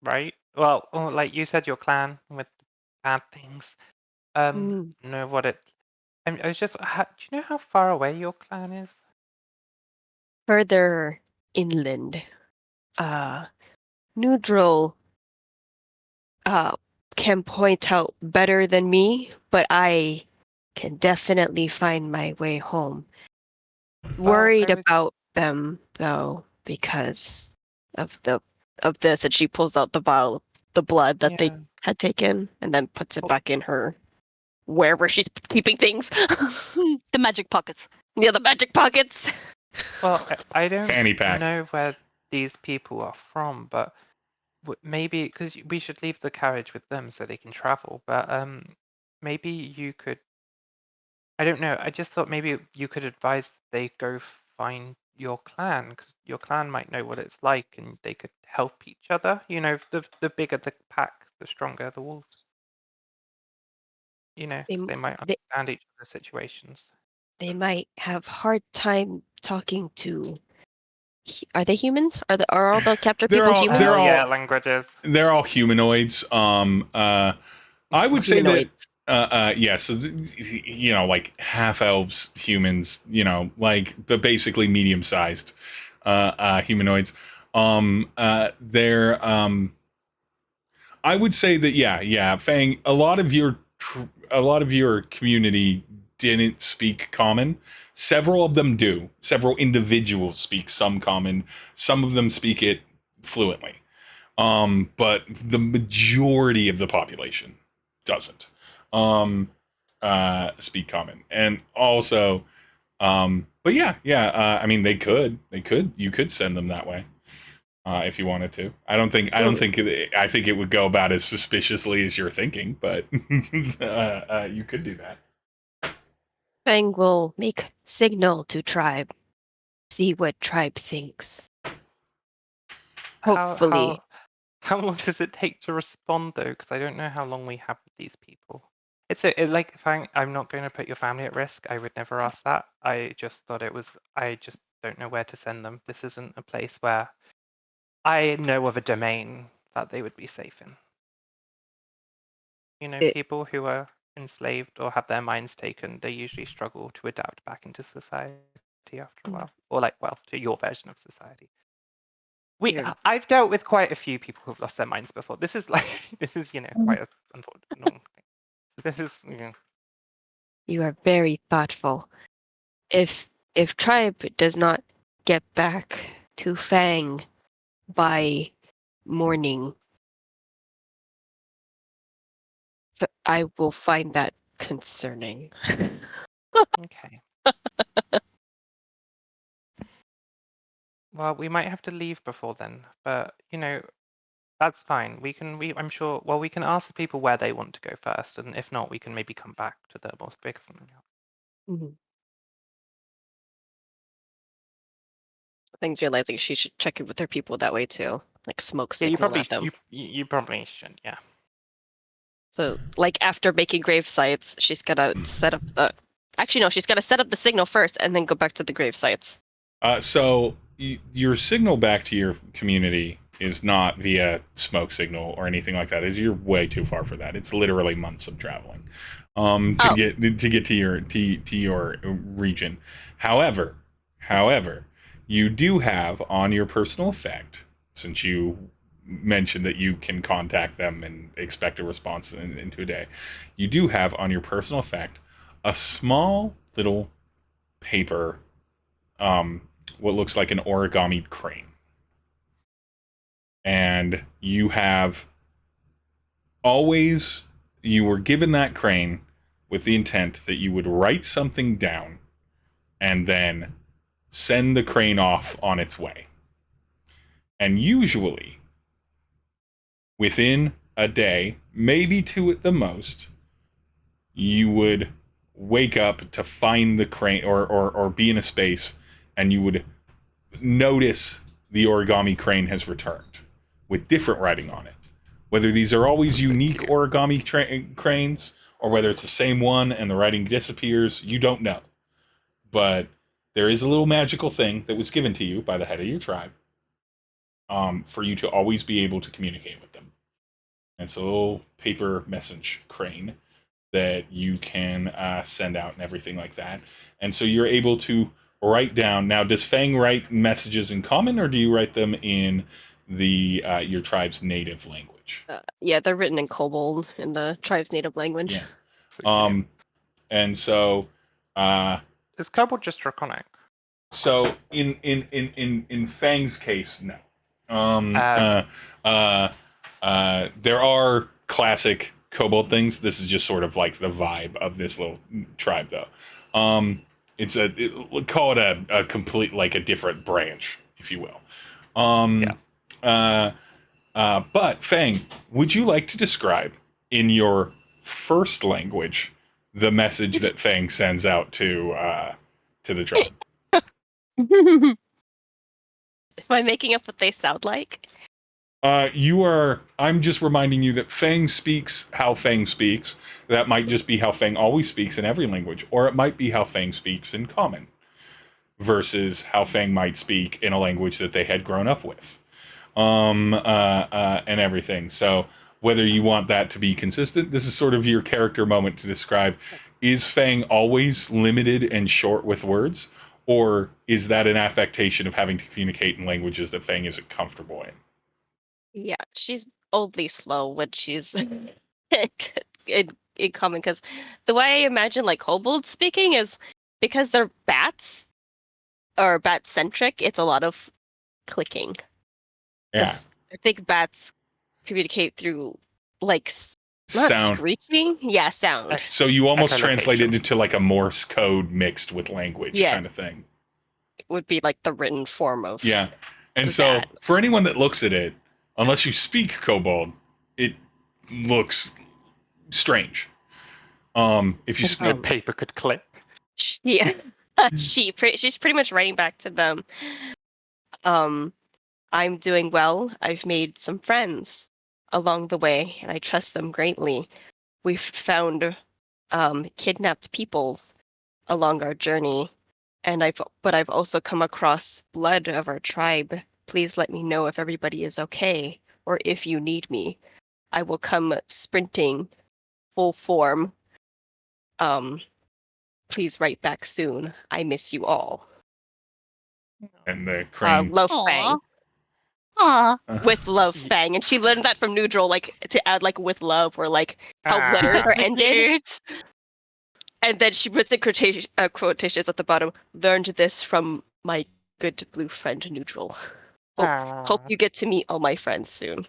right? Well, like you said, your clan with bad things. Know what it. I was just. Do you know how far away your clan is? Further inland, Nhudrel can point out better than me, but I can definitely find my way home. Worried about them though, because of this, and she pulls out the vial, the blood that they had taken, and then puts it back in her wherever she's keeping things. The magic pockets. Yeah, the magic pockets. Well, I don't Fanny pack. know where these people are from, but maybe because we should leave the carriage with them so they can travel. But maybe you could. I don't know. I just thought maybe you could advise they go find your clan, because your clan might know what it's like, and they could help each other. You know, the bigger the pack, the stronger the wolves. You know, they might understand each other's situations. They might have hard time talking to. Are they humans? Are all the captured people humans? Yeah, languages. They're all humanoids. I would say that. Yeah. So like half elves, humans. Like, but basically medium sized. humanoids. They're I would say that yeah, Fang. A lot of your community didn't speak Common. Several of them do. Several individuals speak some Common. Some of them speak it fluently. But the majority of the population doesn't speak Common. And also, but yeah. I mean, you could send them that way. If you wanted to. I think it would go about as suspiciously as you're thinking, but you could do that. Fang will make signal to tribe. See what tribe thinks. Hopefully. How long does it take to respond though? Because I don't know how long we have with these people. Like Fang, I'm not going to put your family at risk. I would never ask that. I just thought it was. I just don't know where to send them. This isn't a place where I know of a domain that they would be safe in. People who are enslaved or have their minds taken, they usually struggle to adapt back into society after a while, or to your version of society. I've dealt with quite a few people who've lost their minds before. This is quite a unfortunate thing. This is You are very thoughtful. If tribe does not get back to Fang by morning, I will find that concerning. Okay. Well, we might have to leave before then, but that's fine. I'm sure. Well, we can ask the people where they want to go first, and if not, we can maybe come back to the most big or something else. Mm-hmm. Things realizing she should check in with her people that way too, like smoke signal at them. You probably should, yeah. So, after making grave sites, she's gonna set up the. Actually, no, she's gonna set up the signal first, and then go back to the grave sites. So your signal back to your community is not via smoke signal or anything like that. You're way too far for that. It's literally months of traveling to get to your region. However, you do have on your personal effect, since you mentioned that you can contact them and expect a response into a day, you do have on your personal effect a small little paper, what looks like an origami crane. And you were given that crane with the intent that you would write something down and then send the crane off on its way. And usually, within a day, maybe two at the most, you would wake up to find the crane or be in a space, and you would notice the origami crane has returned with different writing on it. Whether these are always unique origami cranes or whether it's the same one and the writing disappears, you don't know. But there is a little magical thing that was given to you by the head of your tribe for you to always be able to communicate with them. And it's a little paper message crane that you can send out and everything like that. And so you're able to write down. Now, does Fang write messages in Common, or do you write them in the your tribe's native language? Yeah, they're written in Kobold, in the tribe's native language. Yeah. And so is Kobold just Draconic? So in Fang's case, no. There are classic Kobold things. This is just sort of like the vibe of this little tribe, though. Call it a complete, like a different branch, if you will. But Fang, would you like to describe in your first language the message that Fang sends out to the tribe? Am I making up what they sound like? I'm just reminding you that Fang speaks how Fang speaks. That might just be how Fang always speaks in every language, or it might be how Fang speaks in Common versus how Fang might speak in a language that they had grown up with, and everything. So whether you want that to be consistent, this is sort of your character moment to describe, is Fang always limited and short with words, or is that an affectation of having to communicate in languages that Fang isn't comfortable in? Yeah, she's oddly slow when she's in common, because the way I imagine like kobolds speaking is because they're bats or bat centric. It's a lot of clicking. Yeah. I think bats communicate through like not Sound. screeching. Yeah, sound. So you almost Echolocation. translate it into like a Morse code mixed with language Yes. kind of thing. It would be like the written form of. Yeah. And of so that. for anyone that looks at it, unless you speak kobold, it looks strange. If you The paper could click. Yeah. She's pretty much writing back to them. I'm doing well. I've made some friends along the way, and I trust them greatly. We've found kidnapped people along our journey, and I've also come across blood of our tribe. Please let me know if everybody is okay, or if you need me. I will come sprinting, full form. Please write back soon. I miss you all. and the crane. Love Fang. Aw. With love Fang, and she learned that from Nhudrel, like to add like with love or like how letters are ended. And then she puts the quotations at the bottom. Learned this from my good blue friend Nhudrel. Hope you get to meet all my friends soon.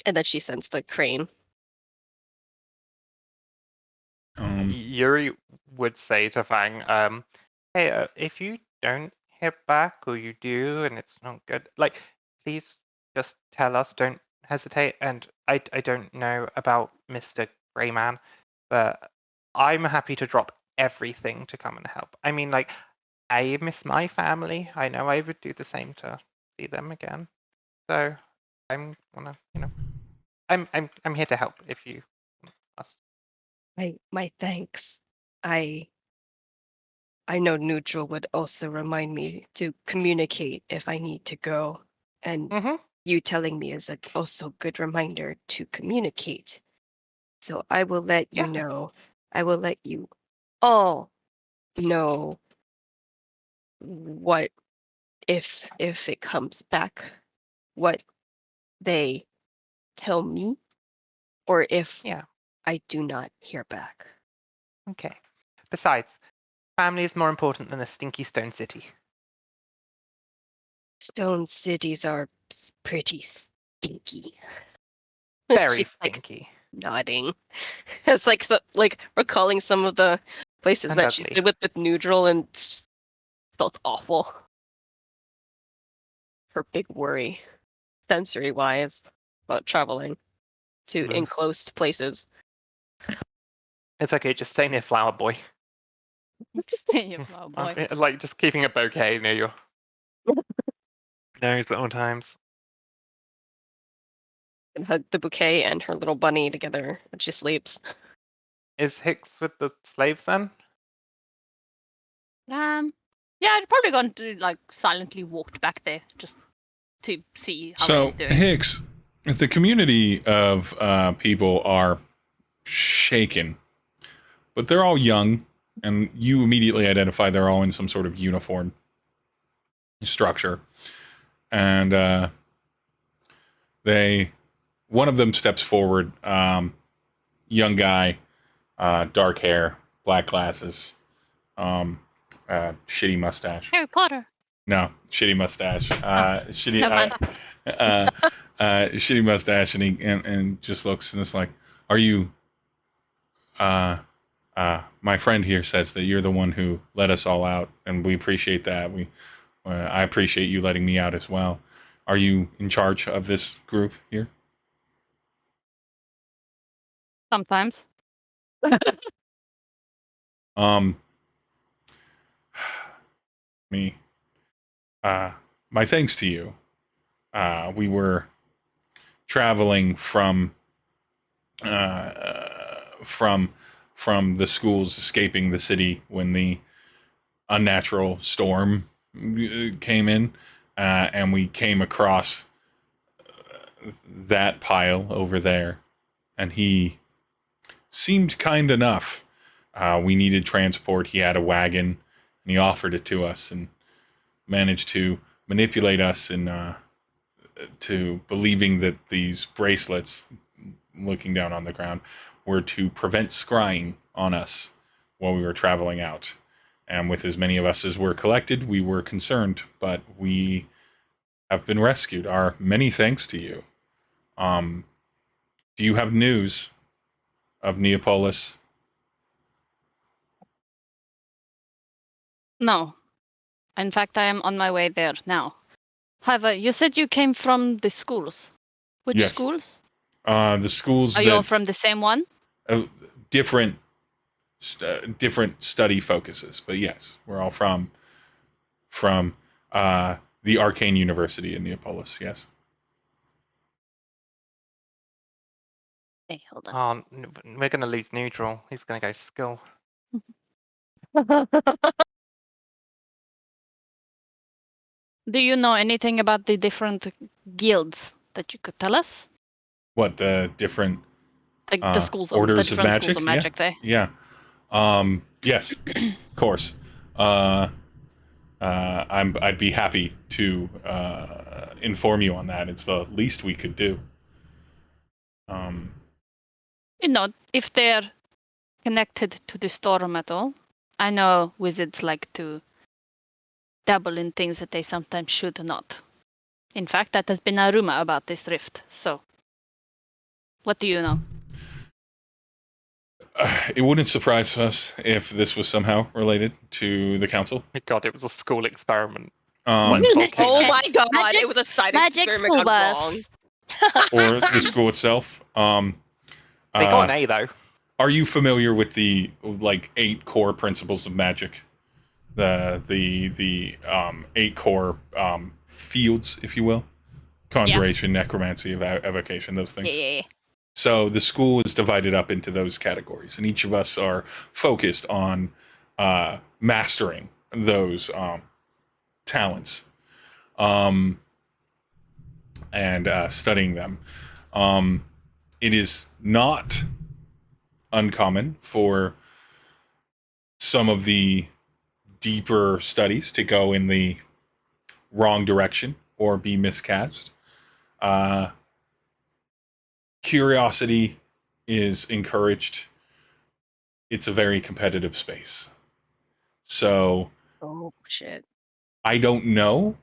And then she sends the crane. Yuri would say to Fang, hey, if you don't hear back or you do and it's not good, like, please just tell us, don't hesitate. And I don't know about Mr. Greyman, but I'm happy to drop everything to come and help. I mean, like, I miss my family. I know I would do the same to see them again. So I'm gonna, I'm here to help if you ask. My thanks. I know Nhudrel would also remind me to communicate if I need to go, and you telling me is also good reminder to communicate. So I will let you know. I will let you all know what if it comes back, what they tell me, or if I do not hear back. Okay. Besides, family is more important than a stinky stone city. Stone cities are pretty stinky. Very She's stinky. like nodding. It's like recalling some of the places And that she's been with Nhudrel, and it's felt awful. Her big worry, sensory wise, about traveling to enclosed places. It's okay, just stay near Flower Boy. Stay near Flower Boy. Like just keeping a bouquet near your nose at all times. And hug the bouquet and her little bunny together when she sleeps. Is Hicks with the slaves then? Yeah, I'd probably gone to like silently walked back there just to see how So they're doing. Hicks, the community of people are shaken, but they're all young, and you immediately identify they're all in some sort of uniform structure, and one of them steps forward, young guy, dark hair, black glasses, shitty mustache. Harry Potter. No, shitty mustache. Shitty mustache, and he and just looks and it's like, "Are you?" My friend here says that you're the one who let us all out, and we appreciate that. I appreciate you letting me out as well. Are you in charge of this group here? Sometimes. My thanks to you. We were traveling from the schools, escaping the city when the unnatural storm came in, and we came across that pile over there, and he seemed kind enough we needed transport. He had a wagon, and he offered it to us, and managed to manipulate us to believing that these bracelets, looking down on the ground, were to prevent scrying on us while we were traveling out. And with as many of us as were collected, we were concerned, but we have been rescued. Our many thanks to you. Do you have news of Neapolis? No. In fact, I am on my way there now. However, you said you came from the schools. Which Yes. schools? The schools Are you all from the same one? Different study focuses, but yes, we're all from the Arcane University in Neapolis. Yes. Hey, hold on. We're gonna lose Nhudrel. He's gonna go skill. Do you know anything about the different guilds that you could tell us? What the different The schools orders the of different magic? schools of magic there. Yeah. Yes, of course. I'd be happy to inform you on that. It's the least we could do. You know, if they're connected to the storm at all. I know wizards like to dabble in things that they sometimes should not. In fact, that has been a rumor about this rift. So, what do you know? It wouldn't surprise us if this was somehow related to the council. My God, it was a school experiment. Oh my God! Magic- It was a side Magic experiment school gone bus. wrong. Or the school itself. They got an A though. Are you familiar with the 8 core principles of magic? The 8 core fields, if you will, conjuration, necromancy, evocation, those things. Yeah. So the school is divided up into those categories, and each of us are focused on mastering those talents and studying them. It is not uncommon for some of the deeper studies to go in the wrong direction or be miscast. Curiosity is encouraged. It's a very competitive space. So, Oh shit. I don't know,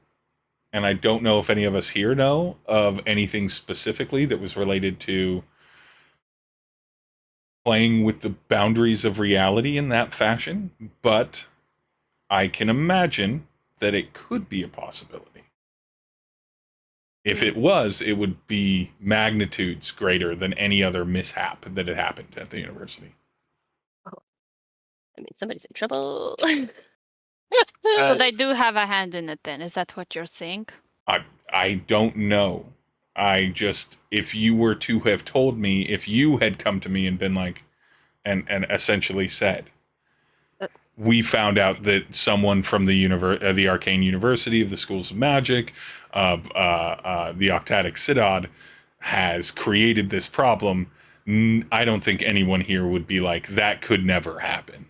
and I don't know if any of us here know of anything specifically that was related to playing with the boundaries of reality in that fashion, but I can imagine that it could be a possibility. If it was, it would be magnitudes greater than any other mishap that had happened at the university. I mean, somebody's in trouble. So they do have a hand in it then, is that what you're saying? I don't know. If you were to have told me, if you had come to me and been like, and essentially said, we found out that someone from the Arcane University of the Schools of Magic, of the Octatic Synod, has created this problem, I don't think anyone here would be like, that could never happen.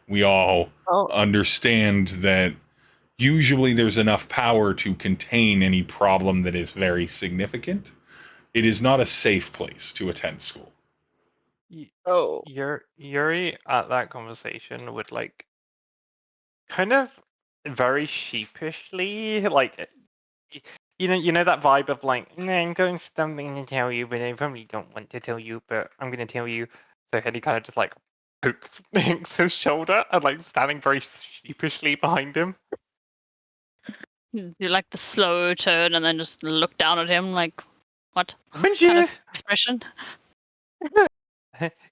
We all understand that usually there's enough power to contain any problem that is very significant. It is not a safe place to attend school. Yuri at that conversation would kind of very sheepishly you know that vibe of I'm going something to tell you, but I probably don't want to tell you, but I'm gonna tell you. So Henny kind of just pokes his shoulder and standing very sheepishly behind him. You like the slow turn and then just look down at him like, what? Bonjour. Kind of expression?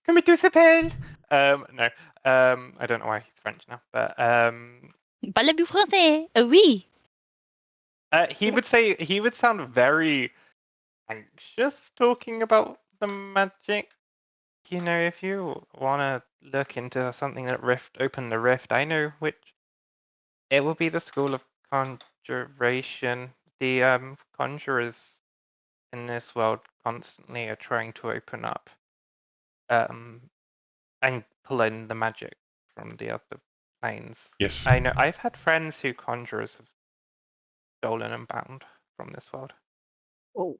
Come tu s'appelle? No. I don't know why he's French now, but Parlez-vous français? Oui. he would sound very anxious talking about the magic. You know, if you want to look into something that open the rift, I know which. It will be the School of Conjuration. The conjurers in this world constantly are trying to open up and pull in the magic from the other planes. Yes. I know. I've had friends who conjurers have stolen and bound from this world. Oh.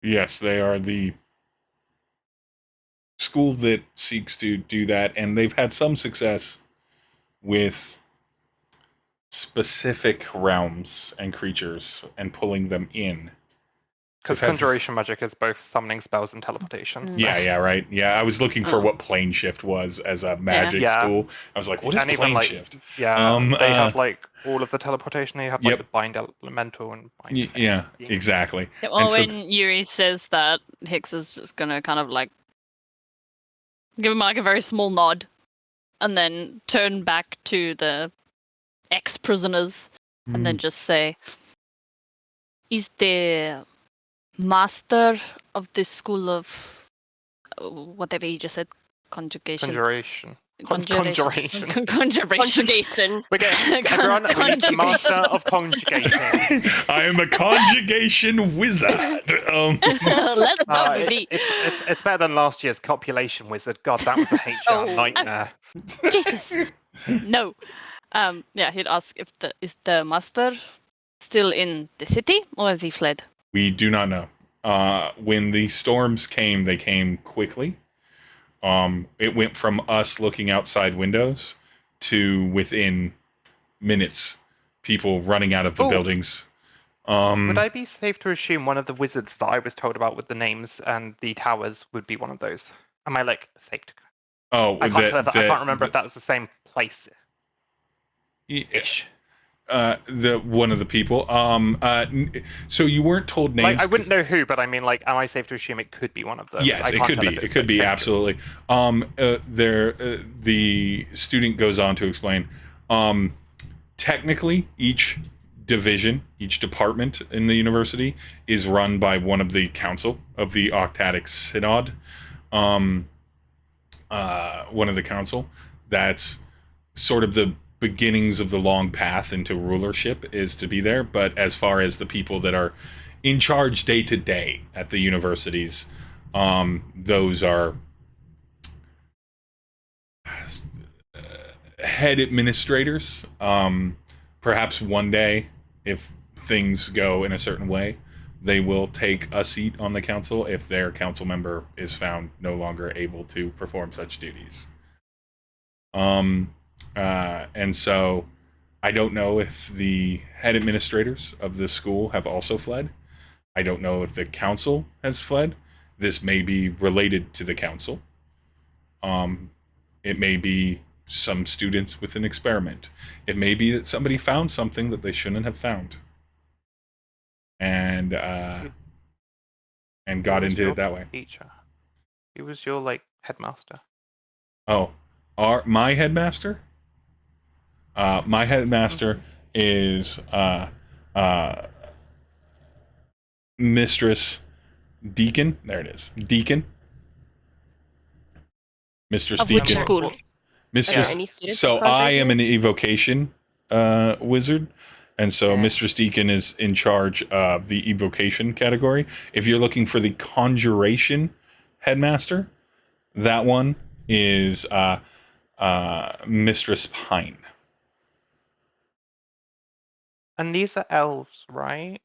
Yes, they are the school that seeks to do that, and they've had some success with specific realms and creatures and pulling them in. Because conjuration magic is both summoning spells and teleportation. Mm. Yeah, right. Yeah, I was looking for what plane shift was as a magic school. I was like, what is And even, plane like, shift? Yeah, they have like all of the teleportation. They have like the bind elemental and bind. Yeah, exactly. Yeah, well, when Yuri says that, Hicks is just gonna kind of like give him like a very small nod, and then turn back to the ex-prisoners, and then just say, "Is the master of the school of whatever you just said, conjugation?" Conjuration. Conjuration. Conjugation. We're getting everyone. We need the master of conjugating. I am a conjugation wizard. Let's go, baby. It's better than last year's copulation wizard. God, that was a HR nightmare. Jesus. No. Yeah, he'd ask if is the master still in the city, or has he fled? We do not know. When the storms came, they came quickly. It went from us looking outside windows to within minutes, people running out of the buildings. Would I be safe to assume one of the wizards that I was told about with the names and the towers would be one of those? Am I like safe to? I can't remember if that was the same place. Ish. The one of the people. So you weren't told names. Like, I wouldn't know who, but I mean, like, am I safe to assume it could be one of them? Yes, it could be. It could be absolutely. The student goes on to explain. Technically, each division, each department in the university is run by one of the council of the Octatic Synod. One of the council. That's sort of the beginnings of the long path into rulership is to be there, but as far as the people that are in charge day to day at the universities, those are head administrators. Perhaps one day, if things go in a certain way, they will take a seat on the council if their council member is found no longer able to perform such duties. And so I don't know if the head administrators of this school have also fled. I don't know if the council has fled. This may be related to the council. It may be some students with an experiment. It may be that somebody found something that they shouldn't have found. And got into it that way. Teacher. He was your like headmaster. Oh, my headmaster? My headmaster is Mistress Deacon. There it is. Deacon. Mistress Of Deacon. which school? Mistress. So I am an evocation wizard, and so Mistress Deacon is in charge of the evocation category. If you're looking for the conjuration headmaster, that one is Mistress Pine. And these are elves, right?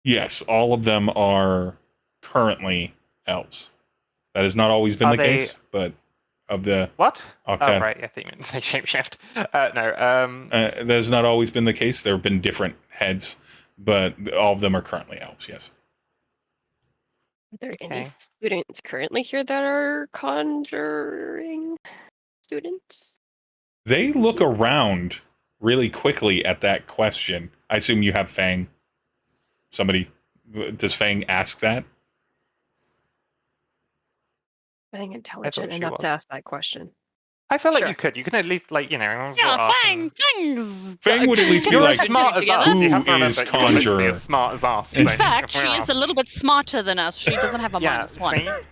Yes, all of them are currently elves. That has not always been the case, but of the what? Octet. Oh, right. I think you meant to say shapeshift. No. That has not always been the case. There have been different heads, but all of them are currently elves. Yes. Are there any students currently here that are conjuring students? They look around really quickly at that question. I assume you have Fang. Does Fang ask that? Being intelligent enough to ask that question. I feel like you could. You can at least, like, you know. Yeah, Fang would at least be like, smart as us. who You have to is remember, you're conjurer? as smart as us. In fact, she is a little bit smarter than us. She doesn't have a -1.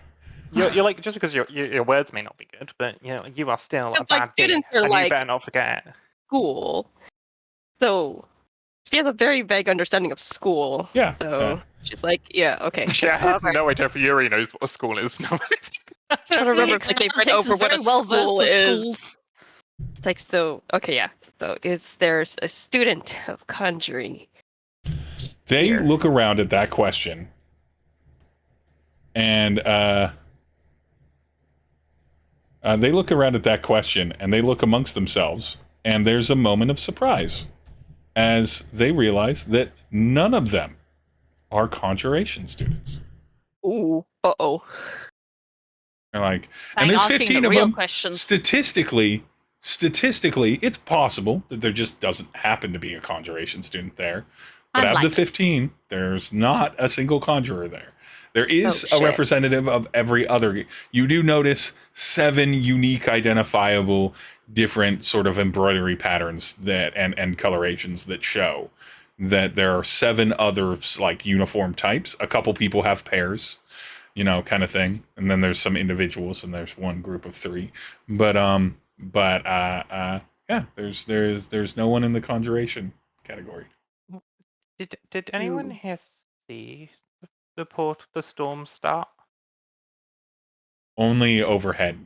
You're like, just because your words may not be good, but you know you are still a bad students thing, are and like, you better not forget. School. So she has a very vague understanding of school. Yeah. So she's like, yeah, okay. I have no idea if Yuri knows what a school is. No. I'm trying to remember if they've read over what a school is. Like, so, okay, yeah. So, if there's a student of conjuring They here. look around at that question, and they look around at that question, and they look amongst themselves, and there's a moment of surprise as they realize that none of them are conjuration students. Ooh, uh-oh. And like, Fang and there's asking 15 the of real them. questions. Statistically, it's possible that there just doesn't happen to be a conjuration student there. But out of the Unlikely. 15, there's not a single conjurer there. There is Oh, a shit. representative of every other. You do notice 7 unique, identifiable, different sort of embroidery patterns that and colorations that show that there are 7 other like uniform types. A couple people have pairs, kind of thing. And then there's some individuals, and there's one group of 3. Yeah, there's no one in the conjuration category. Did anyone here see the storm start? Only overhead.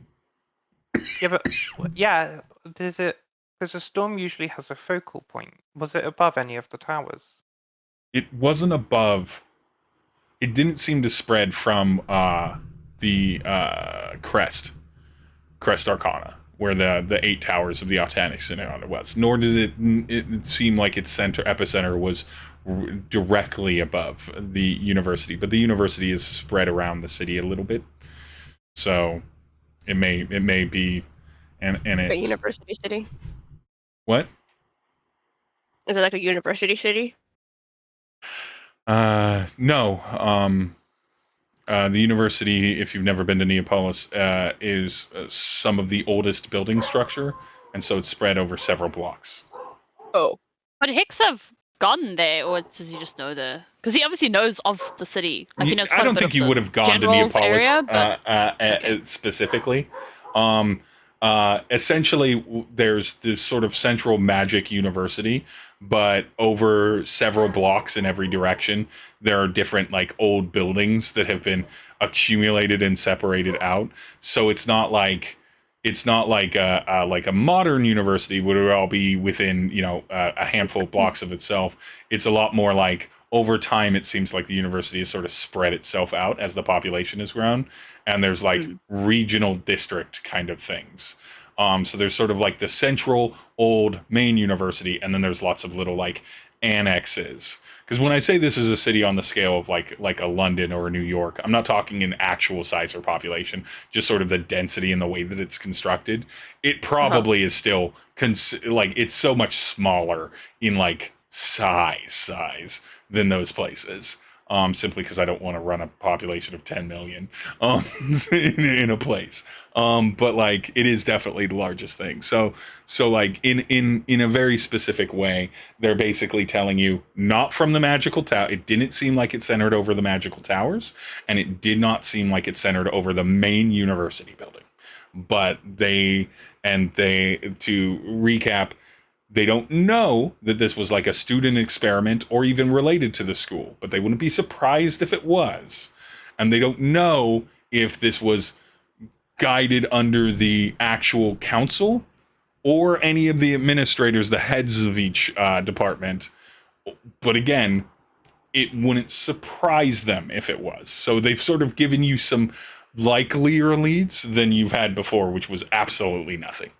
Yeah, but yeah, does it? Because a storm usually has a focal point. Was it above any of the towers? It wasn't above. It didn't seem to spread from the crest Arcana, where the 8 towers of the Autanic Synod was. Nor did it seem like its epicenter was directly above the university. But the university is spread around the city a little bit, so it may be, and A it's university city? what? Is it like a university city? No. The university, if you've never been to Neapolis, is some of the oldest building structure, and so it's spread over several blocks. Oh. Would Hicks have gone there, or does he just know the? Because he obviously knows of the city. Like he knows. I don't think you would have gone to Neapolis area, but... okay. Specifically. Essentially, there's this sort of central magic university, but over several blocks in every direction, there are different like old buildings that have been accumulated and separated out. So it's not like a modern university would all be within a handful of blocks of itself. It's a lot more like over time it seems like the university has sort of spread itself out as the population has grown, and there's like regional district kind of things. So there's sort of like the central old main university, and then there's lots of little like annexes. Because when I say this is a city on the scale of like a London or a New York, I'm not talking in actual size or population, just sort of the density and the way that it's constructed. It probably is still like it's so much smaller in like size than those places. Simply because I don't want to run a population of 10 million in a place. But like it is definitely the largest thing. So like in a very specific way, they're basically telling you not from the magical tower. It didn't seem like it centered over the magical towers, and it did not seem like it centered over the main university building. But to recap, they don't know that this was like a student experiment or even related to the school, but they wouldn't be surprised if it was. And they don't know if this was guided under the actual council or any of the administrators, the heads of each department. But again, it wouldn't surprise them if it was. So they've sort of given you some likelier leads than you've had before, which was absolutely nothing.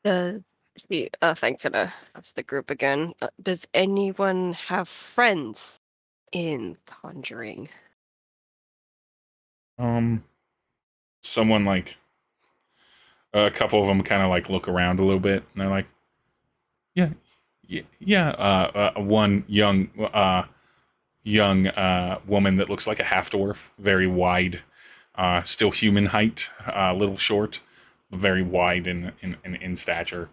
Thanks, gonna ask the group again. Does anyone have friends in conjuring? Someone like a couple of them kind of like look around a little bit, and they're like, yeah. One young woman that looks like a half dwarf, very wide, still human height, a little short, but very wide in stature.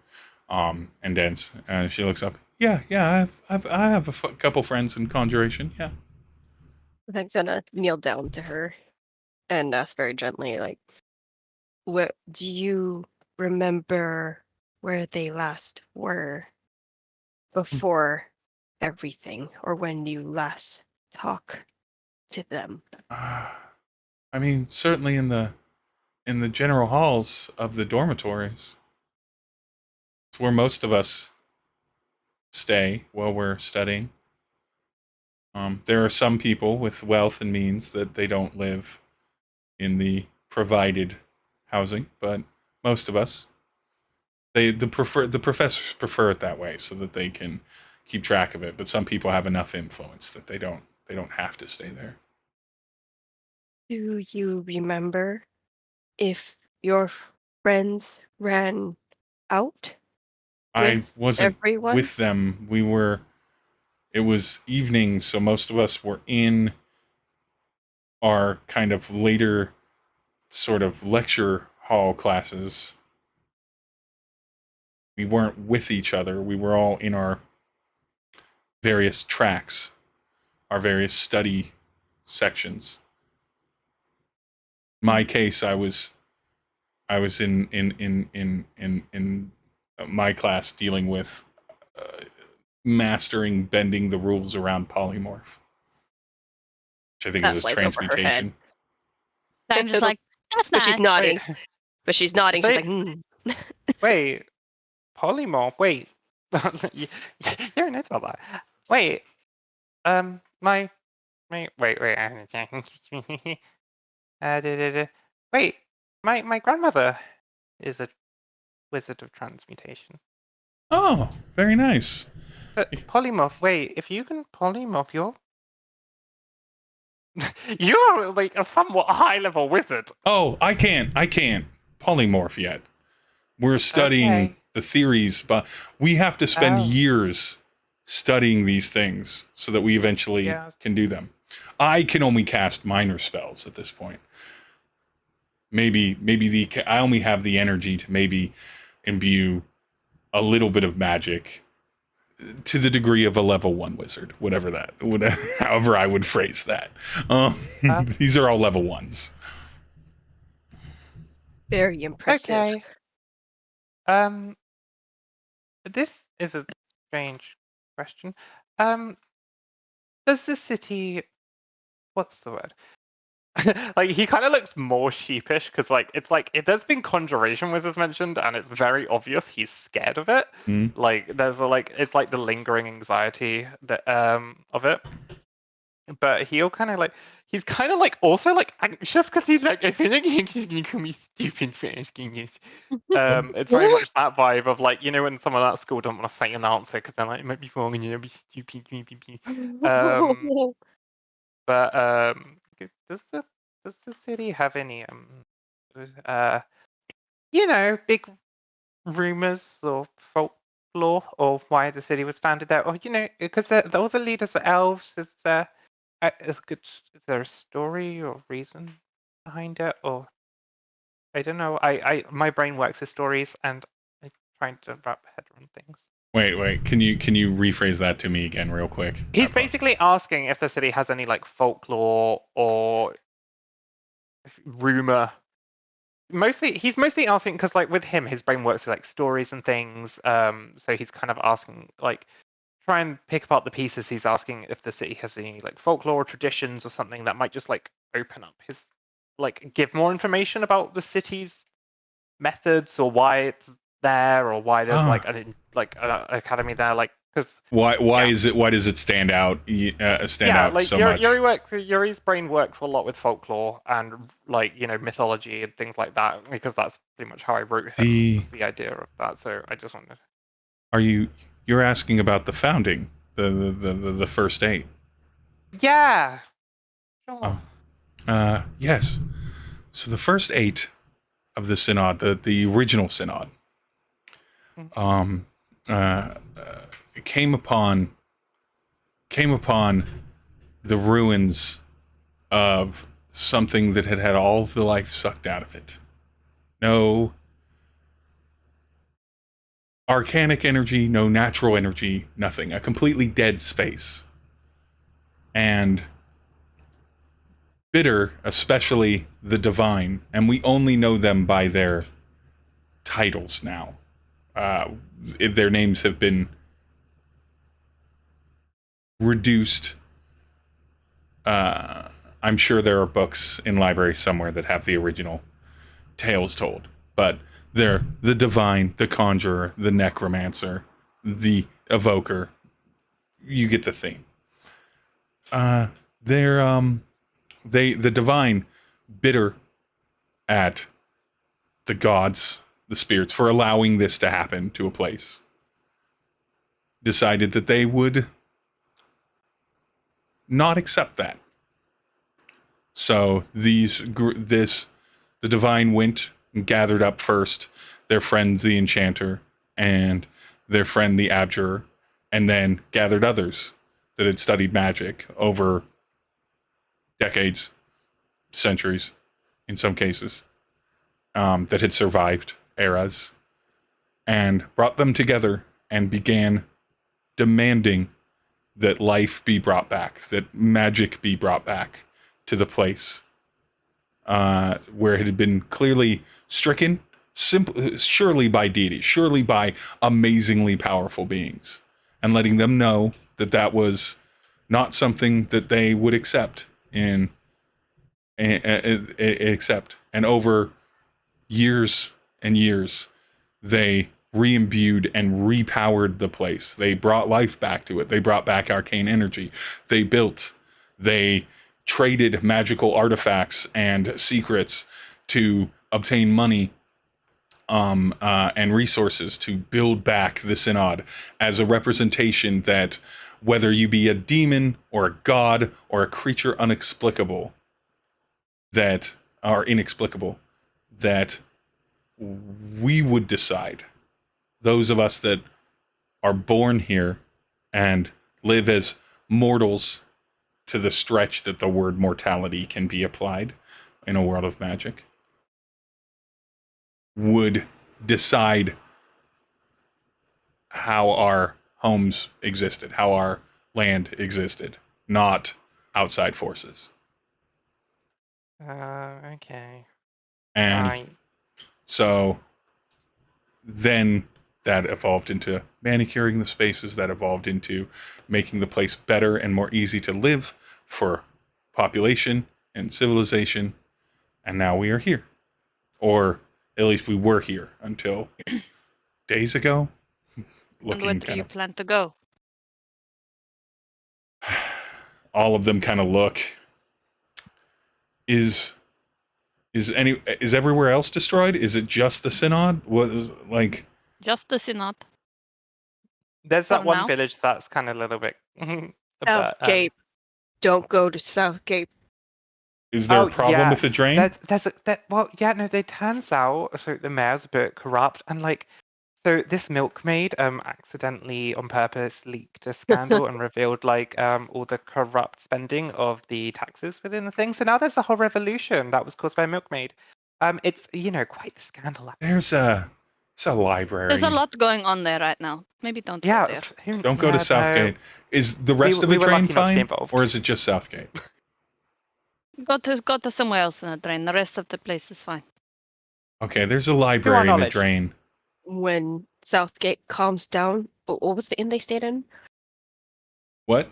And dense. And she looks up. Yeah. I have a couple friends in conjuration. Yeah. I'm gonna kneel down to her and ask very gently, like, "What do you remember where they last were before everything, or when you last talked to them?" I mean, certainly in the in the general halls of the dormitories. It's where most of us stay while we're studying. There are some people with wealth and means that they don't live in the provided housing, but most of us, the professors prefer it that way so that they can keep track of it. But some people have enough influence that they don't have to stay there. Do you remember if your friends ran out? I wasn't everyone? with them. It was evening, so most of us were in our kind of later sort of lecture hall classes. We weren't with each other. We were all in our various tracks, our various study sections. In my case, I was in my class dealing with mastering bending the rules around polymorph, which I think is That lies over her head. transmutation. I'm just like, that's But nice. she's nodding. Wait, But she's nodding. She's like, wait, polymorph. Wait, you're nuts about that. Wait, my wait. Wait, my grandmother is a wizard of transmutation. Oh, very nice. But polymorph. Wait, if you can polymorph, you're like a somewhat high level wizard. Oh, I can't polymorph yet. We're studying Okay. the theories, but we have to spend Oh. years studying these things so that we eventually Yeah. can do them. I can only cast minor spells at this point. Maybe I only have the energy to maybe imbue a little bit of magic to the degree of a level 1 wizard, however I would phrase that. These are all level 1s. very impressive. Okay. This is a strange question. Does the city, what's the word? Like he kind of looks more sheepish because there's been conjuration wizards mentioned and it's very obvious he's scared of it. Mm. Like it's like the lingering anxiety that of it. But he's kind of like also like anxious because he's like, I feel like he's just gonna call me stupid for asking this. It's very much that vibe of like, you know, when someone at school don't want to say an answer because they're like, it might be wrong and you'll be stupid. But does the city have any you know, big rumors or folklore of why the city was founded there, or you know, because all the leaders are elves? Is there a story or reason behind it, or I don't know. I my brain works with stories, and I'm trying to wrap my head around things. Wait. Can you rephrase that to me again, real quick? He's basically asking if the city has any like folklore or rumor. He's mostly asking because like with him, his brain works with like stories and things. So he's kind of asking like, try and pick apart the pieces. He's asking if the city has any like folklore or traditions or something that might just like open up his, like give more information about the city's methods or why it's there or why there's like an academy there, like because why does it stand out like so much? Yuri's brain works a lot with folklore and like, you know, mythology and things like that because that's pretty much how I wrote him, the idea of that. So I just wondered. You're asking about the founding, the first 8? Yeah. Sure. Yes. So the first 8 of the synod, the original synod, came upon the ruins of something that had all of the life sucked out of it. No arcanic energy, no natural energy, nothing. A completely dead space. And bitter, especially the divine, and we only know them by their titles now. Their names have been reduced. I'm sure there are books in libraries somewhere that have the original tales told, but they're the divine, the conjurer, the necromancer, the evoker. You get the theme. The divine, bitter at the gods, the spirits, for allowing this to happen to a place, decided that they would not accept that. So the divine went and gathered up first their friends, the enchanter, and their friend, the abjurer, and then gathered others that had studied magic over decades, centuries, in some cases, that had survived eras, and brought them together and began demanding that life be brought back, that magic be brought back to the place where it had been clearly stricken, surely by deities, surely by amazingly powerful beings, and letting them know that that was not something that they would accept. And over years and years, they re-imbued and repowered the place. They brought life back to it. They brought back arcane energy. They traded magical artifacts and secrets to obtain money and resources to build back the Synod as a representation that whether you be a demon or a god or a creature inexplicable, that we would decide, those of us that are born here and live as mortals to the stretch that the word mortality can be applied in a world of magic, would decide how our homes existed, how our land existed, not outside forces. Okay. And Right. so then that evolved into manicuring the spaces, that evolved into making the place better and more easy to live for population and civilization. And now we are here. Or at least we were here until days ago. And where do you plan to go? All of them kind of look. Is everywhere else destroyed? Is it just the Synod? What was like? Just the Synod. There's that For one now. village that's kind of a little bit. Southgate. Don't go to Southgate. Is there a problem with the drain? It turns out so the mayor's a bit corrupt and so this milkmaid accidentally on purpose leaked a scandal and revealed all the corrupt spending of the taxes within the thing. So now there's a whole revolution that was caused by a milkmaid. It's quite the scandal. There's a library. There's a lot going on there right now. Maybe don't go there. Don't go to Southgate. No. Is the rest of the drain fine, or is it just Southgate? Go to somewhere else in the drain. The rest of the place is fine. Okay, there's a library in the drain. When Southgate calms down, what was the inn they stayed in? What?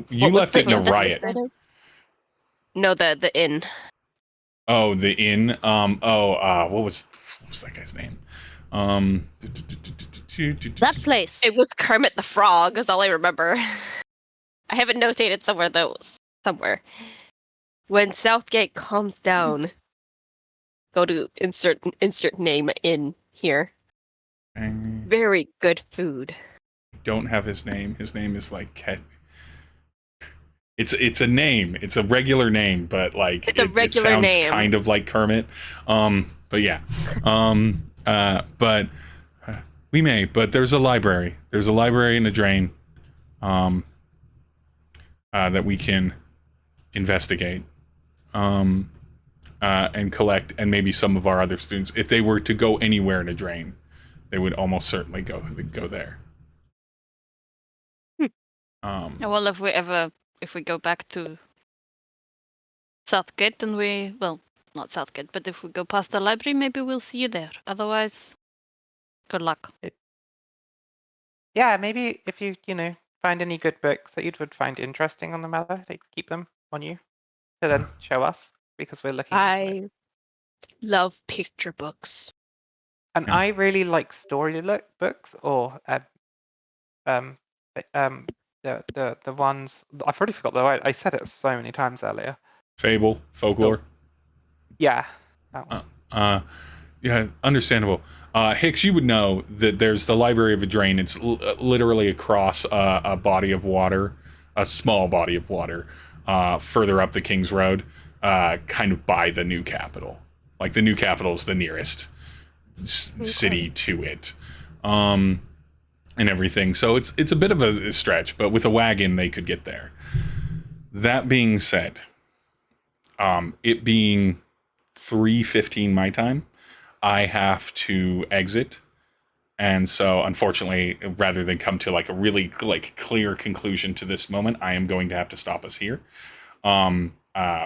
You left it in a riot. No, the inn. Oh, the inn. What was that guy's name? That place. It was Kermit the Frog, is all I remember. I have it notated somewhere though. Somewhere. When Southgate calms down, go to insert name in here. Very good food. Don't have his name. His name is It's a name. It's a regular name, but it sounds name. Kind of like Kermit. But yeah. But we may. But there's a library. There's a library in the drain. That we can investigate. And collect, and maybe some of our other students, if they were to go anywhere in a drain, they would almost certainly go there. Well, if we go back to Southgate, then not Southgate, but if we go past the library, maybe we'll see you there. Otherwise, good luck. Yeah, maybe if you find any good books that you would find interesting on the matter, keep them on you to then show us because we're looking. Love picture books. And I really like story books, or the ones I've already forgot the word. I said it so many times earlier. Fable, folklore. Yeah. That one. Yeah, understandable. Hicks, you would know that there's the Library of Adrain. It's literally across a body of water, a small body of water, further up the King's Road, kind of by the new capital. Like, the new capital is the nearest city to it, and everything. So it's a bit of a stretch, but with a wagon they could get there. That being said, it being 3:15 my time, I have to exit, and so unfortunately, rather than come to like a really like clear conclusion to this moment, I am going to have to stop us here,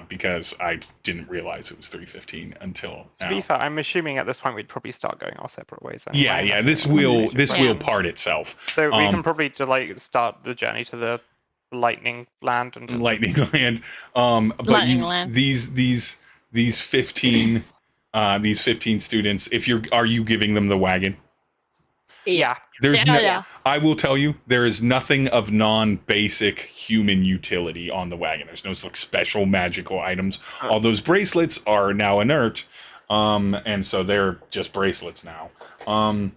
because I didn't realize it was 3:15 until now. To be fair, I'm assuming at this point we'd probably start going our separate ways. Anyway. Yeah. This will part itself. So we can probably like start the journey to the lightning land and Lightning Land. But Lightning Land. These 15 students, are you giving them the wagon? Yeah. There's Yeah. I will tell you, there is nothing of non-basic human utility on the wagon. There's no like special magical items. All those bracelets are now inert, and so they're just bracelets now. Can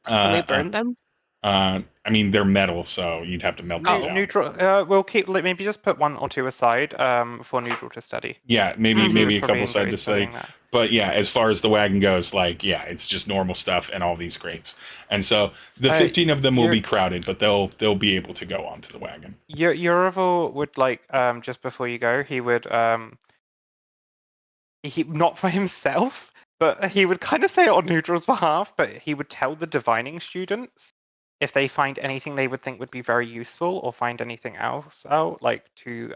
we burn them? I mean, they're metal, so you'd have to melt them down. Nhudrel, we'll keep maybe just put one or two aside for Nhudrel to study. Yeah, maybe a couple aside to study. study. But yeah, as far as the wagon goes, like, yeah, it's just normal stuff and all these crates. And so the 15 of them will be crowded, but they'll be able to go onto the wagon. Nhudrel would like just before you go, he would he not for himself, but he would kind of say it on Nhudrel's behalf, but he would tell the divining students if they find anything they would think would be very useful or find anything else out, like to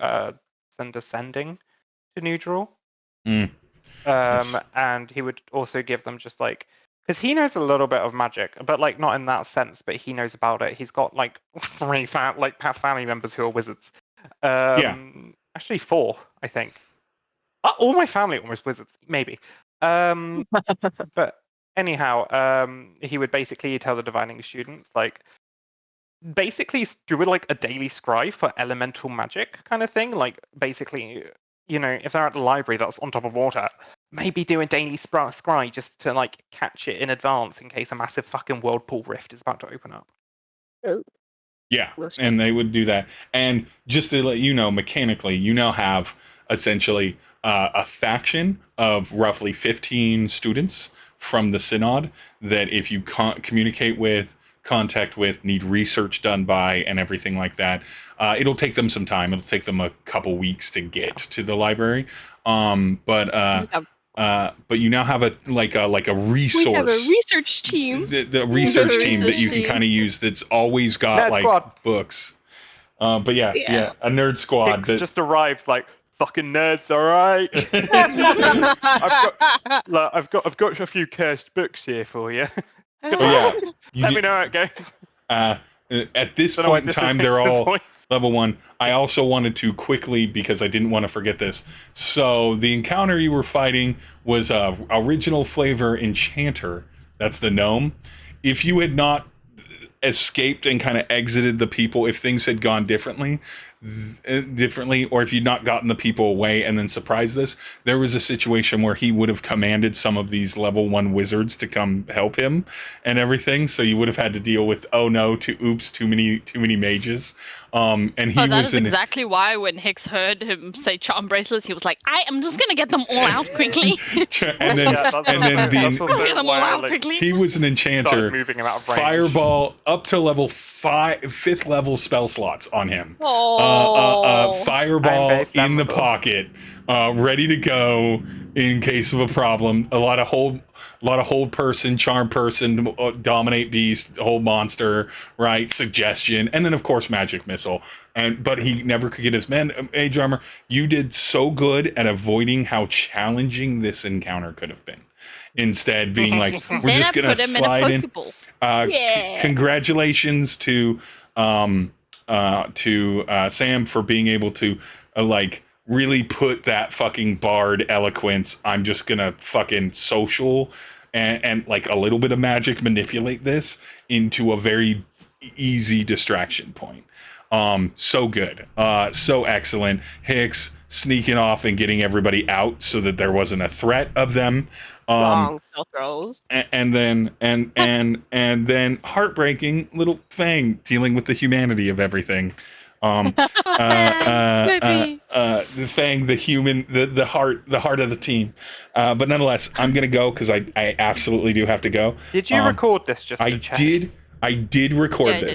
send a sending to Nhudrel. And he would also give them just like, because he knows a little bit of magic, but like not in that sense, but he knows about it. He's got like 3 family members who are wizards. Actually 4, I think. All my family almost wizards, maybe. But anyhow, he would basically tell the divining students, like, basically do it like a daily scry for elemental magic kind of thing. Like, basically, you know, if they're at the library that's on top of water, maybe do a daily scry just to, like, catch it in advance in case a massive fucking whirlpool rift is about to open up. Oh. Yeah, and they would do that. And just to let you know, mechanically, you now have essentially a faction of roughly 15 students from the Synod that if you communicate with, contact with, need research done by, and everything like that, it'll take them some time. It'll take them a couple weeks to get to the library. But you now have a resource. We have a research team. The research team that you can kind of use that's always got Nerd squad. Books. But yeah, a nerd squad. Hicks just arrives like, fucking nerds, all right. I've got a few cursed books here for you. Let me know how it goes. At this point in time, they're all level 1. I also wanted to quickly, because I didn't want to forget this. So the encounter you were fighting was original flavor enchanter. That's the gnome. If you had not escaped and kind of exited the people, if things had gone differently, or if you'd not gotten the people away and then surprised this, there was a situation where he would have commanded some of these level 1 wizards to come help him and everything. So you would have had to deal with, oh no, too many mages. And he that is exactly why when Hicks heard him say charm bracelets, he was like, I am just gonna get them all out quickly. and then he was an enchanter. Fireball up to level 5th level spell slots on him. Fireball in the pocket, ready to go in case of a problem. A lot of hold person, charm person, dominate beast, hold monster, right? Suggestion, and then of course magic missile. But he never could get his mage armor. You did so good at avoiding how challenging this encounter could have been. Instead, being like, we're just gonna slide in. Congratulations to Sam for being able to really put that fucking bard eloquence. I'm just gonna fucking social and like a little bit of magic manipulate this into a very easy distraction point. So good. So excellent. Hicks sneaking off and getting everybody out so that there wasn't a threat of them. Wrong spell throws. And then heartbreaking little Fang dealing with the humanity of everything. The Fang, the human, the heart of the team. But nonetheless, I'm gonna go because I absolutely do have to go. Did you record this just to check? I did record this.